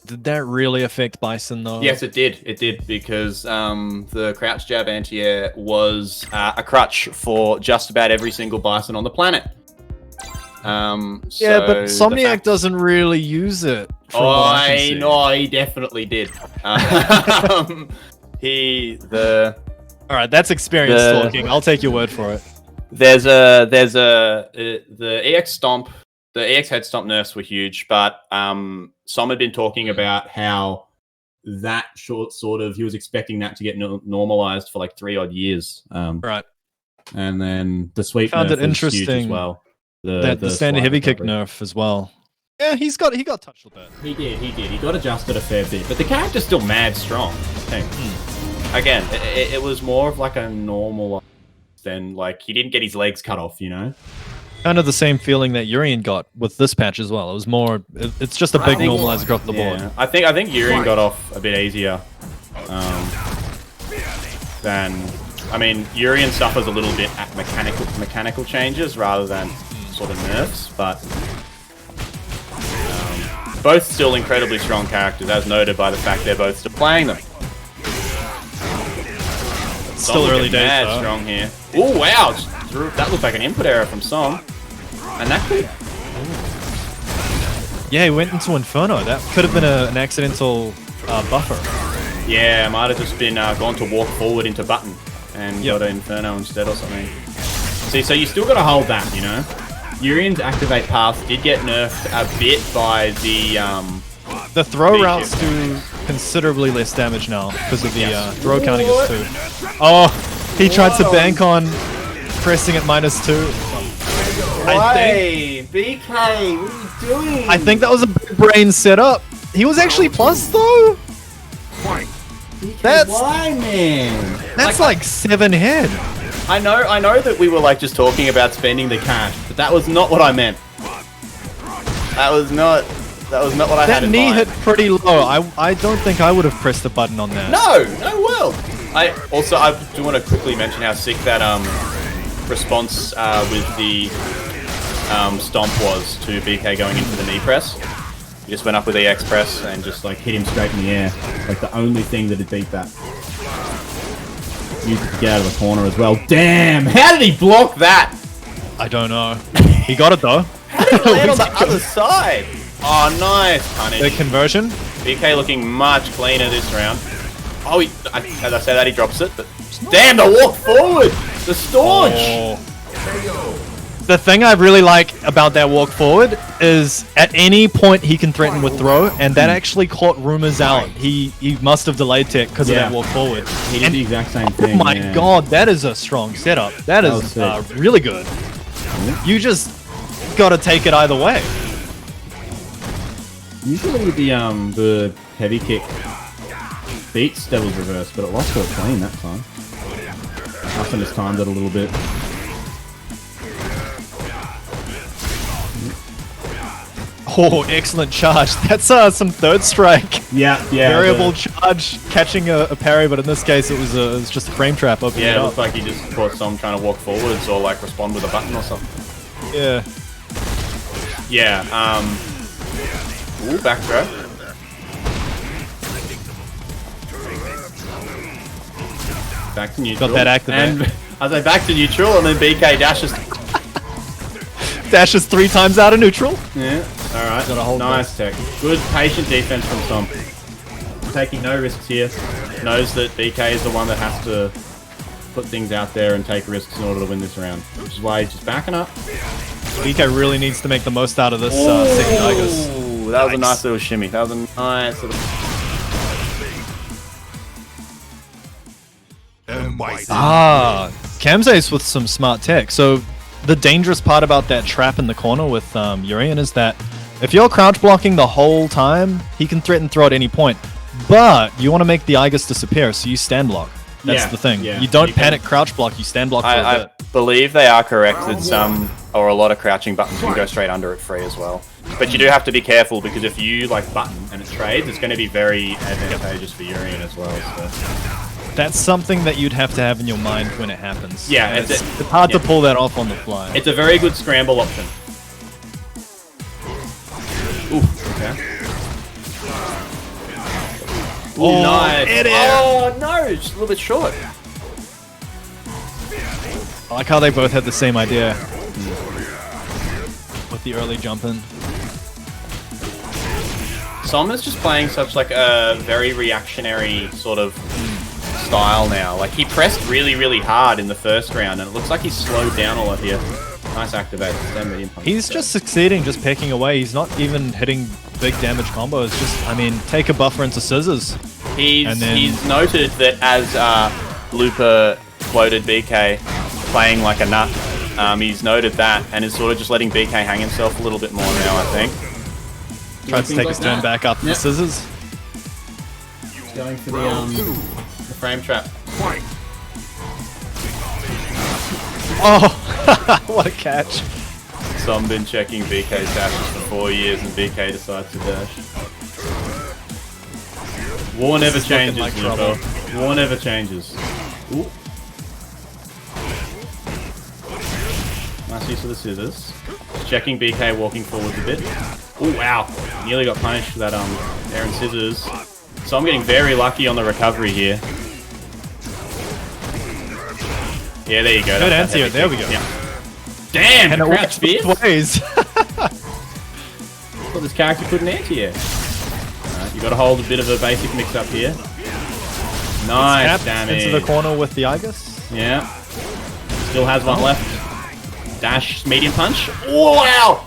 Did that really affect Bison though? Yes, it did. It did because the crouch jab anti-air was a crutch for just about every single Bison on the planet. Yeah, but Somniac doesn't really use it. I know, he definitely did. All right, that's experience talking. I'll take your word for it. There's the EX stomp, the EX head stomp nerfs were huge, but Som had been talking about how that sort of he was expecting that to get normalized for like 3 odd years. Right. And then the sweep found nerf it interesting was huge as well. The standing heavy kick nerf as well. Yeah, he got touched a bit. He did. He got adjusted a fair bit, but the character's still mad strong. Again, it was more of like a normal than like he didn't get his legs cut off, you know. Kind of the same feeling that Urien got with this patch as well. It was more. It's just a big normalizer across the board. I think Urien got off a bit easier than. I mean, Urien suffers a little bit at mechanical changes rather than sort of nerfs, but both still incredibly strong characters, as noted by the fact they're both still playing them. Still early days, though. Strong here. Oh wow, that looked like an input error from Som, and that could. Yeah, he went into Inferno. That could have been an accidental buffer. Yeah, might have just been gone to walk forward into button and got an Inferno instead or something. See, so you still got to hold that, you know. Urien's activate path did get nerfed a bit by the throw routes do considerably less damage now because of the throw counting is 2. Oh, he tried to bank on pressing at -2. Hey, BK, what are you doing? I think that was a big brain setup. He was actually plus though. That's why, man. That's like 7 head. I know that we were like just talking about spending the cash, but that was not what I meant. That was not what I had in mind. That knee hit pretty low. I don't think I would have pressed the button on that. No world. I do want to quickly mention how sick that response with the stomp was to BK going into the knee press. He just went up with EX press and just like hit him straight in the air. Like the only thing that had beat that. Used it to get out of the corner as well. Damn! How did he block that? I don't know. He got it though. How did he land on the other side? Oh, nice punish. The conversion? BK looking much cleaner this round. Oh, as I say that, he drops it. But damn, the walk forward! The staunch! Oh. The thing I really like about that walk forward is at any point he can threaten with throw, and that actually caught Rumours out. He must have delayed tech because of that walk forward. He did the exact same thing. Oh my god, that is a strong setup. That is really good. You just gotta take it either way. Usually the heavy kick beats Devil's Reverse, but it lost to a clean that time. Must have mistimed it a little bit. Oh, excellent charge. That's some third strike. Yeah. Variable charge, catching a parry, but in this case it was just a frame trap opening it it up. looked like he just caught Som trying to walk forwards or like respond with a button or something. Yeah. Yeah, ooh, back throw. Back to neutral. Got that activate. And I say back to neutral, and then BK dashes. Dashes 3 times out of neutral. Yeah, alright. Nice tech. Good patient defense from Som. Taking no risks here. Knows that BK is the one that has to put things out there and take risks in order to win this round. Which is why he's just backing up. BK really needs to make the most out of this second Tigers. Ooh, that was a nice little shimmy. That was a nice little... M.Bison. Camzace with some smart tech. So the dangerous part about that trap in the corner with Urien is that if you're crouch blocking the whole time, he can threaten throw at any point. But you want to make the Igus disappear, so you stand block. That's Yeah, the thing. yeah. You don't You can- panic crouch block. You stand block for a I bit. believe they are correct that some or a lot of crouching buttons can go straight under it free as well. But you do have to be careful because if you like button and it trades, it's going to be very advantageous for Urien as well. So. That's something that you'd have to have in your mind when it happens. Yeah, And it's- it's hard to pull that off on the fly. It's a very good scramble option. Ooh, okay. Oh, Nice. idiot. Oh no, just a little bit short. I like how they both had the same idea. With the early jump in. Som's just playing such like a very reactionary sort of style now. Like he pressed really, really hard in the first round, and it looks like he's slowed down a lot here. Nice activate. Stand medium punch. He's just succeeding, just picking away. He's not even hitting big damage combos. Just, I mean, take a buffer into scissors. And then- He's noted that as Looper quoted BK playing like a nut, he's noted that and is sort of just letting BK hang himself a little bit more now, I think. Tries to take his turn back up the Yep. scissors. Going for the frame trap. Oh, what a catch. Some been checking BK's dashes for 4 years and BK decides to dash. War never This is looking changes, like Nico. trouble. War never changes. Ooh. Nice use of the scissors. Checking BK walking forwards a bit. Oh wow. Nearly got punished for that air and scissors. So I'm getting very lucky on the recovery here. Yeah, there you go. Good That's that anti-air, heavy there kick. we go. Yeah. Damn, And the it crouch works fierce. both ways. Well, this character couldn't anti-air. Alright, you got to hold a bit of a basic mix-up here. Nice Tapped damage. into the corner with the Igus. Yeah. Still has one left. Dash, medium punch. Oh, wow!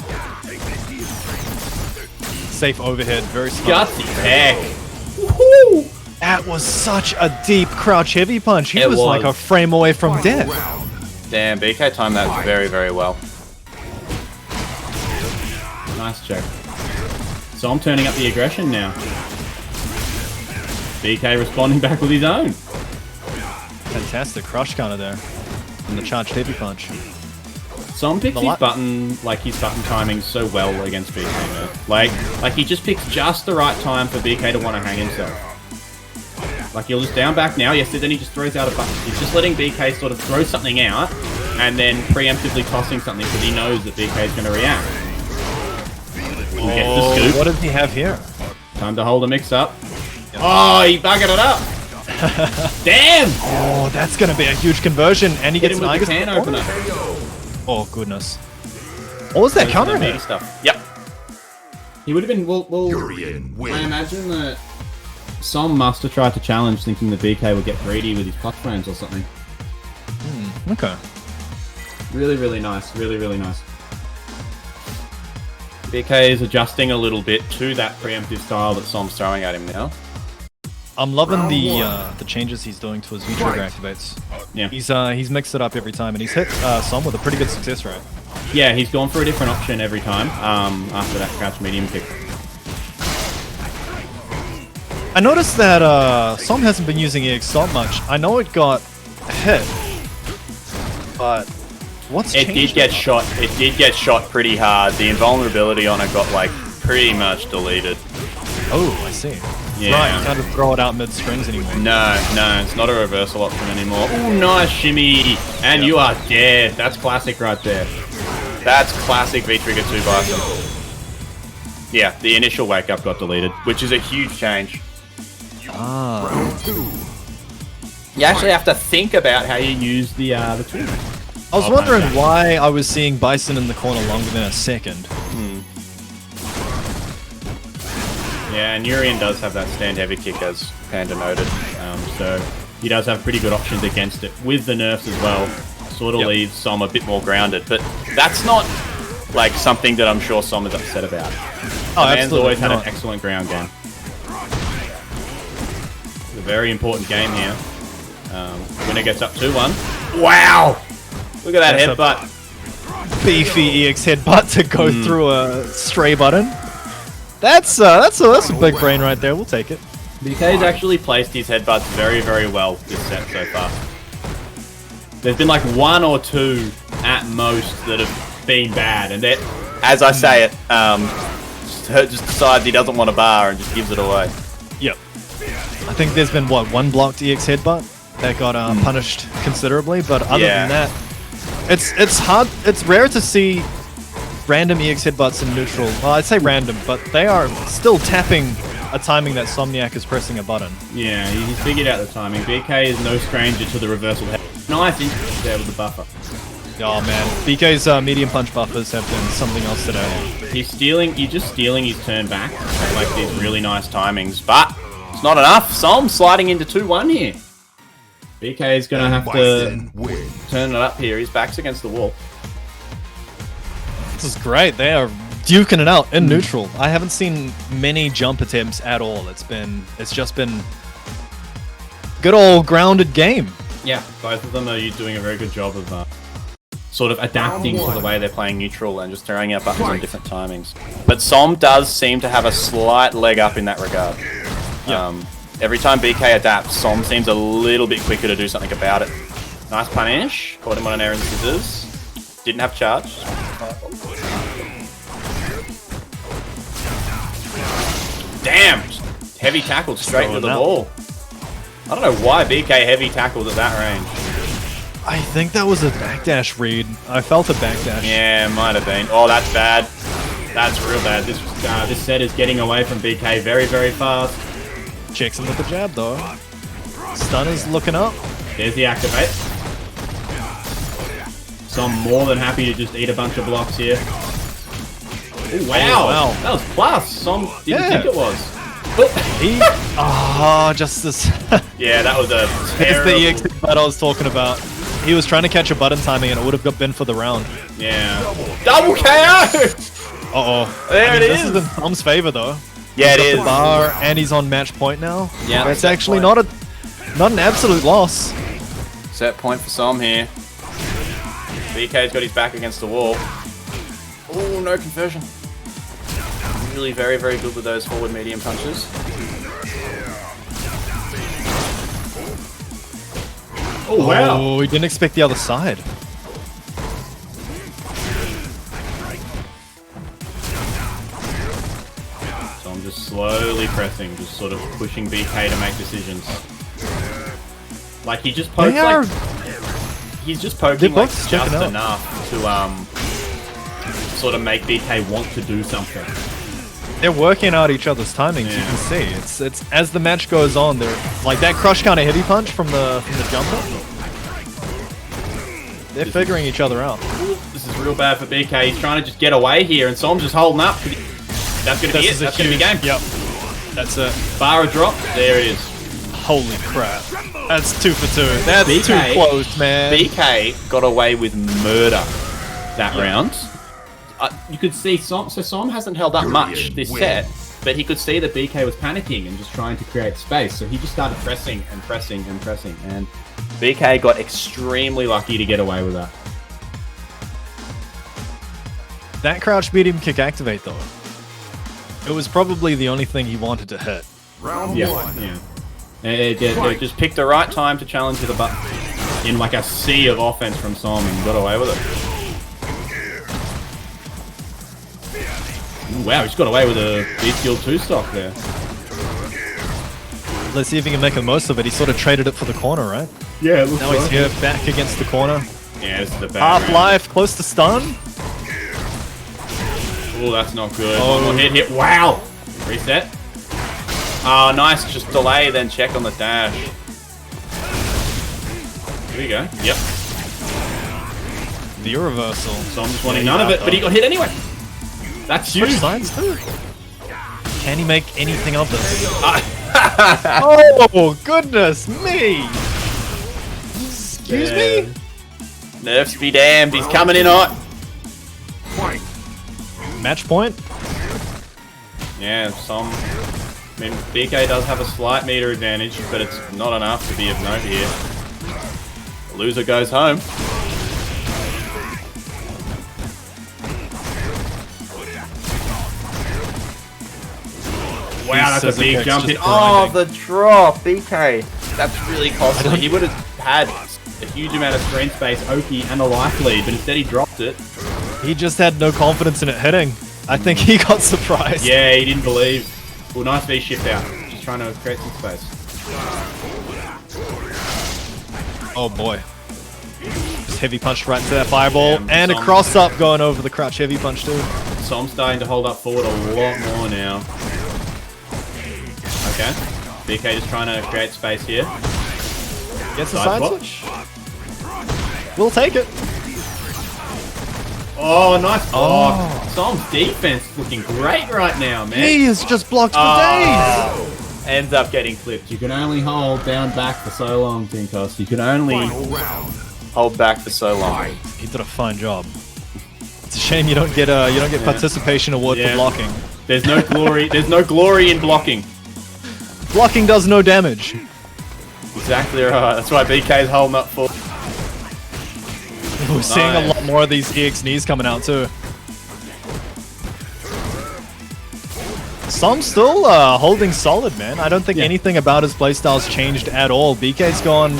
Safe overhead, very smart. Gutsy heck. That was such a deep crouch heavy punch. He It was like a was. frame away from death. Damn, BK timed that very, very well. Nice check. So I'm turning up the aggression now. BK responding back with his own. Fantastic crush counter there. And the charged heavy punch. Som picks The his li- button, like his button timing so well against BK, man. Like he just picks just the right time for BK to want to hang himself. Like he'll just down back now, yes, then he just throws out a button. He's just letting BK sort of throw something out and then preemptively tossing something because he knows that BK is going to react. He gets the scoop. What does he have here? Time to hold a mix up. Oh, he buggered it up. Damn! Oh, that's going to be a huge conversion. And he Hit gets him an with the Igus can in the corner. opener. Oh, goodness. What was that Goes counter for the hit? meaty stuff. Yep. He would have been. Well, Urien I wins. imagine that Som must have tried to challenge, thinking that BK would get greedy with his puck frames or something. Okay. Really, really nice. Really, really nice. BK is adjusting a little bit to that preemptive style that Som's throwing at him now. I'm loving the changes he's doing to his V-trigger activates. Yeah. He's mixed it up every time, and he's hit Som with a pretty good success rate. Yeah, he's gone for a different option every time after that crouch medium kick. I noticed that Som hasn't been using EX Stomp much. I know it got hit, but what's It changed? did get shot. It did get shot pretty hard. The invulnerability on it got like pretty much deleted. Oh, I see. Yeah. Right, you can't just throw it out mid-strings anymore. No, it's not a reversal option anymore. Ooh, nice shimmy. And you are dead. That's classic right there. That's classic V-Trigger 2 Bison. Yeah, the initial wake up got deleted, which is a huge change. Ah. You actually have to think about how you use The twin. I was wondering why I was seeing Bison in the corner longer than a second. Yeah, and Urien does have that stand heavy kick, as Panda noted. So he does have pretty good options against it. With the nerfs as well, sort of leaves Som a bit more grounded. But that's not like something that I'm sure Som is upset about. Oh, Man's absolutely always had an not. excellent ground game. It's a very important game here. Winner gets up 2-1. Wow! Look at that That's a headbutt. Beefy EX headbutt to go through a stray button. That's a big brain right there. We'll take it. BK's actually placed his headbutts very, very well this set so far. There's been like 1 or 2 at most that have been bad, and as I say it, just decides he doesn't want a bar and just gives it away. Yep. I think there's been, what, 1 blocked EX headbutt that got punished considerably, but other than that, it's hard, it's rare to see random EX headbutts in neutral. Well, I'd say random, but they are still tapping a timing that Somniac is pressing a button. Yeah, he's figured out the timing. BK is no stranger to the reversal head. Nice input there with the buffer. Oh man, BK's medium punch buffers have been something else today. You're just stealing his turn back. Like these really nice timings, but it's not enough. Som sliding into 2-1 here. BK is going to have to turn it up here. His back's against the wall. This is great. They are duking it out in neutral. I haven't seen many jump attempts at all. It's just been good old grounded game. Yeah, both of them are doing a very good job of sort of adapting to the way they're playing neutral and just throwing out buttons on different timings. But Som does seem to have a slight leg up in that regard. Every time BK adapts, Som seems a little bit quicker to do something about it. Nice punish. Caught him on an air and scissors. Didn't have charge. Damn! Heavy tackled straight to the ball. I don't know why BK heavy tackled at that range. I think that was a backdash read. I felt a backdash. Yeah, might have been. Oh, that's bad. That's real bad. This set is getting away from BK very, very fast. Checks him with the jab though. Stun is looking up. There's the activate. So I'm more than happy to just eat a bunch of blocks here. Ooh, wow. That was plus. Som didn't think it was. Just this. Yeah, that was a terrible... It's the EX that I was talking about. He was trying to catch a button timing and it would have been for the round. Yeah. Double KO! Uh-oh. There it is. This is in Tom's favor though. Yeah, it is. The bar and he's on match point now. Yeah. It's actually not an absolute loss. Set point for Som here. BK's got his back against the wall. Oh, no conversion. Really very, very good with those forward medium punches. Oh, wow. Oh, we didn't expect the other side. So I'm just slowly pressing, just sort of pushing BK to make decisions. Like, he just pokes, like... He's just poking, like, just enough to, sort of make BK want to do something. They're working out each other's timings. You can see it's as the match goes on. They're like that crush kind of heavy punch from the jumper. They're figuring each other out. This is real bad for BK. He's trying to just get away here, and Som's just holding up. That's gonna be it. That's gonna be game. Yep. That's it. Bar drop. There it is. Holy crap. That's 2 for 2. That's BK, too close, man. BK got away with murder that round. You could see Som hasn't held up much this set, but he could see that BK was panicking and just trying to create space, so he just started pressing and pressing and pressing, and BK got extremely lucky to get away with that. That crouch medium kick activate though. It was probably the only thing he wanted to hit. Round one. Yeah. They just picked the right time to challenge with a button in like a sea of offense from Som and got away with it. Ooh, wow, he's got away with a B-Skill 2 stock there. Let's see if he can make the most of it. He sort of traded it for the corner, right? Yeah, it looks now he's here back against the corner. Yeah, this is the bad Half-life, close to stun. Oh, that's not good. One more hit. Wow! Reset. Oh, nice. Just delay, then check on the dash. Here we go. Yep. The reversal. So I'm just wanting none of it, but he got hit anyway. That's huge. Signs too. Can he make anything of this? Oh, goodness me! Excuse me? Nerfs be damned. He's coming in hot. Match point? Yeah, I mean, BK does have a slight meter advantage, but it's not enough to be of note here. The loser goes home. Wow, that's a scissor big kicks jump just in. Oh, grinding. the drop, BK. That's really costly. He would have had a huge amount of screen space, Oki, and a life lead, but instead he dropped it. He just had no confidence in it hitting. I think he got surprised. Yeah, he didn't believe. Well, nice V shift out. Just trying to create some space. Oh boy. Just heavy punched right into that fireball. Damn, and a Som. cross up going over the crouch heavy punch too. So I'm starting to hold up forward a lot more now. Okay. BK just trying to create space here. Gets the Side side swap. switch. We'll take it. Oh, nice block. Oh. Som's defense looking great right now, man. He has just blocked for days. Ends up getting clipped. You can only hold down back for so long, Tinkos. You can only Hold back for so long. He did a fine job. It's a shame you don't get participation award for blocking. There's no glory. There's no glory in blocking. Blocking does no damage. Exactly right. That's why BK's holding up for. We're seeing a lot more of these EX knees coming out too. Som's still holding solid, man. I don't think anything about his playstyle's changed at all. BK's gone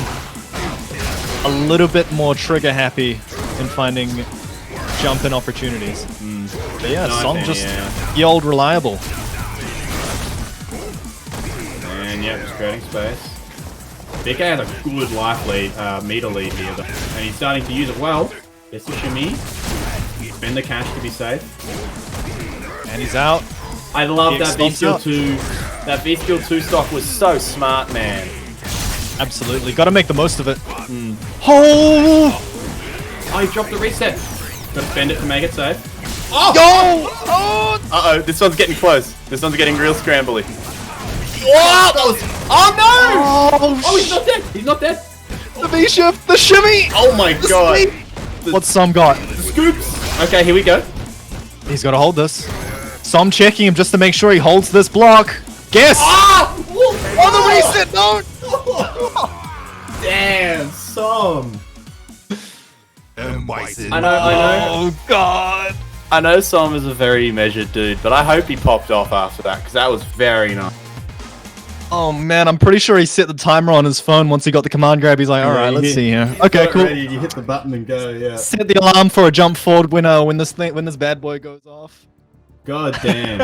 a little bit more trigger happy in finding jump-in opportunities. But yeah, Som just the old reliable. And yeah, just creating space. BK has a good life lead, meter lead here, though. And he's starting to use it well. Gets the shimmy. Spend the cash to be safe. And he's out. I love that V-Skill 2. That V-Skill 2 stock was so smart, man. Absolutely. Gotta make the most of it. Oh! Oh, he dropped the reset. Gotta spend it to make it safe. Oh! Go! Oh! Uh-oh, this one's getting close. This one's getting real scrambly. Oh, that was... Oh, no! Oh, he's not dead. He's not dead. The V-shift! The shimmy! Oh, my God. What's Som got? The scoops. Okay, here we go. He's gotta hold this. Som checking him just to make sure he holds this block. Guess! Ah! Oh, the reset! No! Damn, Som. M.Bison. I know. Oh, God. I know Som is a very measured dude, but I hope he popped off after that, because that was very nice. Oh, man, I'm pretty sure he set the timer on his phone once he got the command grab. He's like, alright, let's see here. Okay, cool. Ready, you hit the button and go, yeah. Set the alarm for a jump forward when this bad boy goes off. God damn.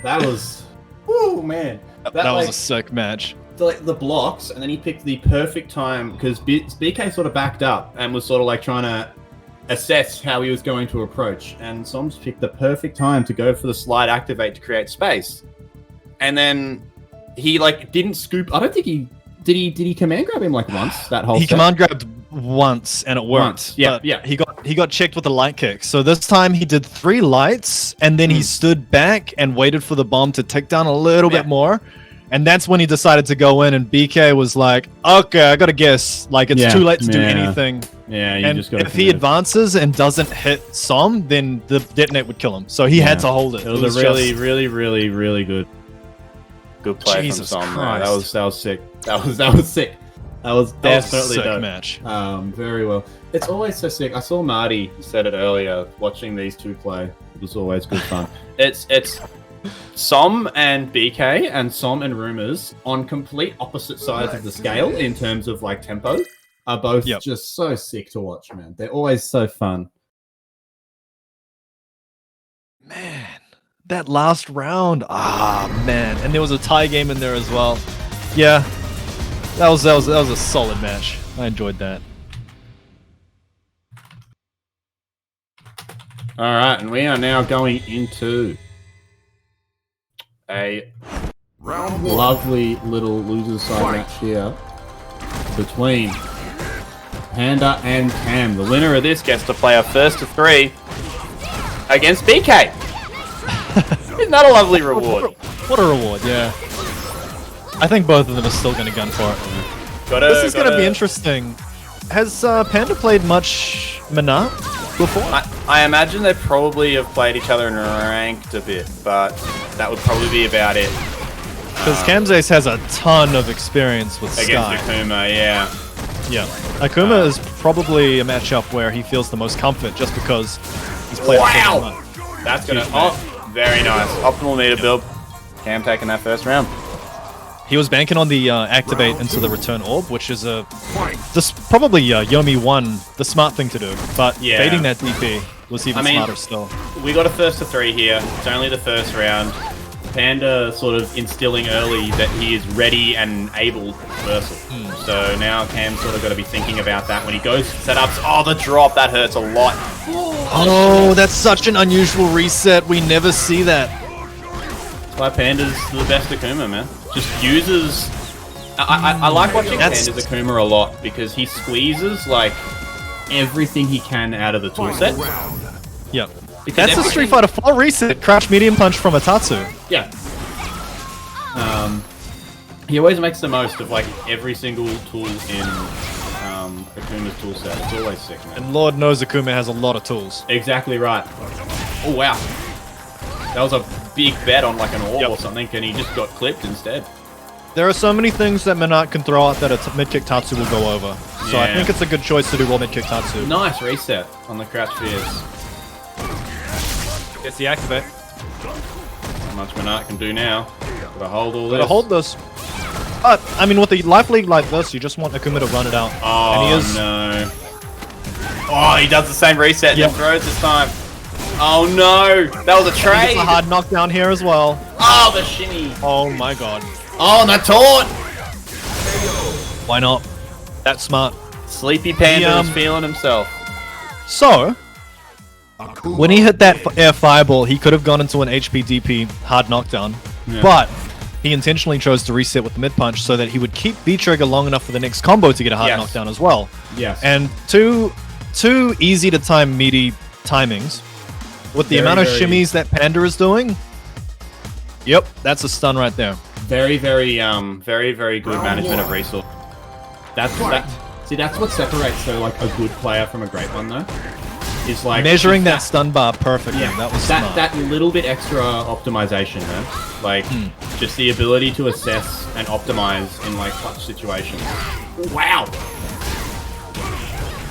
That was... Woo, man. That was a sick match. Like the blocks, and then he picked the perfect time, because BK sort of backed up and was sort of like trying to assess how he was going to approach, and Som's picked the perfect time to go for the slide activate to create space. And then he like didn't scoop. I don't think he did he command grab him like once that whole He set? command grabbed once and it worked. Once, yeah, but yeah. He got checked with a light kick. So this time he did 3 lights and then he stood back and waited for the bomb to tick down a little bit more. And that's when he decided to go in, and BK was like, okay, I gotta guess. Like, it's too late to do anything. Yeah, you And just gotta if he advances and doesn't hit Som, then the detonate would kill him. So he had to hold it. It was a really good play Jesus from Som. Christ. That was sick. That was sick. That was That was a definitely sick dope. match. Very well. It's always so sick. I saw Marty said it earlier. Watching these two play, it was always good fun. It's Som and BK and Som and Rumours on complete opposite sides of the scale in terms of like tempo Are both just so sick to watch, man. They're always so fun. Man, that last round. Ah, man. And there was a tie game in there as well. Yeah. That was a solid match. I enjoyed that. All right, and we are now going into a Round 1. lovely little losers side match here between Panda and Cam. The winner of this gets to play a first to 3 against BK. Isn't that a lovely reward? What a reward, yeah. I think both of them are still going to gun for it. This is going to be interesting. Has Panda played much Menat before? I imagine they probably have played each other in ranked a bit, but that would probably be about it. Because Camzace has a ton of experience with Against Sky. Akuma, yeah. Yeah. Akuma is probably a matchup where he feels the most comfort just because he's played it so much. That's gonna... Oh, very nice. Optimal meter build. Cam taking that first round. He was banking on the activate into the return orb, which is probably Yomi 1, the smart thing to do. But Yeah. baiting that DP was even smarter still. We got a first to 3 here. It's only the first round. Panda sort of instilling early that he is ready and able to reversal. So now Cam's sort of got to be thinking about that when he goes for setups. Oh, the drop, that hurts a lot. Oh, that's such an unusual reset. We never see that. That's why Panda's the best Akuma, man. Just uses... I like watching Panda's Akuma a lot because he squeezes, like, everything he can out of the toolset. Yep. That's a Street Fighter 4 reset. Crouch medium punch from Atatsu. Yeah. He always makes the most of, like, every single tool in Akuma's toolset. It's always sick, man. And Lord knows Akuma has a lot of tools. Exactly right. Oh, wow. That was a big bet on, like, an orb or something, and he just got clipped instead. There are so many things that Menat can throw out that a mid-kick Tatsu will go over. So I think it's a good choice to do raw mid-kick Tatsu. Nice reset on the crouch fears. Gets the activate. How much Menat can do now. Gotta hold all this. Gotta hold this. But, I mean, with the life league like this, you just want Akuma to run it out. Oh, and he is... no. Oh, he does the same reset and then throws this time. Oh, no. That was a trade. He gets a hard knockdown here as well. Oh, the shimmy. Oh, my God. Oh, and the taunt. Why not? That's smart. Sleepy Panda is feeling himself. So, when he hit that air fireball, he could have gone into an HP DP hard knockdown, but he intentionally chose to reset with the mid punch so that he would keep B trigger long enough for the next combo to get a hard knockdown as well. Yes. And two easy to time meaty timings with the amount of shimmies that Panda is doing. Yep, that's a stun right there. Very, very good management of resource. That's what separates like a good player from a great one though. Is like measuring that stun bar perfectly. Yeah, that was smart. that little bit extra optimization, man. Like just the ability to assess and optimize in like clutch situations. Wow.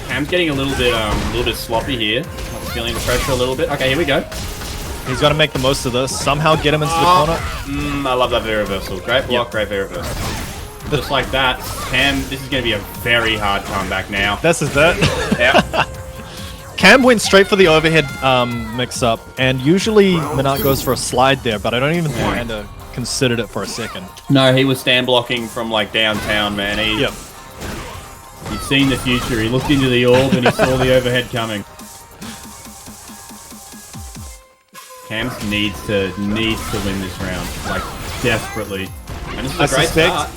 Cam's getting a little bit sloppy here. I'm feeling the pressure a little bit. Okay, here we go. He's got to make the most of this. Somehow get him into the corner. I love that V reversal. Great block, great V reversal. Just like that, Cam, this is going to be a very hard comeback now. This is it. Yeah. Cam went straight for the overhead mix-up, and usually Menat goes for a slide there, but I don't even think Panda considered it for a second. No, he was stand blocking from like downtown, man. He'd seen the future. He looked into the orb and he saw the overhead coming. Cam needs to win this round, like desperately. And this is a great start.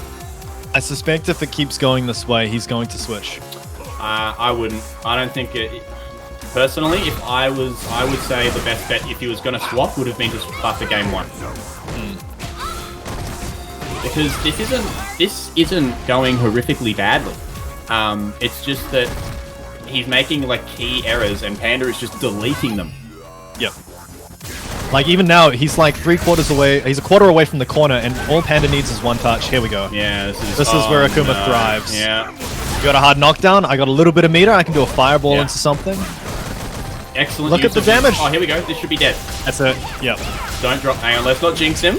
I suspect if it keeps going this way, he's going to switch. I wouldn't. I don't think it. Personally, if I would say the best bet if he was going to swap would have been to start the game 1. Because this isn't going horrifically badly. It's just that he's making like key errors and Panda is just deleting them. Yep. Like even now, he's like 3/4 away. He's a quarter away from the corner, and all Panda needs is one touch. Here we go. Yeah, this is where Akuma thrives. Yeah. You got a hard knockdown. I got a little bit of meter. I can do a fireball into something. Excellent. Look at the damage. Oh, here we go. This should be dead. That's it. Yep. Don't drop. Hang on. Let's not jinx him.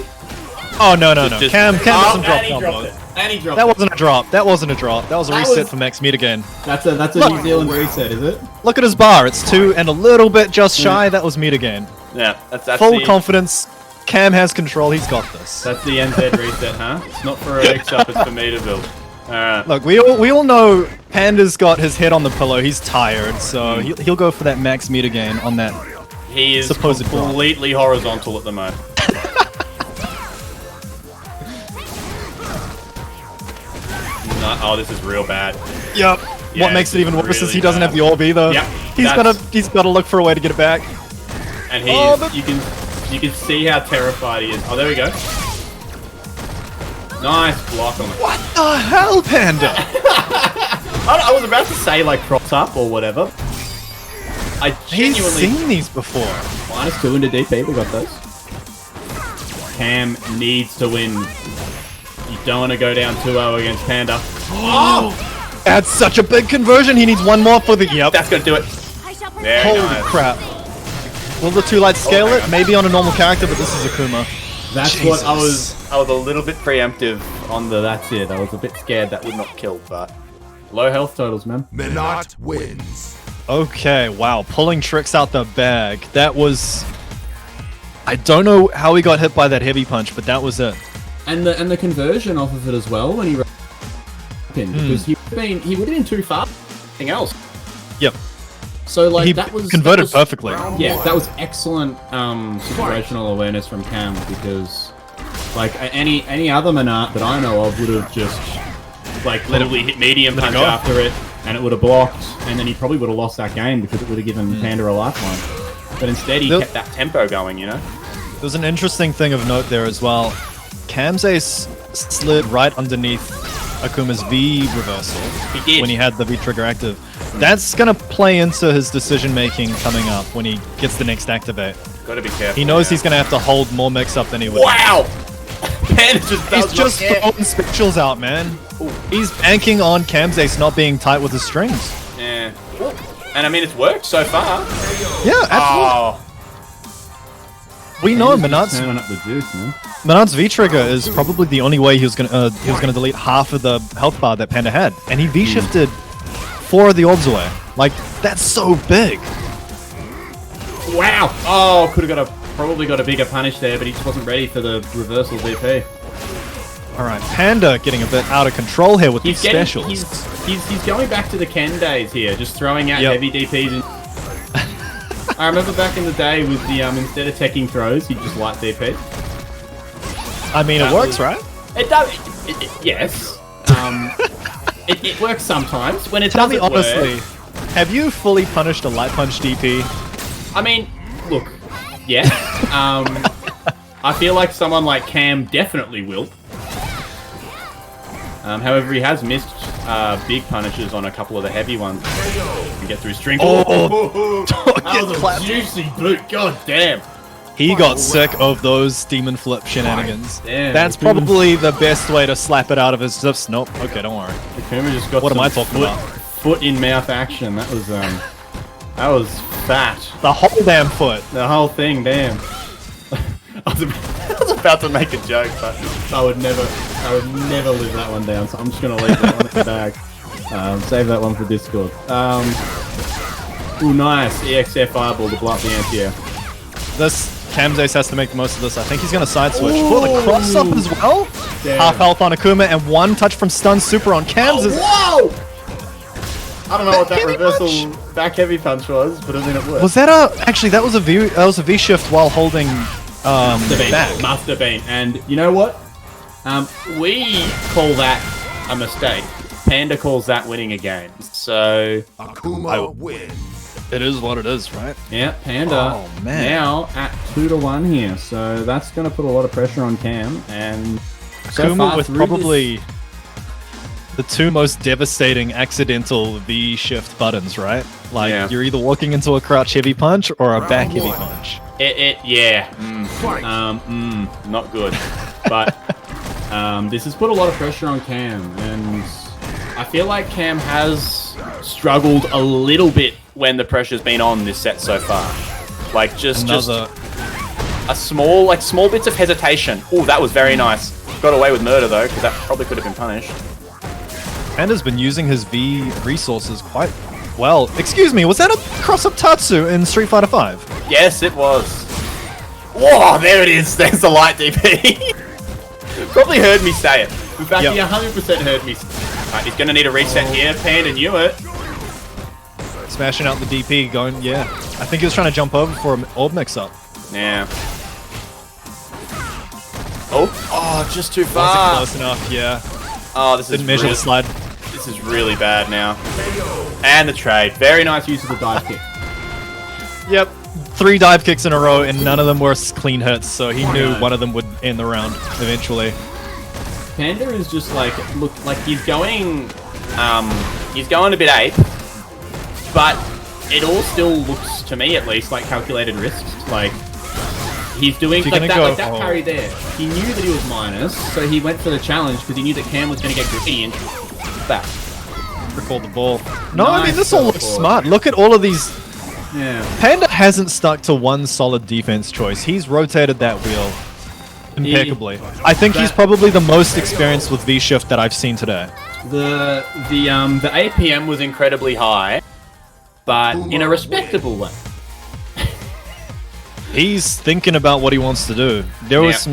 Oh no. Cam doesn't drop and he dropped it. And he dropped That wasn't a drop. That wasn't a drop. That was a reset for max meter gain. That's a New Zealand reset, is it? Look at his bar. It's 2 and a little bit just shy. That was meter gain. Yeah, that's full confidence. Cam has control. He's got this. That's the NZ reset, huh? It's not for a mix-up. It's for meter build. Alright. Look, we all know Panda's got his head on the pillow. He's tired, so he'll go for that max meter gain on that. He is supposed completely horizontal at the moment. Oh, this is real bad. Yep. Yeah, what makes it even worse really is he doesn't bad. have the orb either. Yep. He's got to look for a way to get it back. And you can see how terrified he is. Oh, there we go. Nice block on it. What the hell, Panda? I was about to say like props up or whatever. I genuinely He's seen these before. -2 into DP. We got those. Cam needs to win. You don't want to go down 2-0 against Panda. Oh! That's such a big conversion. He needs one more for the... Yep. That's going to do it. Holy crap. Will the 2 lights scale it? Maybe on a normal character, but this is Akuma. That's what I was a little bit preemptive on the that's it. I was a bit scared that would not kill, but low health totals, man. Menat wins. Okay, wow, pulling tricks out the bag. That was... I don't know how he got hit by that heavy punch, but that was it. And the conversion off of it as well when he because he would have been too far. Anything else? Yep. So like He that was converted perfectly. Yeah, that was excellent situational awareness from Cam because like any other Menat that I know of would have just like literally hit medium punch after it and it would have blocked and then he probably would have lost that game because it would have given Pahnda a lifeline. But instead he kept that tempo going, you know? There's an interesting thing of note there as well. Camzace slid right underneath Akuma's V reversal when he had the V trigger active. That's going to play into his decision making coming up when he gets the next activate. Gotta be careful. He knows he's going to have to hold more mix up than he would. Wow! He's just throwing specials out, man. He's banking on Camzace not being tight with his strings. Yeah. And I mean, it's worked so far. Yeah, absolutely. We know Menat's turning up the juice, man. Menat's V trigger is probably the only way he was gonna delete half of the health bar that Pahnda had, and he V shifted 4 of the orbs away. Like that's so big. Wow! Oh, probably got a bigger punish there, but he just wasn't ready for the reversal DP. All right, Pahnda getting a bit out of control here with these specials. He's going back to the Ken days here, just throwing out heavy DPs. And I remember back in the day with the instead of teching throws, he'd just light DP. I mean, it works, right? It does. Yes. It works sometimes. When it Tell me doesn't honestly, work, have you fully punished a light punch DP? I mean, look, yes. I feel like someone like Cam definitely will. However, he has missed big punishes on a couple of the heavy ones. And get through string. Oh, that was a juicy boot. God damn. He got sick of those demon flip shenanigans. Damn, that's probably the best way to slap it out of his zips. Nope. Okay, don't worry. Akuma just got what am I talking about? Foot in mouth action. That was fat. The whole damn foot. The whole thing. Damn. I was about to make a joke, but I would never live that one down. So I'm just gonna leave that one in the bag. Save that one for Discord. Ooh, nice EXF fireball to blow up the anti-air. This Camzace has to make the most of this. I think he's gonna side switch for the cross up as well. Damn. Half health on Akuma and 1 touch from stun super on Camzace. Oh, whoa! I don't know what that reversal back heavy punch was, but I mean it worked. Was that actually that was a V shift while holding back. Must have been. And you know what? We call that a mistake. Pahnda calls that winning a game. So Akuma wins. It is what it is, right? Yeah, Pahnda now at 2-1 here. So that's going to put a lot of pressure on Cam. And so Akuma far with probably the 2 most devastating accidental V shift buttons, right? Like you're either walking into a crouch heavy punch or a back heavy punch. Not good. But this has put a lot of pressure on Cam, and I feel like Cam has struggled a little bit when the pressure's been on this set so far. Like just a small bits of hesitation. Oh, that was very nice. Got away with murder though, because that probably could have been punished. Pahnda's been using his V resources quite well. Excuse me, was that a cross-up Tatsu in Street Fighter V? Yes, it was. Whoa, there it is. There's the light DP. Probably heard me say it. In fact, he 100% heard me say it. Right, he's going to need a reset here. Pahnda knew it. Smashing out the DP, going, I think he was trying to jump over for an orb mix-up. Yeah. Oh, just too far. Wasn't close enough, yeah. Oh, this Didn't measure the slide. This is really bad now. And the trade. Very nice use of the dive kick. Yep. 3 dive kicks in a row, and none of them were clean hits, so he knew one of them would end the round eventually. Pahnda is just like, look, like he's going a bit ape, but it all still looks, to me at least, like calculated risks. Like, he's doing like that parry there. He knew that he was minus, so he went for the challenge because he knew that Cam was going to get greedy and back. Recall the ball. No, I mean, this all looks smart. Look at all of these. Yeah. Pahnda hasn't stuck to one solid defense choice. He's rotated that wheel impeccably. I think he's probably the most experienced with V-Shift that I've seen today. The APM was incredibly high, but in a respectable way. He's thinking about what he wants to do. There was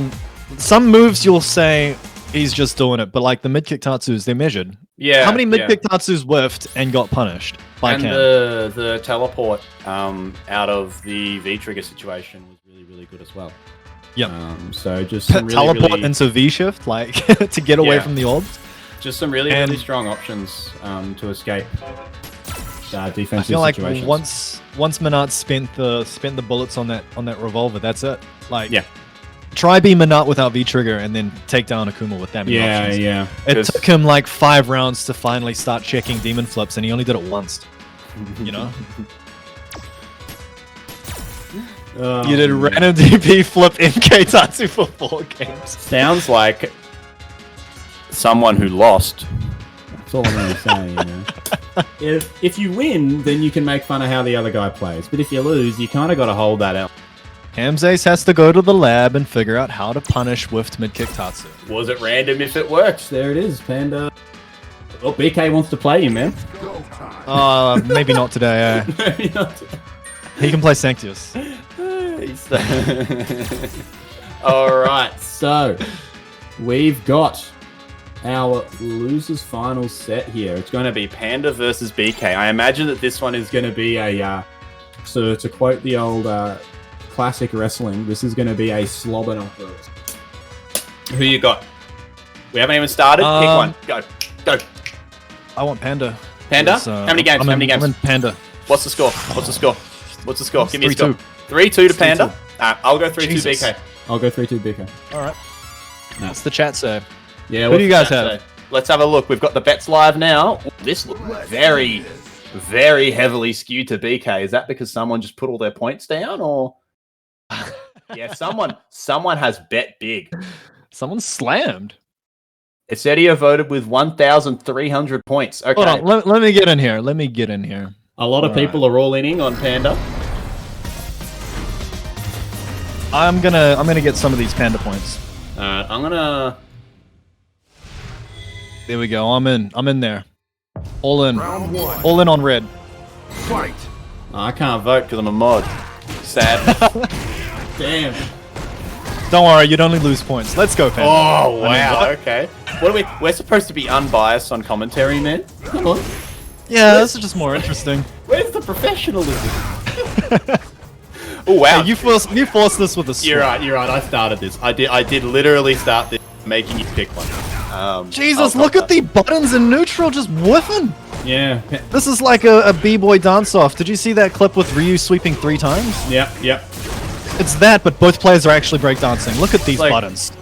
some moves you'll say he's just doing it, but like the mid-kick tatsus, they're measured. Yeah. How many mid-kick tatsus whiffed and got punished by And Cam? the teleport out of the V-trigger situation was really, really good as well. Yep. So just some really, teleport really, into V-shift, like to get away from the orbs. just some really, really strong options to escape defensive I feel like situations. once Menat spent the bullets on that revolver, that's it. Like Yeah. try be Menat without V trigger and then take down Akuma with that many options. Yeah. It took him like 5 rounds to finally start checking demon flips, and he only did it once. You know. You did random DP flip MK Tatsu for 4 games. Sounds like someone who lost. That's all I'm going to say, you know. If you win, then you can make fun of how the other guy plays. But if you lose, you kind of got to hold that out. Camzace has to go to the lab and figure out how to punish whiffed mid-kick Tatsu. Was it random if it worked? There it is, Panda. Oh, BK wants to play you, man. Maybe not today. Maybe not. He can play Sanctius. Alright, so we've got our losers final set here. It's going to be Panda versus BK. I imagine that this one is going to be a, so to quote the old classic wrestling, this is going to be a slobber knocker. Who you got? We haven't even started. Pick one. Go. I want Panda. Panda? How many games? I'm in Panda. What's the score? Give me a score. 3-2. 3-2 to Panda. I'll go 3-2 Jesus. BK. I'll go 3-2 BK. Alright. That's the chat say. Yeah, Who do you guys have? Let's have a look. We've got the bets live now. This looks very, very heavily skewed to BK. Is that because someone just put all their points down, or? Yeah, someone has bet big. Someone slammed. Isseddia voted with 1,300 points. Okay. Hold on, let me get in here. A lot of people are all inning on Panda. I'm gonna get some of these Panda points. I'm gonna. There we go. I'm in there. All in. Round 1. All in on red. Fight. I can't vote because I'm a mod. Sad. Damn. Don't worry, you'd only lose points. Let's go, Panda. Oh wow. Okay. What are we? We're supposed to be unbiased on commentary, man. Come on. Yeah, this is just more interesting. Where's the professionalism? Oh wow. Hey, you forced this with a sword. You're right. I started this. I did literally start this, making you pick one. Jesus, look at the buttons in neutral just whiffing. Yeah. This is like a b-boy dance-off. Did you see that clip with Ryu sweeping 3 times? Yep. It's that, but both players are actually breakdancing. Look at these Like- buttons.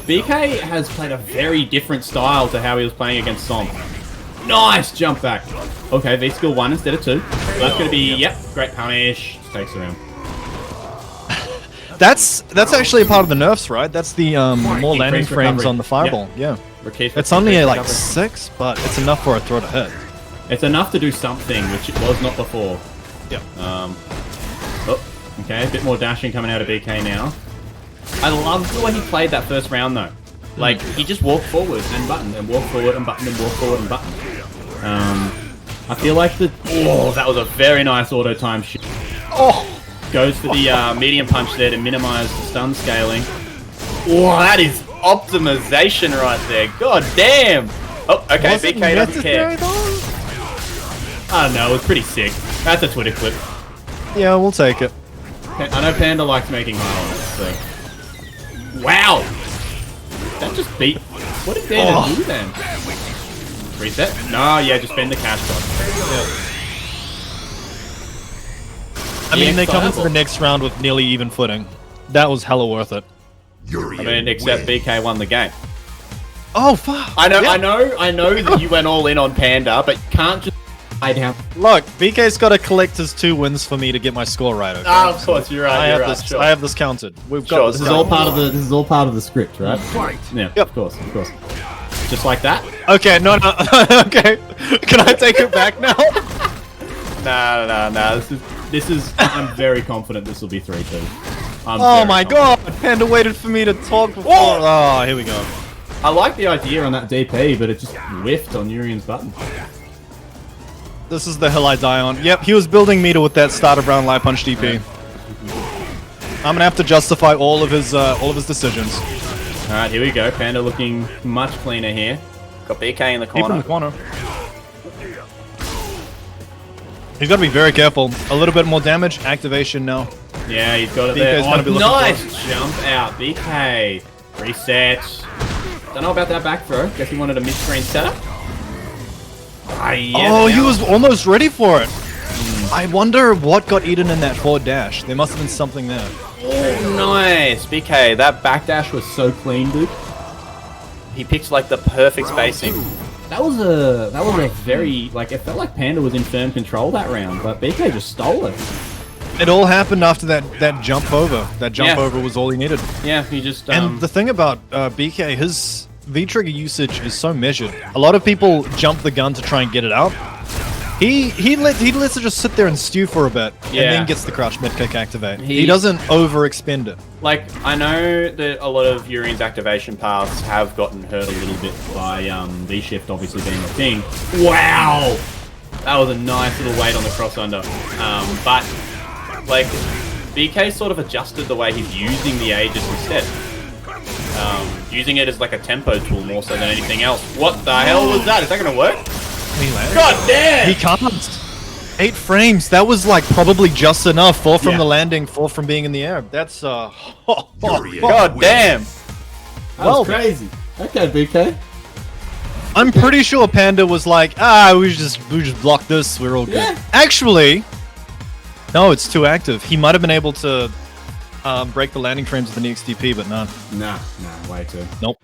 BK has played a very different style to how he was playing against Som. Nice jump back. Okay, V skill 1 instead of 2. So that's going to be, yep, great punish. Just takes around. That's actually a part of the nerfs, right? That's the more landing Increased frames recovery. on the fireball. Yeah. Increased It's only recovery. like 6, but it's enough for a throw to hit. It's enough to do something, which it was not before. Yep. Okay, a bit more dashing coming out of BK now. I love the way he played that first round, though. Like, he just walked forward and buttoned, and walked forward and buttoned, and walked forward and buttoned. I feel like that was a very nice auto time shit. Oh! Goes for the medium punch there to minimize the stun scaling. Oh, that is optimization right there. God damn! Oh, okay, Was it BK doesn't care. necessary, though? I don't know, it was pretty sick. That's a Twitter clip. Yeah, we'll take it. I know Panda likes making highlights, so... Wow! That just beat... What did Panda do then? Reset? No, yeah, just spend the cash box. I mean, they come into Undeniable. the next round with nearly even footing. That was hella worth it. Urien I mean, except wins. BK won the game. Oh, fuck! I know Yeah. that you went all in on Panda, but you can't just hide down. Look, BK's got to collect his 2 wins for me to get my score right. Okay? Ah, of course, you're right. I have this counted. We've got Sure, this. This is all part of the script, right? Fight. Yeah, Yep. of course. Just like that. Okay, no, okay. Can I take it back now? No. This is. I'm very confident this will be 3-2. Oh my god! Panda waited for me to talk before. Oh, here we go. I like the idea on that DP, but it just whiffed on Urien's button. This is the hill I die on. Yep, he was building meter with that start of round light punch DP. I'm gonna have to justify all of his decisions. All right, here we go. Panda looking much cleaner here. Got BK in the Keep him corner. in the corner. He's got to be very careful. A little bit more damage. Activation now. Yeah, he's got it BK's there. gonna be Oh, looking nice jump out, BK. Reset. Don't know about that back throw. Guess he wanted a mid-screen setup. Ah, yeah, Oh, he was almost ready for it. I wonder what got eaten in that forward dash. There must have been something there. Oh, nice. BK, that backdash was so clean, dude. He picked like the perfect spacing. That was a very, like, it felt like Panda was in firm control that round, but BK just stole it. It all happened after that jump over. That jump over was all he needed. Yeah, he just... And the thing about BK, his V-trigger usage is so measured. A lot of people jump the gun to try and get it out. He lets it just sit there and stew for a bit, and then gets the crouch mid-kick activate. He doesn't overexpend it. Like, I know that a lot of Urien's activation paths have gotten hurt a little bit by V-shift obviously being the thing. Wow! That was a nice little weight on the cross-under. But, like, BK sort of adjusted the way he's using the Aegis instead. Using it as like a tempo tool more so than anything else. What the hell was that? Is that gonna work? God damn! He can't. 8 frames. That was like probably just enough. 4 from the landing, 4 from being in the air. That's God damn! That was crazy. Okay, BK. I'm pretty sure Panda was like, we just block this. We're all good. Yeah. Actually, no, it's too active. He might have been able to break the landing frames with the XDP, but no. Nah, way too. Nope.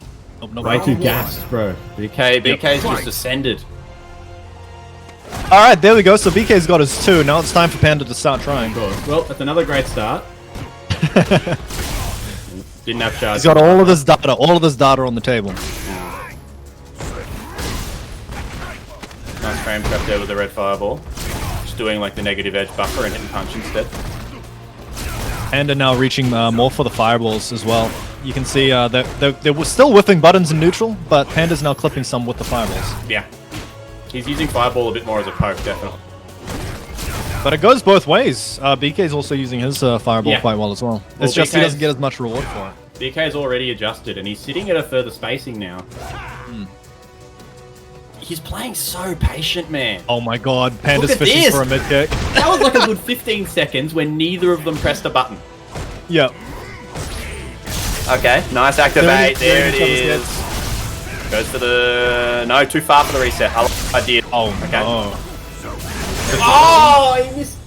Way too gassed, bro. BK's just ascended. Alright, there we go. So BK's got his 2. Now it's time for Panda to start trying. Well, that's another great start. Didn't have charge. He's got all of this data on the table. Nice frame trap there with the red fireball. Just doing like the negative edge buffer and hitting punch instead. Panda now reaching more for the fireballs as well. You can see that they were still whiffing buttons in neutral, but Panda's now clipping some with the fireballs. Yeah. He's using fireball a bit more as a poke, definitely. But it goes both ways. BK's also using his fireball quite well as well. It's just he doesn't get as much reward for it. BK's already adjusted, and he's sitting at a further spacing now. He's playing so patient, man. Oh my god, Panda's Look at fishing this. for a mid kick. That was like a good 15 seconds when neither of them pressed a button. Yep. Okay, nice activate. There it is. Goes for the... No, too far for the reset. I did. Oh, okay. no. Oh, he missed.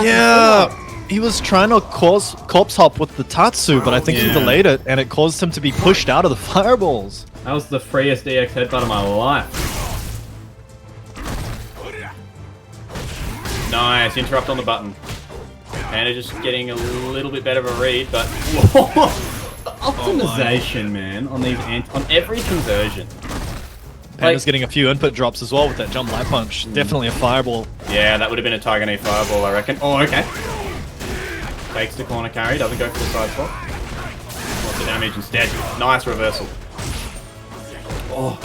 Yeah. He was trying to corpse hop with the Tatsu, but I think he delayed it, and it caused him to be pushed out of the fireballs. That was the freest EX headbutt of my life. Nice, interrupt on the button. Panda just getting a little bit better of a read, but... Optimization, man, on these on every conversion. Panda's getting a few input drops as well with that jump light punch. Definitely a fireball. Yeah, that would have been a Tiger Knee fireball, I reckon. Oh, okay. Fakes the corner carry, doesn't go for the side swap. Wants the damage instead. Nice reversal. Oh.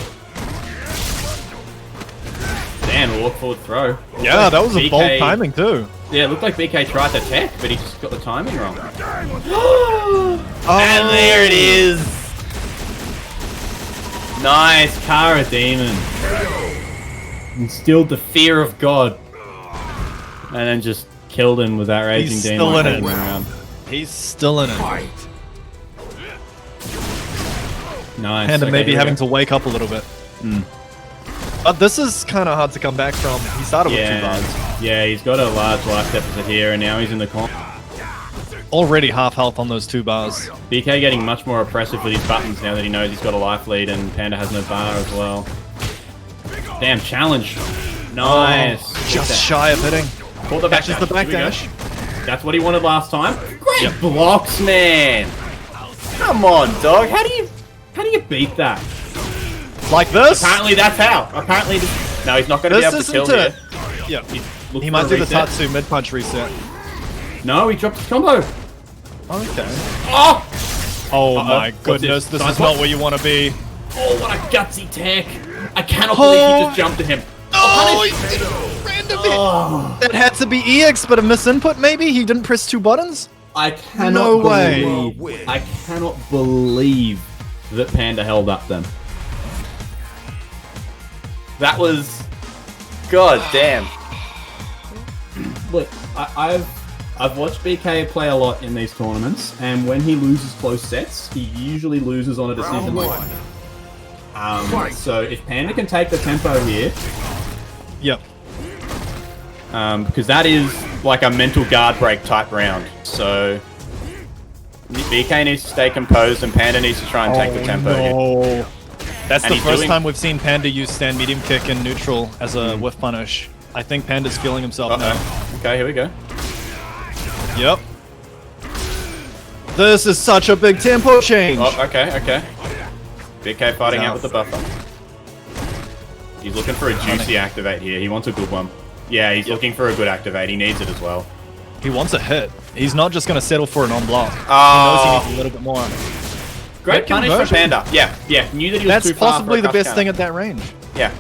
Damn, a walk forward throw. Yeah, that was a bold timing too. Yeah, it looked like BK tried to tech, but he just got the timing wrong. And there it is. Nice, Kara Demon. Instilled the fear of God. And then just killed him with that Raging He's Demon. still in it. Around. He's still in it. Nice. Panda okay, maybe having to wake up a little bit. But this is kind of hard to come back from. He started with 2 bars. Yeah, he's got a large life deficit here, and now he's in the corner. Already half health on those 2 bars. BK getting much more oppressive with his buttons now that he knows he's got a life lead, and Panda has no bar as well. Damn, challenge. Nice. Oh, just shy of hitting. Caught the back Catches dash. the back Here we go. dash. That's what he wanted last time. Great blocks, man. Come on, dog. How do you beat that? Like this? Apparently that's how. Apparently this... No, he's not going to be able to kill here. Yeah. He might do the Tatsu mid-punch reset. No, he dropped his combo. Okay. Oh! Oh Uh-oh. my What's goodness, this is not where you want to be. Oh, what a gutsy tech! I cannot believe he just jumped at him. Oh, he did a random hit. That had to be EX, but a misinput maybe? He didn't press 2 buttons? I cannot No way. believe. I cannot believe that Panda held up them. That was... God damn. Look, I've watched BK play a lot in these tournaments, and when he loses close sets, he usually loses on a decision like so if Panda can take the tempo here, Yep. Because that is like a mental guard break type round. So BK needs to stay composed and Panda needs to try and take the tempo here. No. That's And the he's first doing- time we've seen Panda use stand medium kick in neutral as a whiff punish. I think Panda's feeling himself now. Okay, here we go. Yep. This is such a big tempo change. Oh, okay. BK fighting out with the buffer. He's looking for a juicy activate here. He wants a good one. Yeah, he's looking for a good activate. He needs it as well. He wants a hit. He's not just going to settle for an on block. Oh. He knows he needs a little bit more. Great Great punish from conversion. Panda. Yeah. Knew that he was That's too far possibly for a the cuff best count. thing at that range. Yeah.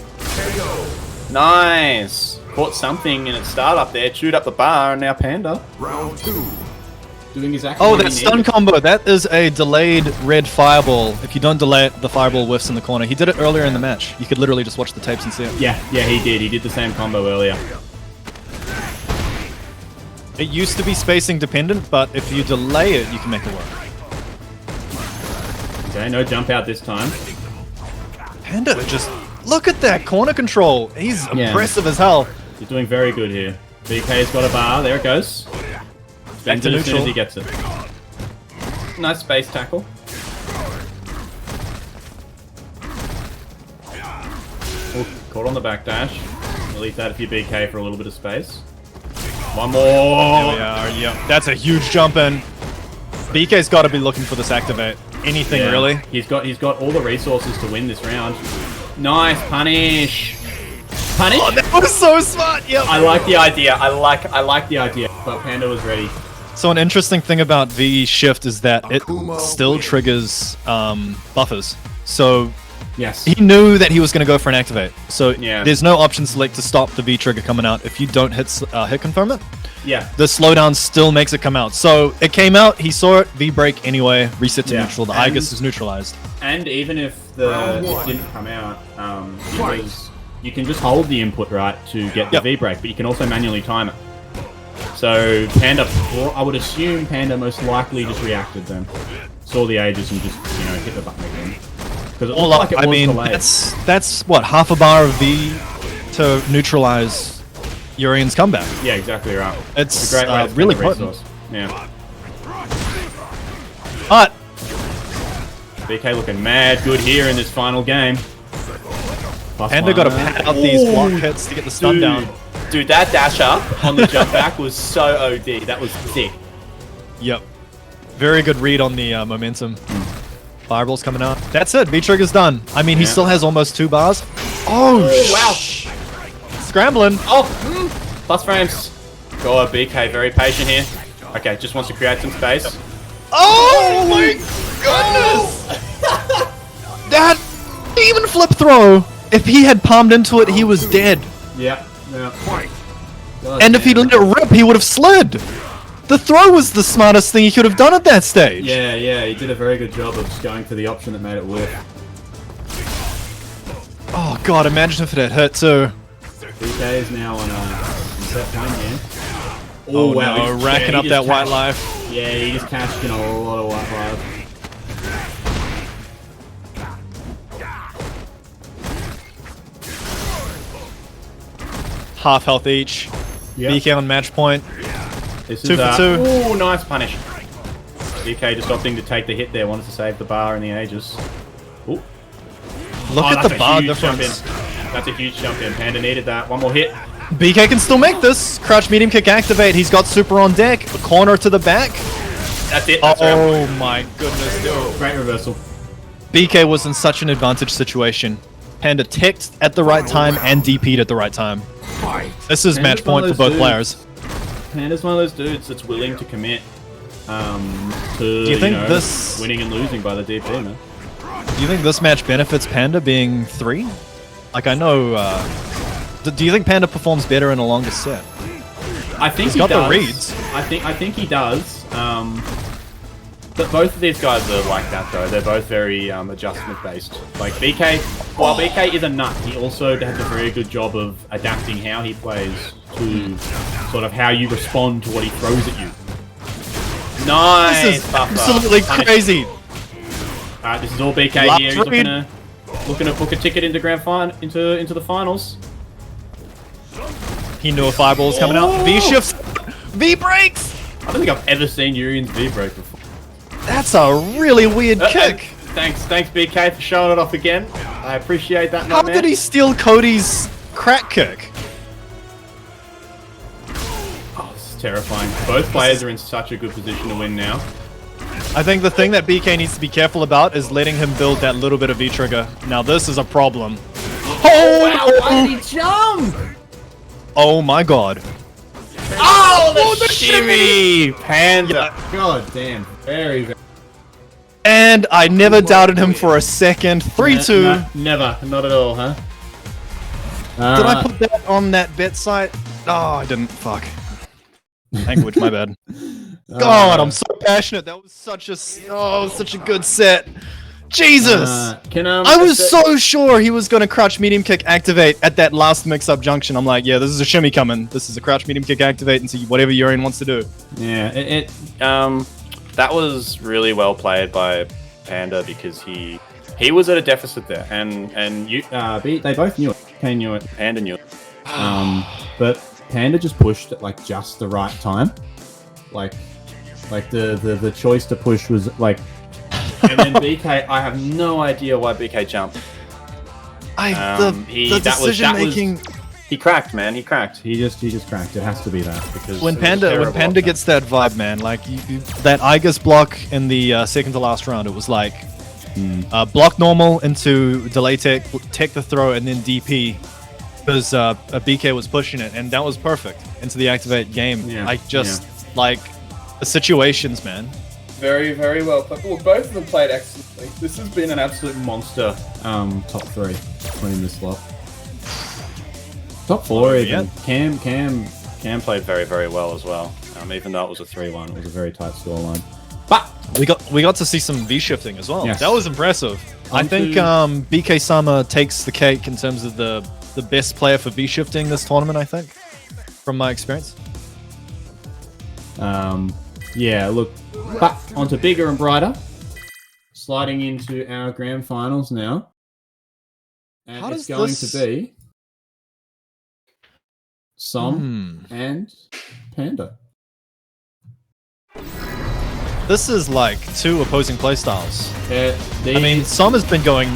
Nice. Caught something in its start up there. Chewed up the bar, and now Panda. Round 2. doing exactly Oh, what that he stun needed. combo. That is a delayed red fireball. If you don't delay it, the fireball whiffs in the corner. He did it earlier in the match. You could literally just watch the tapes and see it. Yeah, he did. He did the same combo earlier. It used to be spacing dependent, but if you delay it, you can make it work. Okay, no jump out this time. Panda just... Look at that corner control. He's Yeah. impressive as hell. You're doing very good here. BK's got a bar. There it goes. Back to Spins it as soon neutral. as he gets it. Nice space tackle. Oh, caught on the back dash. Release that if you BK for a little bit of space. One more. There we are, yeah. That's a huge jump in. BK's got to be looking for this activate. Anything, Yeah. really. He's got all the resources to win this round. Nice punish. Punish. Oh, that was so smart, yep. I like the idea. I like the idea. But Panda was ready. So an interesting thing about VE Shift is that it Akuma still wins. triggers buffers. So Yes. he knew that he was going to go for an activate. So Yeah. there's no option select to stop the V trigger coming out if you don't hit confirm it. Yeah. The slowdown still makes it come out. So it came out, he saw it, V break anyway, reset to Yeah. neutral. The And- Igus is neutralized. And even if Round it one. didn't come out, because you can just hold the input right to get the Yep. V break, but you can also manually time it. So Panda, I would assume Panda most likely just reacted then, saw the ages and just hit the button again. Because it All looked up, like it I was mean, delayed. that's what, half a bar of V to neutralize Urien's comeback. Yeah, exactly right. It's a great way to spend really the potent. resource. Yeah. But BK looking mad good here in this final game. Plus Panda got to one. pad out these block Ooh, hits to get the stun dude. down. Dude, that dash up on the jump back was so OD. That was sick. Yep. Very good read on the momentum. Fireball's coming out. That's it. V-Trigger's done. I mean, he Yeah. still has almost 2 bars. Oh, Wow. Scrambling. Oh, plus frames. God, BK very patient here. Okay, just wants to create some space. Oh my goodness! That demon flip throw. If he had palmed into it, he was dead. Yeah. God And if he damn. let it rip, he would have slid. The throw was the smartest thing he could have done at that stage. Yeah, he did a very good job of just going for the option that made it work. Oh god, imagine if it had hit too. BK is now on a set point here. Oh, wow, no, he racking up just that white cashed- life. Yeah, he just cashed in a lot of white life. Half health each. Yep. BK on match point. This 2 for 2. Ooh, nice punish. BK just opting to take the hit there, wanted to save the bar and the Aegis. Ooh. Look Oh, at that's the a bar huge jump difference. in. That's a huge jump in. Panda needed that. One more hit. BK can still make this. Crouch medium kick activate. He's got super on deck. A corner to the back. That's it. That's round one. Oh my goodness, dude. Great reversal. BK was in such an advantage situation. Panda teched at the right time and DP'd at the right time. This is Panda's match one point of for those both players. Panda's one of those dudes that's willing to commit. to you think this winning and losing by the DP, man. Do you think this match benefits Panda being 3? Like I know. Do you think Panda performs better in a longer set? I think He's got does. the reads. I think he does. But both of these guys are like that though. They're both very adjustment based. Like BK, while BK is a nut, he also does a very good job of adapting how he plays to sort of how you respond to what he throws at you. Nice. This is absolutely crazy. Alright, this is all BK here. He's looking to book a ticket into into the finals. He knew a fireball was coming out. V shifts. V breaks. I don't think I've ever seen Urien's V break before. That's a really weird kick. Thanks BK for showing it off again. I appreciate that. How did he steal Cody's crack kick? Oh, this is terrifying. Both players are in such a good position to win now. I think the thing that BK needs to be careful about is letting him build that little bit of V-trigger. Now this is a problem. Oh, wow, why did he jump? Oh my god. Oh, the shimmy! Panda. God damn. Very. And I never doubted him for a second. 3-2. Never. Not at all, huh? Did I put that on that bet site? Oh, I didn't. Fuck. Language, my bad. God, I'm so passionate. That was such a good set. Jesus! I was so sure he was going to crouch medium kick activate at that last mix-up junction. I'm like, yeah, this is a shimmy coming. This is a crouch medium kick activate and see whatever Urien wants to do. Yeah, that was really well played by Panda because he was at a deficit there, and you they both knew it. Kane knew it. Panda knew it. But Panda just pushed at like just the right time. Like the choice to push was like. And then BK, I have no idea why BK jumped. The decision making. He cracked, man. He cracked. He just cracked. It has to be that because when Panda gets that vibe, man, like that Igus block in the second to last round, it was like block normal into delay tech the throw, and then DP because a BK was pushing it, and that was perfect into the activate game. Yeah, I just like the situations, man. Very, very well played. Well, both of them played excellently. This has been an absolute monster top 3 between this lot. Top 4 even. Yeah. Cam played very, very well as well. Even though it was a 3-1, it was a very tight scoreline. But we got to see some V shifting as well. Yes. That was impressive. I think bksama takes the cake in terms of the best player for V shifting this tournament. I think, from my experience. Yeah, look, but onto bigger and brighter. Sliding into our grand finals now. And it's going to be Som and Panda. This is like 2 opposing playstyles. I mean, Som has been going,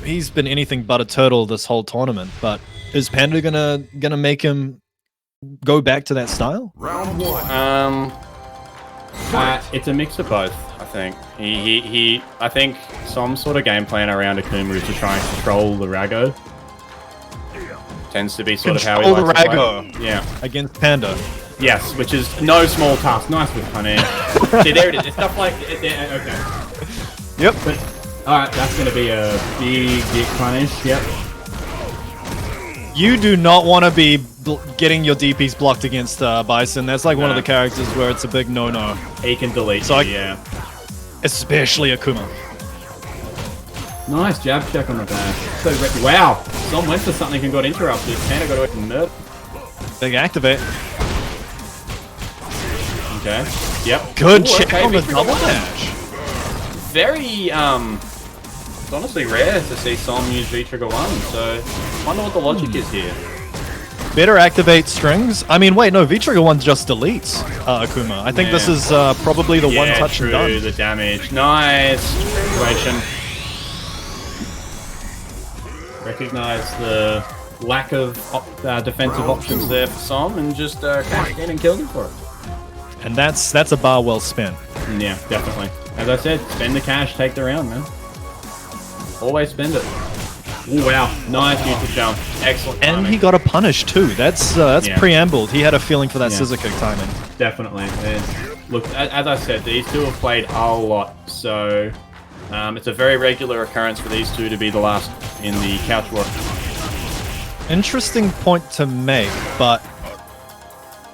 he's been anything but a turtle this whole tournament, but is Panda gonna make him go back to that style? Round 1. It's a mix of both. I think I think some sort of game plan around Akuma is to try and control the Rago. Tends to be sort of how he likes to play. Yeah, against Panda. Yes, which is no small task. Nice with honey. See, there it is. It's stuff like okay. Yep. But all right, that's gonna be a big punish. Yep. You do not want to be getting your DPs blocked against Bison. That's like one of the characters where it's a big no-no. He can delete so yeah. Especially Akuma. Nice jab check on the dash. So wow, Som went for something and got interrupted. Panda got away from the nerf. Big activate. Okay. Yep. Good check on the double dash. Very it's honestly rare to see Som use V-Trigger 1, so I wonder what the logic is here. Better activate strings. I mean, wait, no, V-Trigger 1 just deletes Akuma. I think this is probably the one touch and done. The damage. Nice situation. Recognize the lack of defensive options there for Som and just cashed in and killed him for it. And that's a bar well spent. Yeah, definitely. As I said, spend the cash, take the round, man. Always spend it. Ooh, wow, nice neutral jump. Excellent timing. And he got a punish too. That's preambled. He had a feeling for that scissor kick timing. Definitely. Look, as I said, these two have played a lot, so it's a very regular occurrence for these two to be the last in the couch war. Interesting point to make, but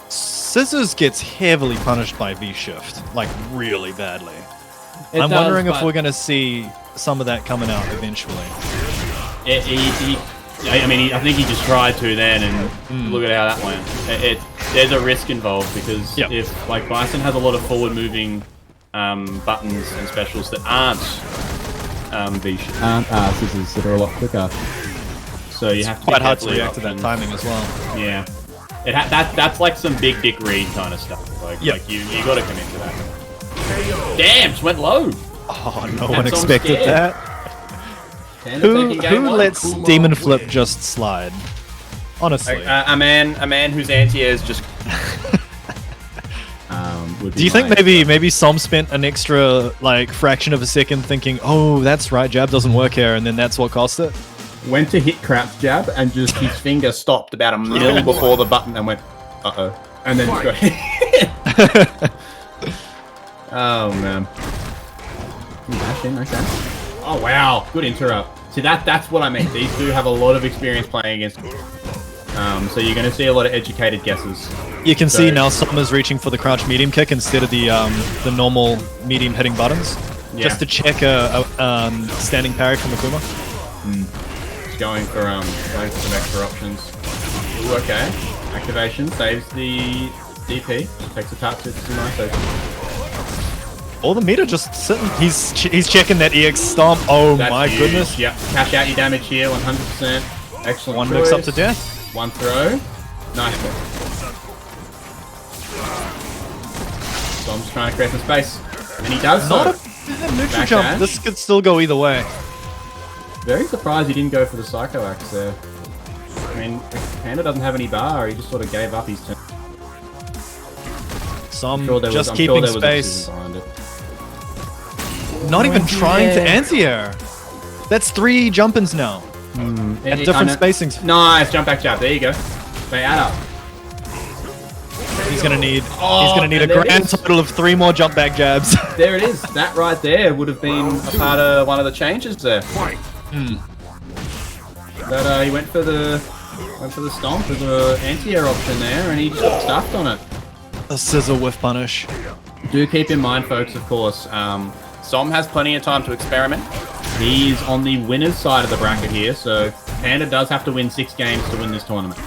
Scissors gets heavily punished by V-Shift, like really badly. I'm wondering if we're going to see some of that coming out eventually. I think he just tried to then, and look at how that went. There's a risk involved because if like Bison has a lot of forward-moving buttons and specials that aren't V-Shift, Scissors that are a lot quicker. so you have to be Quite hard to careful react to that timing as well. Yeah, that's like some big dick read kind of stuff. Like you got to commit to that. Damn, just went low. Oh, no one expected that. Panda Who taking game one. lets Demon Flip just slide? Honestly. A man whose anti-air is just. Do you think maybe Som spent an extra like fraction of a second thinking, oh, that's right, jab doesn't work here, and then that's what cost it? Went to hit crouch jab and just his finger stopped about a mil before the button and went, uh-oh. And then just got hit. Oh, man. Dash in, okay. Oh, wow. Good interrupt. See, that's what I mean. These two have a lot of experience playing against so you're going to see a lot of educated guesses. You can see now Som is reaching for the crouch medium kick instead of the normal medium hitting buttons. Yeah. Just to check a standing parry from Akuma. Just going for some extra options. Ooh, okay. Activation saves the DP. Takes a touch. It's a nice open. All the meter just sitting. He's checking that EX stomp. Oh That's my huge. goodness. Yep. Cash out your damage here, 100%. Excellent. One choice. mix up to death. One throw. Nice. So I'm just trying to create some space. And he does Not so. a bad neutral Back jump. dash. This could still go either way. Very surprised he didn't go for the Psycho Axe there. I mean, Panda doesn't have any bar, he just sort of gave up his turn. Some I'm just sure keeping there was a space. decision behind it. Not even trying to anti-air. That's 3 jump-ins now. At different spacings. Nice, jump back jab, there you go. They add up. He's gonna need and a there it grand is. total of 3 more jump back jabs. There it is. That right there would have been a part of one of the changes there. But he went for the stomp as an anti-air option there, and he just got stuffed on it. A scissor whiff punish. Do keep in mind, folks, of course, Som has plenty of time to experiment. He's on the winner's side of the bracket here, so Panda does have to win 6 games to win this tournament.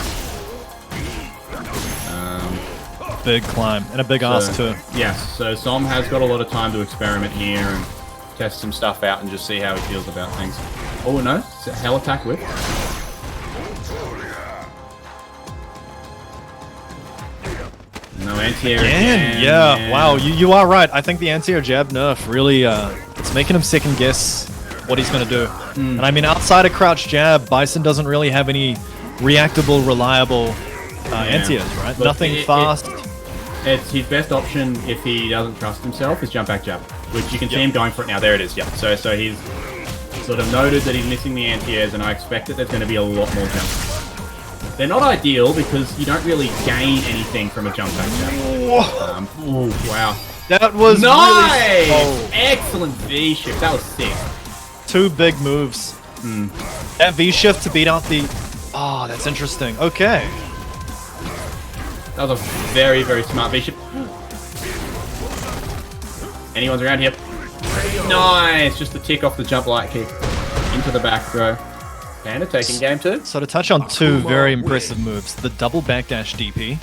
Big climb and a big ask too. Yes, so Som has got a lot of time to experiment here and test some stuff out and just see how he feels about things. Oh no, it's a hell attack whip. No anti-air again. Yeah, wow, you are right. I think the anti-air jab nerf really, it's making him second guess what he's going to do. And I mean, outside of crouch jab, Bison doesn't really have any reactable, reliable anti-airs, right? Look, Nothing fast. It's his best option if he doesn't trust himself is jump back jab, which you can see him going for it now. There it is. Yep. So he's sort of noted that he's missing the anti-airs, and I expect that there's going to be a lot more jumps. They're not ideal because you don't really gain anything from a jump back jab. Ooh, wow. That was nice! really... Excellent V-shift. That was sick. 2 big moves. That V-shift to beat out the... Oh, that's interesting. Okay. That was a very, very smart V-shift. Anyone's around here. Nice! Just the tick off the jump light kick. Into the back throw. Panda taking game 2. So to touch on 2 very impressive moves, the double backdash DP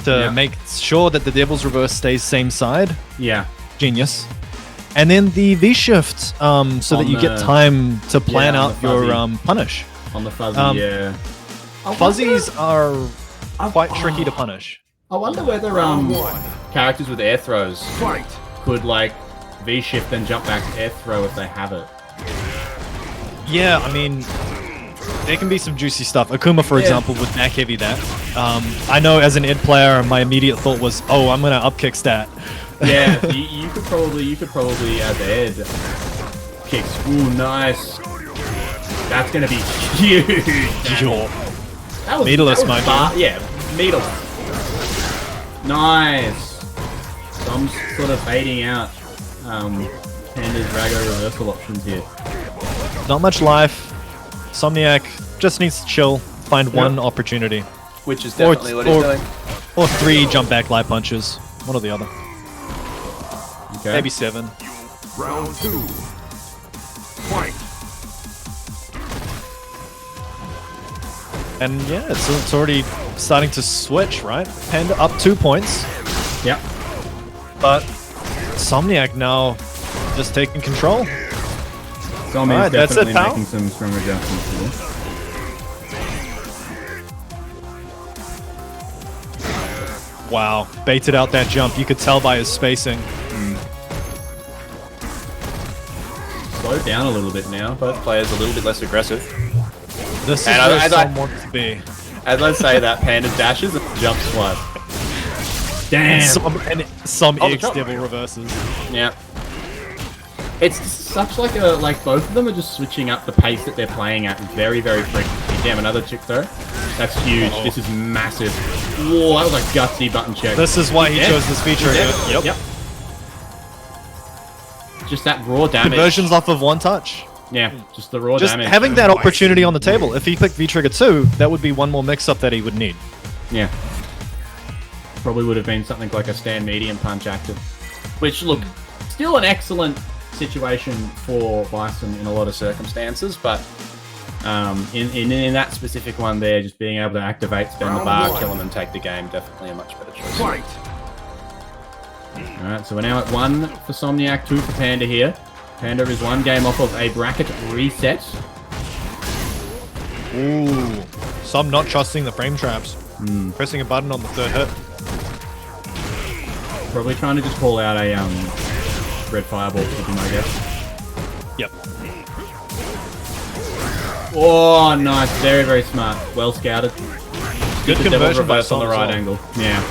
to make sure that the Devil's Reverse stays same side. Yeah. Genius. And then the V-shift so that you get time to plan out your punish. On the fuzzy, yeah. Fuzzies are quite tricky to punish. I wonder whether characters with air throws could like V-shift and jump back air throw if they have it. Yeah, I mean, there can be some juicy stuff. Akuma, for example, would back heavy that. I know as an ed player, my immediate thought was, oh, I'm gonna upkick stat. Yeah, you could probably as ed kicks. Ooh, nice. That's gonna be huge. That was meterless, mind you. Yeah, meterless. Nice. I'm sort of baiting out Panda's Rago reversal options here. Not much life. Somniac just needs to chill, find one opportunity. Which is definitely what he's doing. Or 3 jump back light punches. One or the other. Okay. Maybe 7. Round 2. Fight. And yeah, it's already starting to switch, right? Panda up 2 points. Yep. But Somniac now just taking control. Somniac's Alright, that's it, definitely pal. making some strong adjustments to this. Wow, baited out that jump. You could tell by his spacing. Slowed down a little bit now, but Player's a little bit less aggressive. This is And where as Som wants to be. As I say that, Panda dashes and jump slide. damn. Some Oh, the X jump. devil reverses. Yeah. It's such like a both of them are just switching up the pace that they're playing at very, very frequently. Damn, another chick though. That's huge. This is massive. Whoa, that was a gutsy button check. This is why he chose this feature. Yep. Just that raw damage. Conversions off of 1 touch. Yeah, just the raw Just damage. having that opportunity on the table. If he clicked V-Trigger 2, that would be one more mix-up that he would need. Yeah. Probably would have been something like a stand medium punch active. Which, look, still an excellent situation for Bison in a lot of circumstances, but in that specific one there, just being able to activate, spend the bar, kill him and take the game, definitely a much better choice. Fight. Alright, so we're now at 1 for Somniac, 2 for Panda here. Panda is 1 game off of a bracket reset. Ooh. Some not trusting the frame traps. Pressing a button on the 3rd hit. Probably trying to just call out a red fireball to him, I guess. Yep. Oh, nice. Very, very smart. Well scouted. Good The devil conversion by reverse on the Som right as well. angle. Yeah.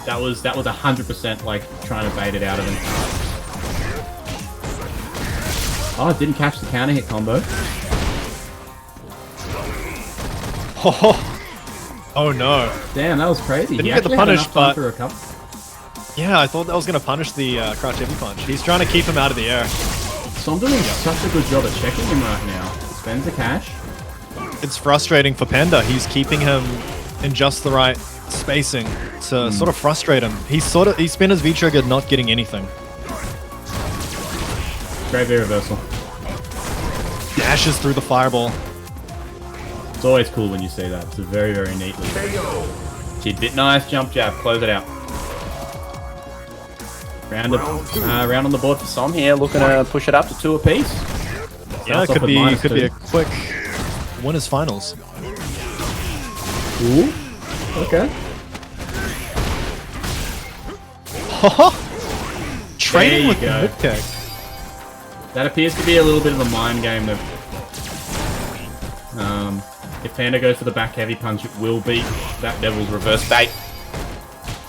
That was 100% like trying to bait it out of him. Oh, it didn't catch the counter hit combo. Oh no. Damn, that was crazy. Didn't He get the actually had punish, enough time but- to recover. Yeah, I thought that was going to punish the crouch heavy punch. He's trying to keep him out of the air. So I'm doing such a good job at checking him right now. Spends the cash. It's frustrating for Panda. He's keeping him in just the right spacing to sort of frustrate him. He's spin his V-Trigger not getting anything. Great V reversal. Dashes through the fireball. It's always cool when you see that. It's a very, very neat little tidbit. Nice jump jab. Close it out. Round on the board for Som here, looking to push it up to 2 apiece. Yeah, Starts off could with be -2. a quick winners finals. Ooh. Okay. Training you with the go. hook tech. That appears to be a little bit of a mind game. Of, if Panda goes for the back heavy punch, it will beat that Devil's reverse bait.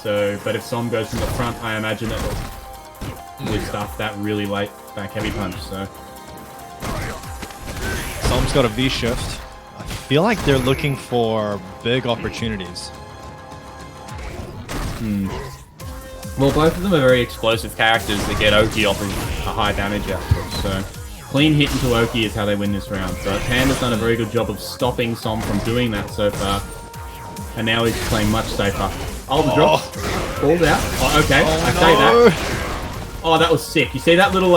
So, but if Som goes from the front, I imagine it will stuff that really late back heavy punch. So, Som's got a V-shift. I feel like they're looking for big opportunities. well, both of them are very explosive characters that get Oki off of a high damage output. So, clean hit into Oki is how they win this round. So, Panda's done a very good job of stopping Som from doing that so far. And now he's playing much safer. Oh, the drop. Falls out. Oh, okay. I say that. Oh, that was sick. You see that little,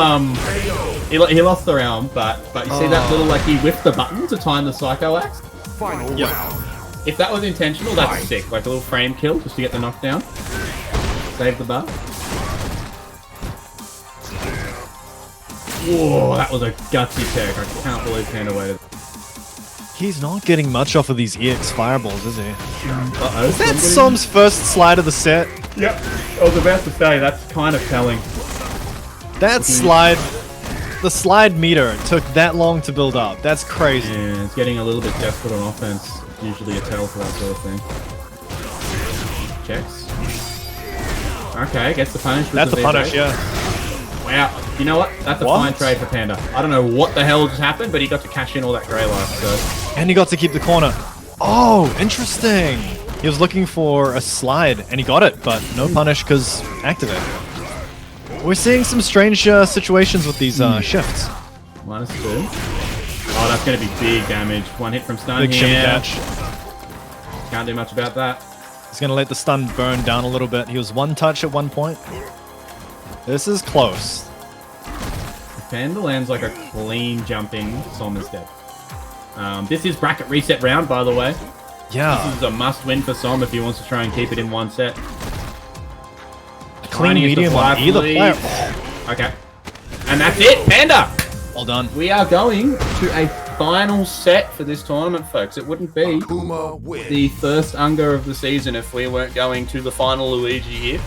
he lost the round, but you see that little, like, he whiffed the button to time the Psycho Axe? Final round. If that was intentional, that's sick. Like a little frame kill just to get the knockdown. Save the bar. Whoa, that was a gutsy tech. I can't believe Panda waited. He's not getting much off of these EX fireballs, is he? Uh-oh. Is that Som's first slide of the set? Yep. I was about to say, that's kind of telling. That slide, the slide meter took that long to build up. That's crazy. Yeah, it's getting a little bit desperate on offense. Usually a tell for that sort of thing. Checks. Okay, gets the punish. That's the punish, yeah. Wow. You know what? That's a What? fine trade for Panda. I don't know what the hell just happened, but he got to cash in all that grey life, so... And he got to keep the corner. Oh, interesting. He was looking for a slide, and he got it, but no punish because activate. We're seeing some strange situations with these shifts. -2. Oh, that's going to be big damage. One hit from stun Big shimmy here. catch. Can't do much about that. He's going to let the stun burn down a little bit. He was one touch at one point. This is close. If Panda lands like a clean jumping, Som is dead. This is bracket reset round, by the way. Yeah. This is a must-win for Som if he wants to try and keep it in one set. A clean medium on either player. Okay. And that's it, Panda! Well done. We are going to a final set for this tournament, folks. It wouldn't be the first UNGA of the season if we weren't going to the final Luigi here.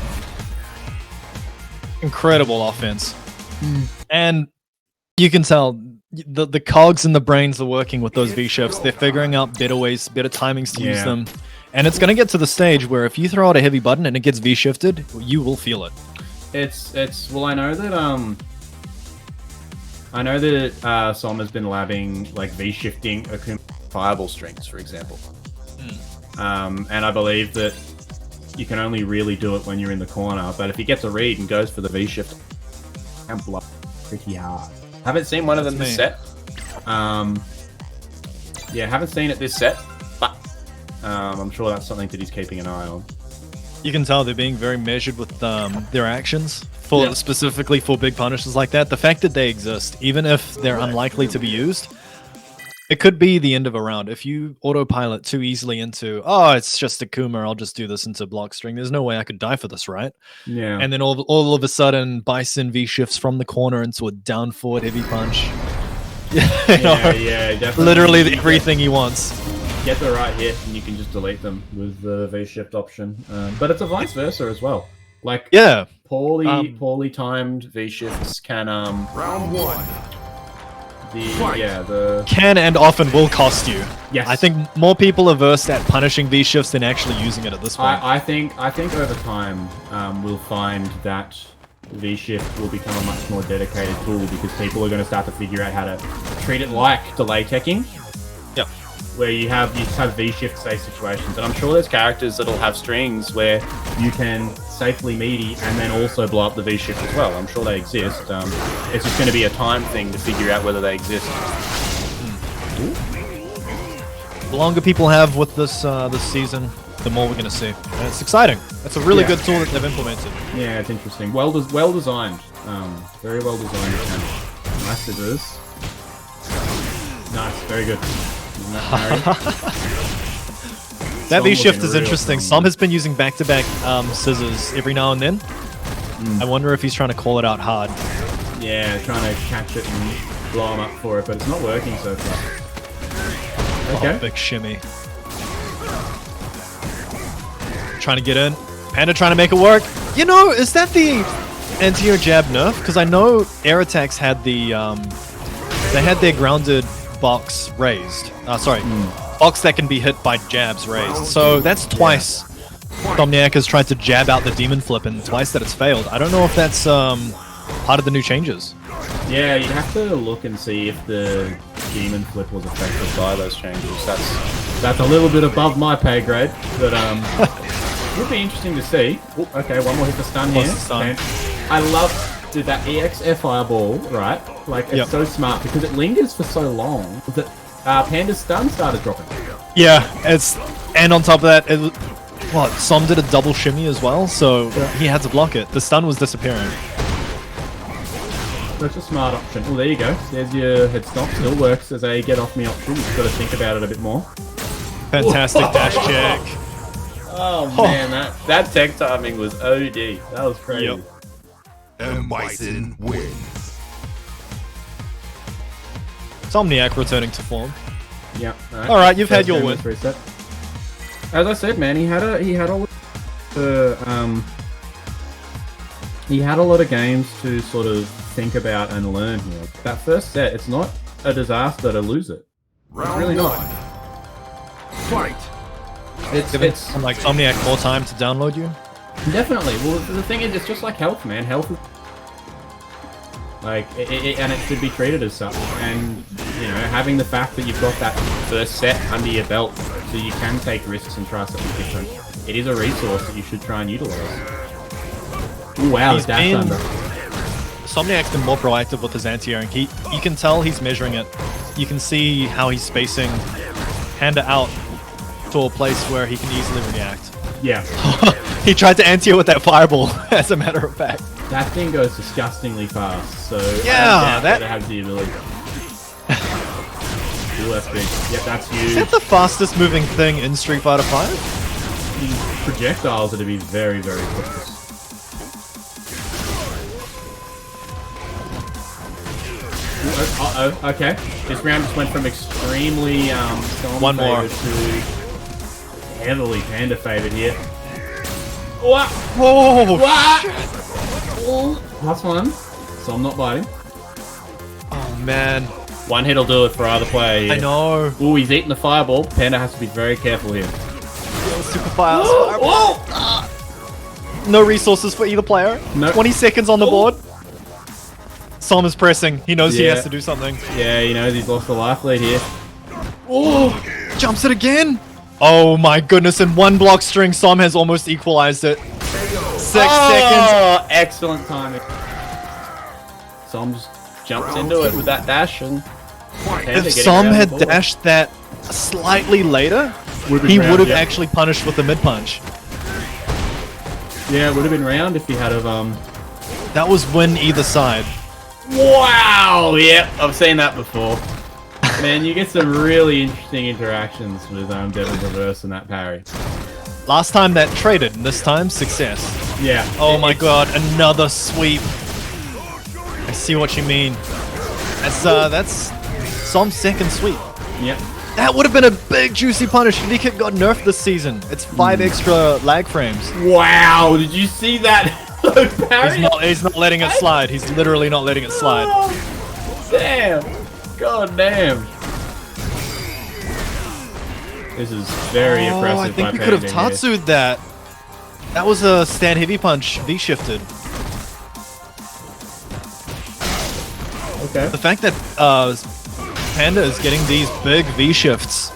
Incredible offense. And you can tell the cogs and the brains are working with those V-shifts. They're figuring out better ways, better timings to use them. And it's going to get to the stage where if you throw out a heavy button and it gets V-shifted, you will feel it. Well, I know that Som has been labbing like V-shifting Akuma fireball strings, for example. And I believe that you can only really do it when you're in the corner, but if he gets a read and goes for the V-shift, can blow pretty hard. Haven't seen one of them this set. Yeah, haven't seen it this set, but I'm sure that's something that he's keeping an eye on. You can tell they're being very measured with their actions, specifically for big punishes like that. The fact that they exist, even if they're unlikely to be used, it could be the end of a round. If you autopilot too easily into, oh, it's just Akuma, I'll just do this into block string. There's no way I could die for this, right? Yeah. And then all of a sudden, Bison V-shifts from the corner into a down forward heavy punch. Yeah, definitely. Literally everything he wants. Get the right hit and you can just delete them with the V-shift option. But it's a vice versa as well. Like, poorly timed V-shifts can Round 1. Can and often will cost you. Yes. I think more people are versed at punishing V-shifts than actually using it at this point. I think over time we'll find that V-shift will become a much more dedicated tool because people are going to start to figure out how to treat it like delay teching. Yep. Where you just have V-shift safe situations, and I'm sure there's characters that'll have strings where you can safely meaty and then also blow up the V-shift as well. I'm sure they exist. It's just going to be a time thing to figure out whether they exist. The longer people have with this this season, the more we're going to see. And it's exciting. It's a really good tool that they've implemented. Yeah, it's interesting. Well designed. Very well designed. Nice scissors. Nice, very good. That V-shift is interesting. Som has been using back-to-back scissors every now and then. I wonder if he's trying to call it out hard. Yeah, trying to catch it and blow him up for it, but it's not working so far. Okay. Oh, big shimmy. Trying to get in. Panda trying to make it work. You know, is that the anti-air jab nerf? Because I know air attacks had the they had their grounded box raised. Box that can be hit by jabs raised. So that's twice Somniac has tried to jab out the demon flip and twice that it's failed. I don't know if that's part of the new changes. Yeah, you'd have to look and see if the demon flip was affected by those changes. That's a little bit above my pay grade, but it would be interesting to see. Ooh, okay, one more hit for stun here. I love that EXF fireball, right? Like, it's so smart because it lingers for so long that Panda's stun started dropping. Yeah, and on top of that, Som did a double shimmy as well, so he had to block it. The stun was disappearing. That's a smart option. Well, there you go. There's your head stomp. Still works as a get off me option. You've got to think about it a bit more. Fantastic dash check. Oh man, that tech timing was OD. That was crazy. Yep. M.Bison wins. Somniac returning to form. Yeah. All right, you've had your win. Reset. As I said, man, he had a lot of games to sort of think about and learn here. That first set, it's not a disaster to lose it. It's really not. Fight. It's like Somniac more time to download you. Definitely. Well, the thing is, it's just like health, man. Health is like, and it should be treated as such. And you know, having the fact that you've got that first set under your belt, so you can take risks and try something different. It is a resource that you should try and utilize. Ooh, wow, dash under. Somniac's been more proactive with his anti-airing. You can tell he's measuring it. You can see how he's spacing Panda out to a place where he can easily react. Yeah. He tried to anti-air with that fireball, as a matter of fact. That thing goes disgustingly fast, so yeah, that has the ability. Ooh, that's big. Yep, that's huge. Is that the fastest moving thing in Street Fighter 5? These projectiles are to be very, very quick. Uh-oh, okay. This round just went from extremely one more to heavily Panda favored here. Whoa! Whoa! Last one. So I'm not biting. Oh man. One hit'll do it for either player here. I know. Ooh, he's eating the fireball. Panda has to be very careful here. Super fire. No resources for either player. Nope. 20 seconds on the board. Som is pressing. He knows he has to do something. Yeah, he knows he's lost the life lead here. Oh! Jumps it again! Oh my goodness, in one block string, Som has almost equalized it. 6 seconds. Excellent timing. Som just jumps into it with that dash and... If Som had dashed that slightly later, he would have actually punished with the mid-punch. Yeah, it would have been round if he had have, That was win either side. Wow! Yep, I've seen that before. Man, you get some really interesting interactions with Devil Reverse and that parry. Last time that traded, and this time success. Yeah. Oh my god, another sweep. I see what you mean. That's Som's second sweep. Yep. That would have been a big juicy punish if he kick got nerfed this season. It's 5 extra lag frames. Wow, did you see that? He's not letting it slide. He's literally not letting it slide. Oh, damn. God damn. This is very impressive. I think we could have Tatsu'd that. That was a stand heavy punch V-shifted. Okay. The fact that Panda is getting these big V-shifts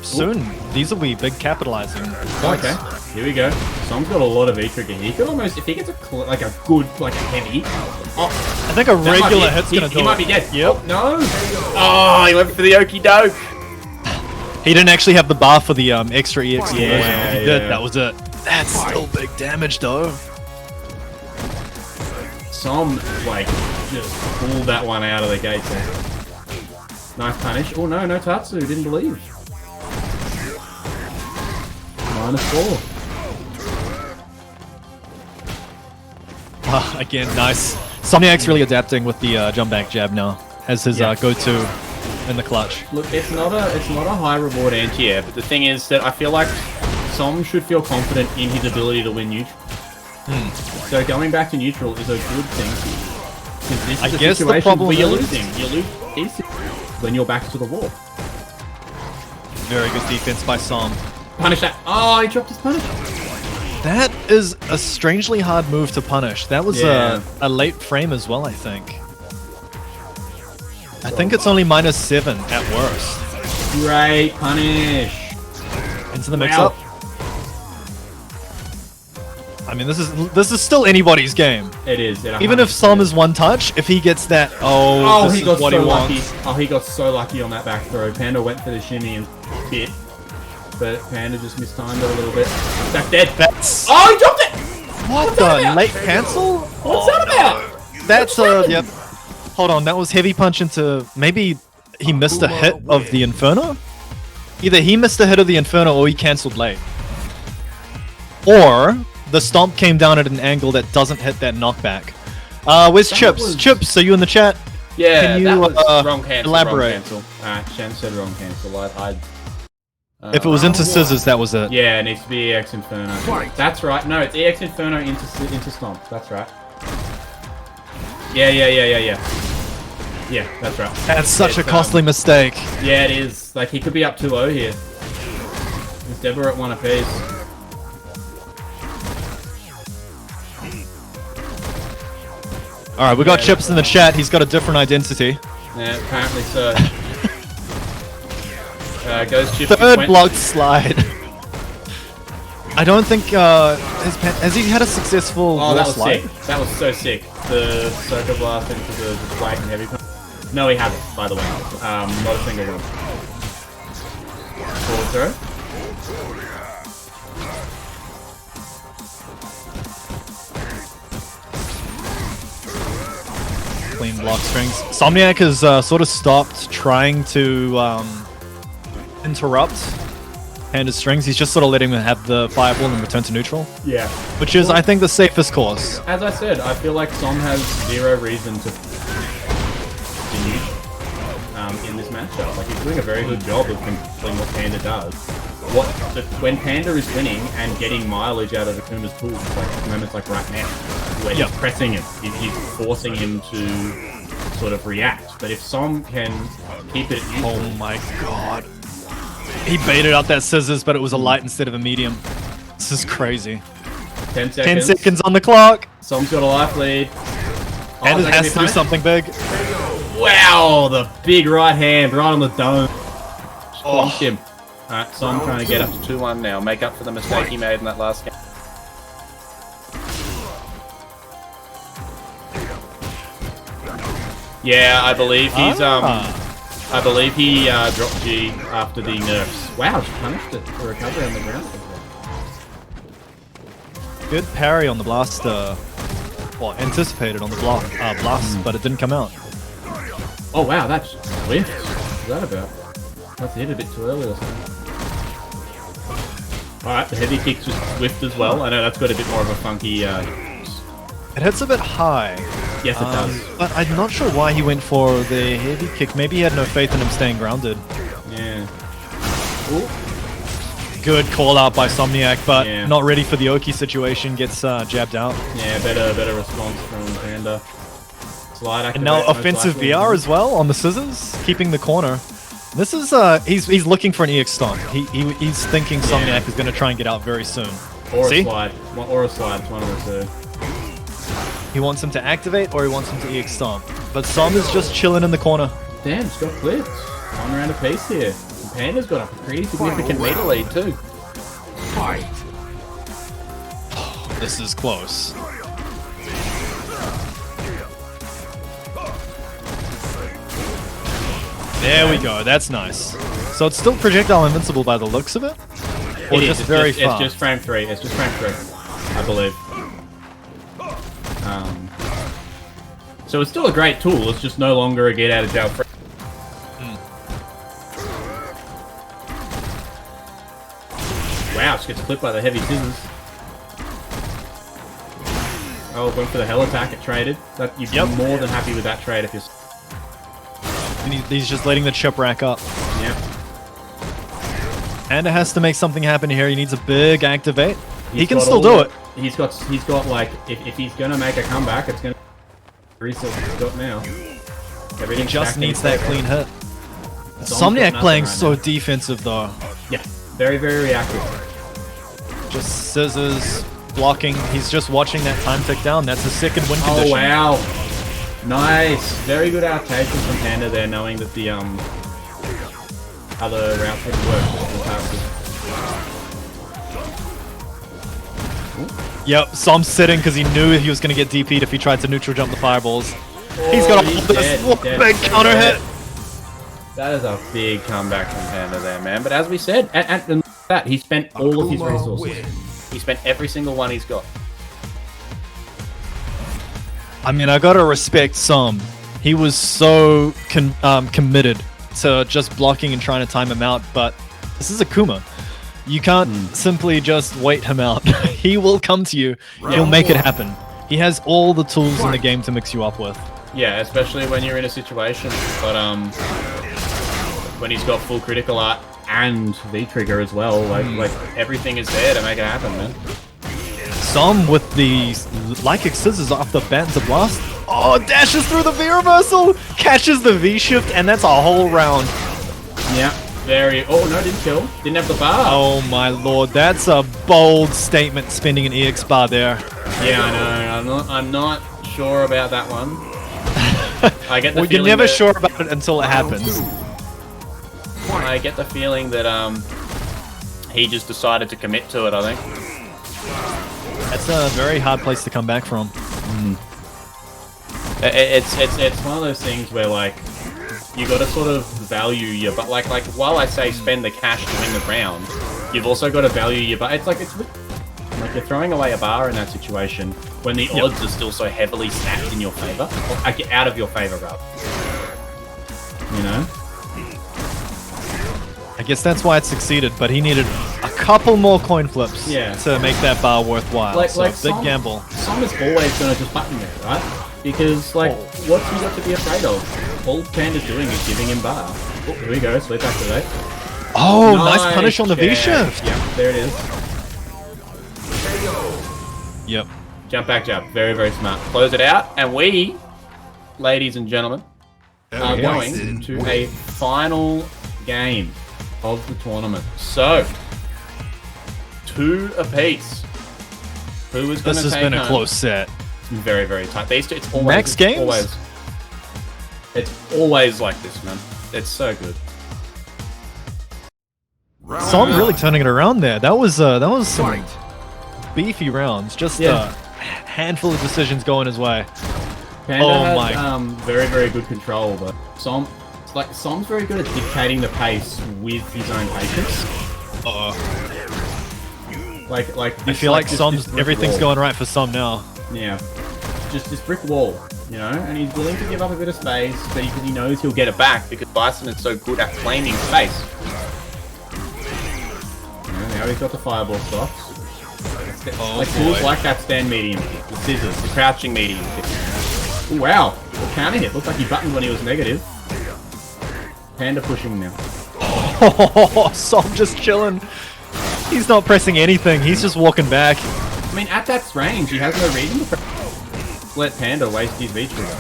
soon, these will be big capitalizing points. Okay, here we go. Som's got a lot of E-trigger. He could almost, if he gets a good, a heavy. Oh, I think a regular hit's gonna do it. He might be dead. Yep. Oh, no. Oh, he went for the okie doke. He didn't actually have the bar for the extra EX conversion. Yeah, If he did, that was it. That's still big damage though. Som, just pulled that one out of the gate there. Nice punish. Oh no, no Tatsu, didn't believe. -4. Again, nice. Somniac's really adapting with the jump back jab now. As his go-to in the clutch. Look, it's not a high reward anti-air, but the thing is that I feel like Som should feel confident in his ability to win neutral. So going back to neutral is a good thing. Because this is a situation where you're losing. You lose easily when you're back to the wall. Very good defense by Som. Punish that. Oh, he dropped his punish. That is a strangely hard move to punish. That was a late frame as well, I think. I think it's only -7 at worst. Great punish. Into the mix-up. I mean, this is still anybody's game. It is. Even if Som is one touch, if he gets that, this he is got what so he lucky. wants. Oh, he got so lucky on that back throw. Panda went for the shimmy and hit, but Panda just mistimed it a little bit. That's dead. That's... Oh, he dropped it! What the? Late cancel? What's that about? That's yep. Hold on, that was heavy punch into... Maybe he missed a hit of the Inferno? Either he missed a hit of the Inferno or he cancelled late. Or the stomp came down at an angle that doesn't hit that knockback. Where's Chips? Chips, are you in the chat? Yeah, can you that was wrong cancel. elaborate? Wrong cancel. Shen said wrong cancel. If it was into scissors, that was it. Yeah, it needs to be EX Inferno. That's right. No, it's EX Inferno into stomp. That's right. Yeah. Yeah, that's right. That's such a costly mistake. Yeah, it is. Like, he could be up 2-0 here. He's Deborah at 1 apiece. Alright, we got Chips in the chat. He's got a different identity. Yeah, apparently so. Goes Chips. Third blocked slide. I don't think has he had a successful Oh, that was slide? sick. That was so sick. The Circle Blast into the Flag and Heavy. No, he hasn't, by the way. Not a single one. Forward throw. Clean block strings. Somniac has sort of stopped trying to interrupt Panda's strings. He's just sort of letting him have the fireball and return to neutral. Yeah. Which is, I think, the safest course. As I said, I feel like Som has zero reason to continue in this matchup. Like, he's doing a very good job of controlling what Panda does. When Panda is winning and getting mileage out of Akuma's tools, like moments like right now, where he's pressing him, he's forcing him to sort of react. But if Som can keep it at neutral... Oh my god. He baited out that scissors, but it was a light instead of a medium. This is crazy. 10 seconds. 10 seconds on the clock. Som's got a life lead. And it has to do something big. Wow, the big right hand right on the dome. Squashed him. Alright, Som trying to get up to 2-1 now. Make up for the mistake he made in that last game. Yeah, I believe he's I believe he dropped G after the nerfs. Wow, she punished it for recovery on the ground. Good parry on the blast. Well, anticipated on the blast, but it didn't come out. Oh wow, that's swift. What's that about? Must have hit a bit too early or something. Alright, the heavy kick's just swift as well. I know that's got a bit more of a funky... It hits a bit high. Yes, it does. But I'm not sure why he went for the heavy kick. Maybe he had no faith in him staying grounded. Yeah. Ooh. Good call out by Somniac, but not ready for the Oki situation. Gets jabbed out. Yeah, better response from Panda. Slide activate. And now offensive VR as well on the scissors, keeping the corner. This is he's looking for an EX stomp. He's thinking Somniac is going to try and get out very soon. Or See? a slide. Or a slide. It's one of the two. He wants him to activate or he wants him to EX stomp. But Som is just chilling in the corner. Damn, it's got clipped. 1 round apiece here. And Panda's got a pretty significant meter lead too. Fight. This is close. There we go, that's nice. So it's still projectile invincible by the looks of it? Or just very fast? It's just frame 3. It's just frame 3, I believe. So it's still a great tool, it's just no longer a get out of jail free. Wow, she gets clipped by the heavy scissors. Oh, went for the hell attack, it traded. You'd be more than happy with that trade if you're... And he's just letting the chip rack up. Yep. And it has to make something happen here. He needs a big activate. He can still do it. He's got like, if he's gonna make a comeback, it's gonna be the resources he's got now. He just needs that clean hit. Somniac playing so defensive though. Yeah, very, very reactive. Just scissors, blocking. He's just watching that time tick down. That's a second win condition. Oh wow. Nice. Very good adaptation from Panda there, knowing that the other route would work. Yep, Som's sitting because he knew he was going to get DP'd if he tried to neutral jump the fireballs. He's got to hold this. What a big counter hit. That is a big comeback from Panda there, man. But as we said, and that he spent all of his resources. He spent every single one he's got. I mean, I gotta respect Som. He was so committed to just blocking and trying to time him out, but this is Akuma. You can't simply just wait him out. He will come to you. He'll make it happen. He has all the tools in the game to mix you up with. Yeah, especially when you're in a situation. But when he's got full critical art and V-trigger as well, like everything is there to make it happen, man. Som with the like scissors off the Banter Blast. Oh, dashes through the V reversal, catches the V shift, and that's a whole round. Yeah, very. Oh no, didn't kill. Didn't have the bar. Oh my lord, that's a bold statement. Spending an EX bar there. Yeah, I know. I'm not sure about that one. I get the well, feeling you're never that, sure about it until it happens. I get the feeling that he just decided to commit to it. I think. That's a very hard place to come back from. It's one of those things where like you got to sort of value your, but like while I say spend the cash to win the round, you've also got to value your. But it's like you're throwing away a bar in that situation when the odds are still so heavily stacked in your favor, or out of your favor rather. You know. I guess that's why it succeeded, but he needed a couple more coin flips to make that bar worthwhile. Big gamble. Som is always going to just button there, right? Because, like, what's he got to be afraid of? All Panda's doing is giving him bar. Oh, here we go, split activate. Oh, nice punish on the V-shift. Yep, there it is. Yep. Jump back jab, very, very smart. Close it out, and we, ladies and gentlemen, are going to a final game of the tournament. So, 2 apiece. Who is going to take This has been a home? close set. It's very, very tight. These two, it's always Max games? It's always like this, man. It's so good. Som really turning it around there. That was some beefy rounds. Just a handful of decisions going his way. Panda has very, very good control, but Som's very good at dictating the pace with his own patience. Like I feel like Som's everything's going right for Som now. Yeah, just this brick wall, you know, and he's willing to give up a bit of space, but he knows he'll get it back because Bison is so good at claiming space. Now he's got the fireball stocks. Like tools like that stand medium, the scissors, the crouching medium. Ooh, wow, the counter hit. Looked like he buttoned when he was negative. Panda pushing now. Oh, Som just chilling. He's not pressing anything. He's just walking back. I mean, at that range, he has no reason to let Panda waste his V trigger.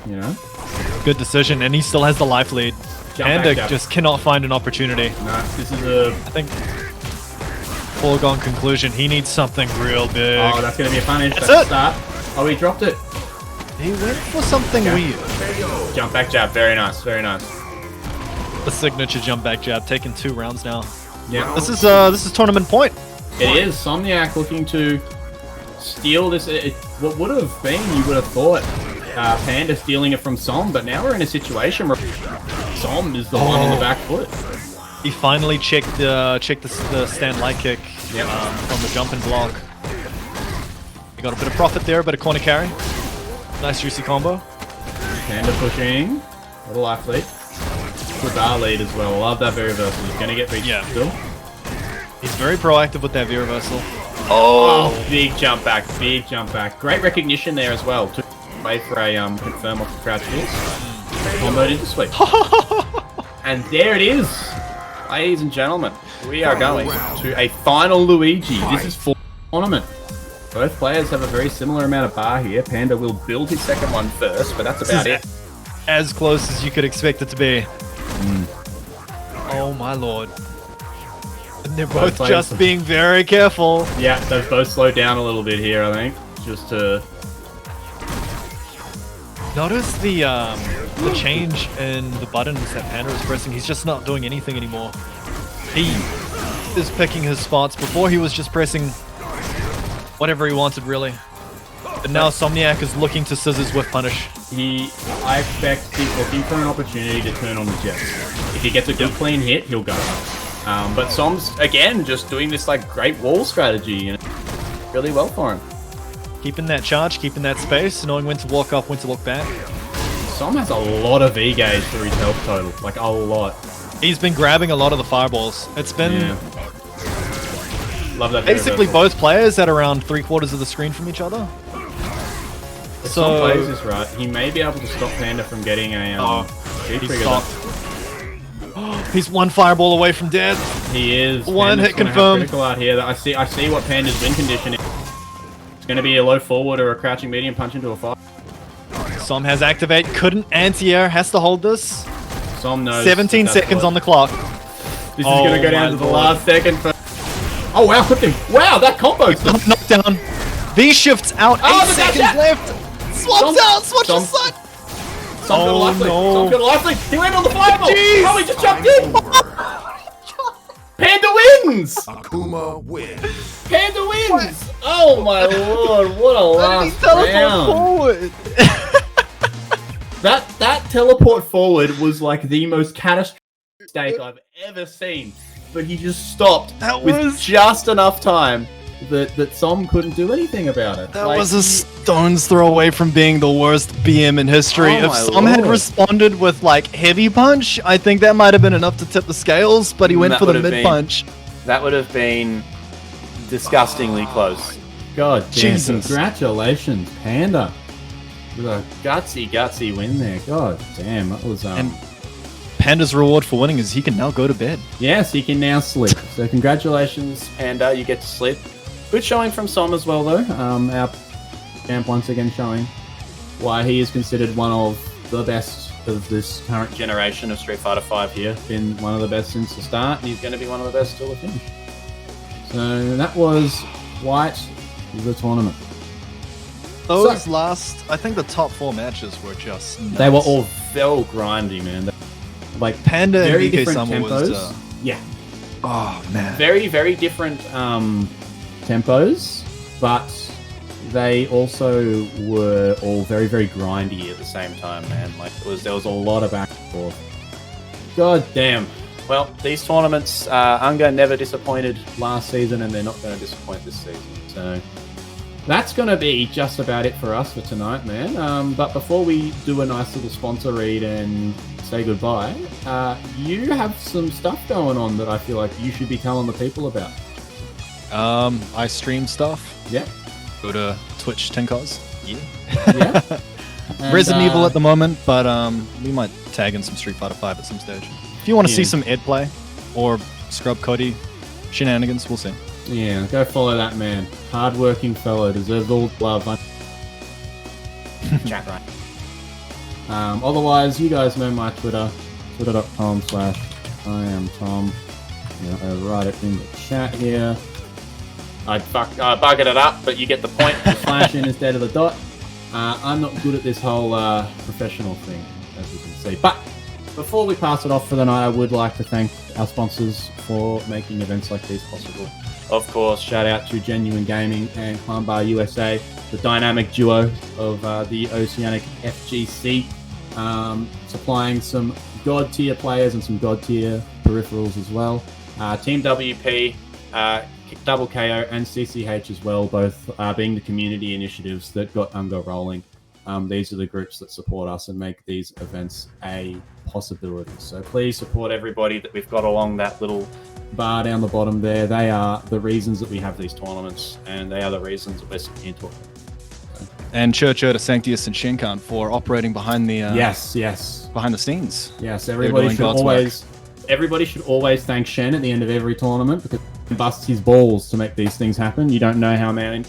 You know? Good decision, and he still has the life lead. Panda just cannot find an opportunity. No, this is I think foregone conclusion. He needs something real big. Oh, that's going to be a punish. That's it. Start. Oh, he dropped it. He went for something weird. Jump back jab. Very nice. Very nice. The signature jump back jab, taking 2 rounds now. Yeah. This is tournament point. It is. Somniac looking to steal this. What would have been, you would have thought, Panda stealing it from Som, but now we're in a situation where Som is the one on the back foot. He finally checked the stand light kick from the jump and block. He got a bit of profit there, a bit of corner carry. Nice juicy combo. Panda pushing. Little life lead. Good bar lead as well. Love that V-reversal. He's going to get beat still. He's very proactive with that V-reversal. Oh, big jump back. Big jump back. Great recognition there as well. Took away for a confirm off the crouch kills. Comboed into sweep. And there it is. Ladies and gentlemen, we are going to a final Luigi. This is for tournament. Both players have a very similar amount of bar here. Panda will build his second one first, but that's about it. As close as you could expect it to be. Oh my lord. And they're both just being very careful. Yeah, they've both slowed down a little bit here, I think. Just to... Notice the change in the buttons that Panda is pressing. He's just not doing anything anymore. He is picking his spots. Before he was just pressing whatever he wanted, really. And now Somniac is looking to scissors with punish. I expect he's looking for an opportunity to turn on the jet. If he gets a good clean hit, he'll go. But Som's, again, just doing this like great wall strategy, and really well for him. Keeping that charge, keeping that space, knowing when to walk up, when to walk back. Som has a lot of V-gauge for his health total, like a lot. He's been grabbing a lot of the fireballs. It's been love that. Basically both players at around 3/4 of the screen from each other. If Som plays this right, he may be able to stop Panda from getting a he's He's one fireball away from death. He is. One hit confirmed. Critical out here. I see what Panda's win condition is. It's going to be a low forward or a crouching medium punch into a fire. Som has activate. Couldn't anti-air. Has to hold this. Som knows. 17 seconds on the clock. This is going to go down to the last second. Oh wow! Look at him! Wow, that combo. Knockdown. V-shifts out. 8 seconds left. Swaps out. Swatch the side. Som got a life lead. He went on the fireball. Oh, he just jumped in. Panda wins! Akuma wins. Panda wins! Oh my lord, what a last round. Forward. That teleport forward was like the most catastrophic mistake I've ever seen. But he just stopped with just enough time that Som couldn't do anything about it. That was a stone's throw away from being the worst BM in history. If Som had responded with like heavy punch, I think that might have been enough to tip the scales, but he went for the mid punch. That would have been disgustingly close. God damn, Jesus. Congratulations, Panda. With a gutsy win there. God damn, that was... And Panda's reward for winning is he can now go to bed. Yes, he can now sleep. So congratulations. Panda, you get to sleep. Good showing from Som as well, though. Our champ once again showing why he is considered one of the best of this current generation of Street Fighter V here. Been one of the best since the start, and he's going to be one of the best till the finish. So that was White, the tournament. Those last, I think the top 4 matches were just nuts. They were all very grindy, man. Like Panda very and different bksama tempos. was... yeah. Oh, man. Very, very different tempos, but they also were all very, very grindy at the same time, man. Like there was a lot of back and forth. God damn. Well, these tournaments, UNGA never disappointed. Last season, and they're not going to disappoint this season. So that's going to be just about it for us for tonight, man. But before we do a nice little sponsor read and say goodbye, you have some stuff going on that I feel like you should be telling the people about. I stream stuff. Yeah. Go to Twitch Tinkos. Yeah. Yeah. And, Resident Evil at the moment, but we might tag in some Street Fighter 5 at some stage. If you want to see some Ed play or scrub Cody shenanigans, we'll see. Yeah, go follow that man. Hard-working fellow, deserves all the love. Chat right. Otherwise, you guys know my Twitter, twitter.com/IamTom. I'll write it in the chat here. I buggered it up, but you get the point. The slash in instead of the dot. I'm not good at this whole professional thing, as you can see. But before we pass it off for the night, I would like to thank our sponsors for making events like these possible. Of course, shout out to Genuine Gaming and Climb Bar USA, the dynamic duo of the Oceanic FGC, supplying some god tier players and some god tier peripherals as well. Team WP, Double KO, and CCH as well, both being the community initiatives that got UNGA rolling. These are the groups that support us and make these events a possibility. So please support everybody that we've got along that little bar down the bottom there. They are the reasons that we have these tournaments, and they are the reasons that we're sticking into it. And Churcho to Sanctius and Shinkan for operating behind the yes behind the scenes. Yes, everybody should always thank Shen at the end of every tournament, because he busts his balls to make these things happen. You don't know how man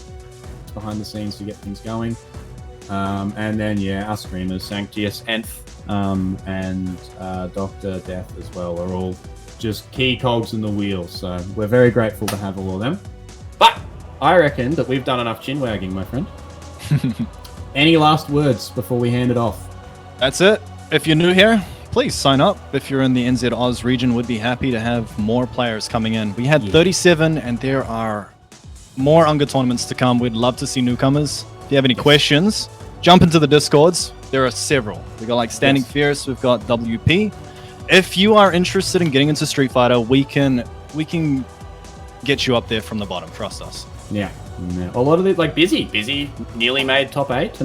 behind the scenes to get things going. And then our streamers Sanctius and Dr. Death as well are all just key cogs in the wheel. So we're very grateful to have all of them. But I reckon that we've done enough chin wagging, my friend. Any last words before we hand it off? That's it. If you're new here, please sign up. If you're in the NZ Oz region, we'd be happy to have more players coming in. We had 37, and there are more UNGA tournaments to come. We'd love to see newcomers. If you have any questions, jump into the Discords. There are several. We've got like Standing Fierce, we've got WP. If you are interested in getting into Street Fighter, we can get you up there from the bottom. Trust us. Yeah. A lot of it, like Bizzy nearly made top 8,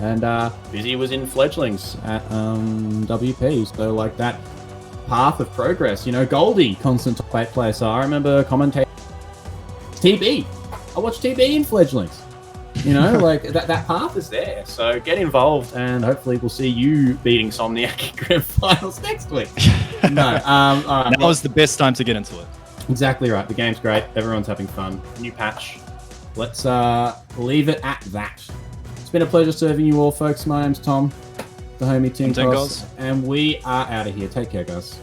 and Bizzy was in fledglings at WP. So like that path of progress, Goldie, constant top 8 player. So I remember commentating TB. I watched TB in fledglings. Like that path is there. So get involved, and hopefully we'll see you beating Somniac in Grand Finals next week. No, all right. That was the best time to get into it. Exactly right. The game's great. Everyone's having fun. New patch. Let's leave it at that. It's been a pleasure serving you all, folks. My name's Tom, the homie Tim Cross, and we are out of here. Take care, guys.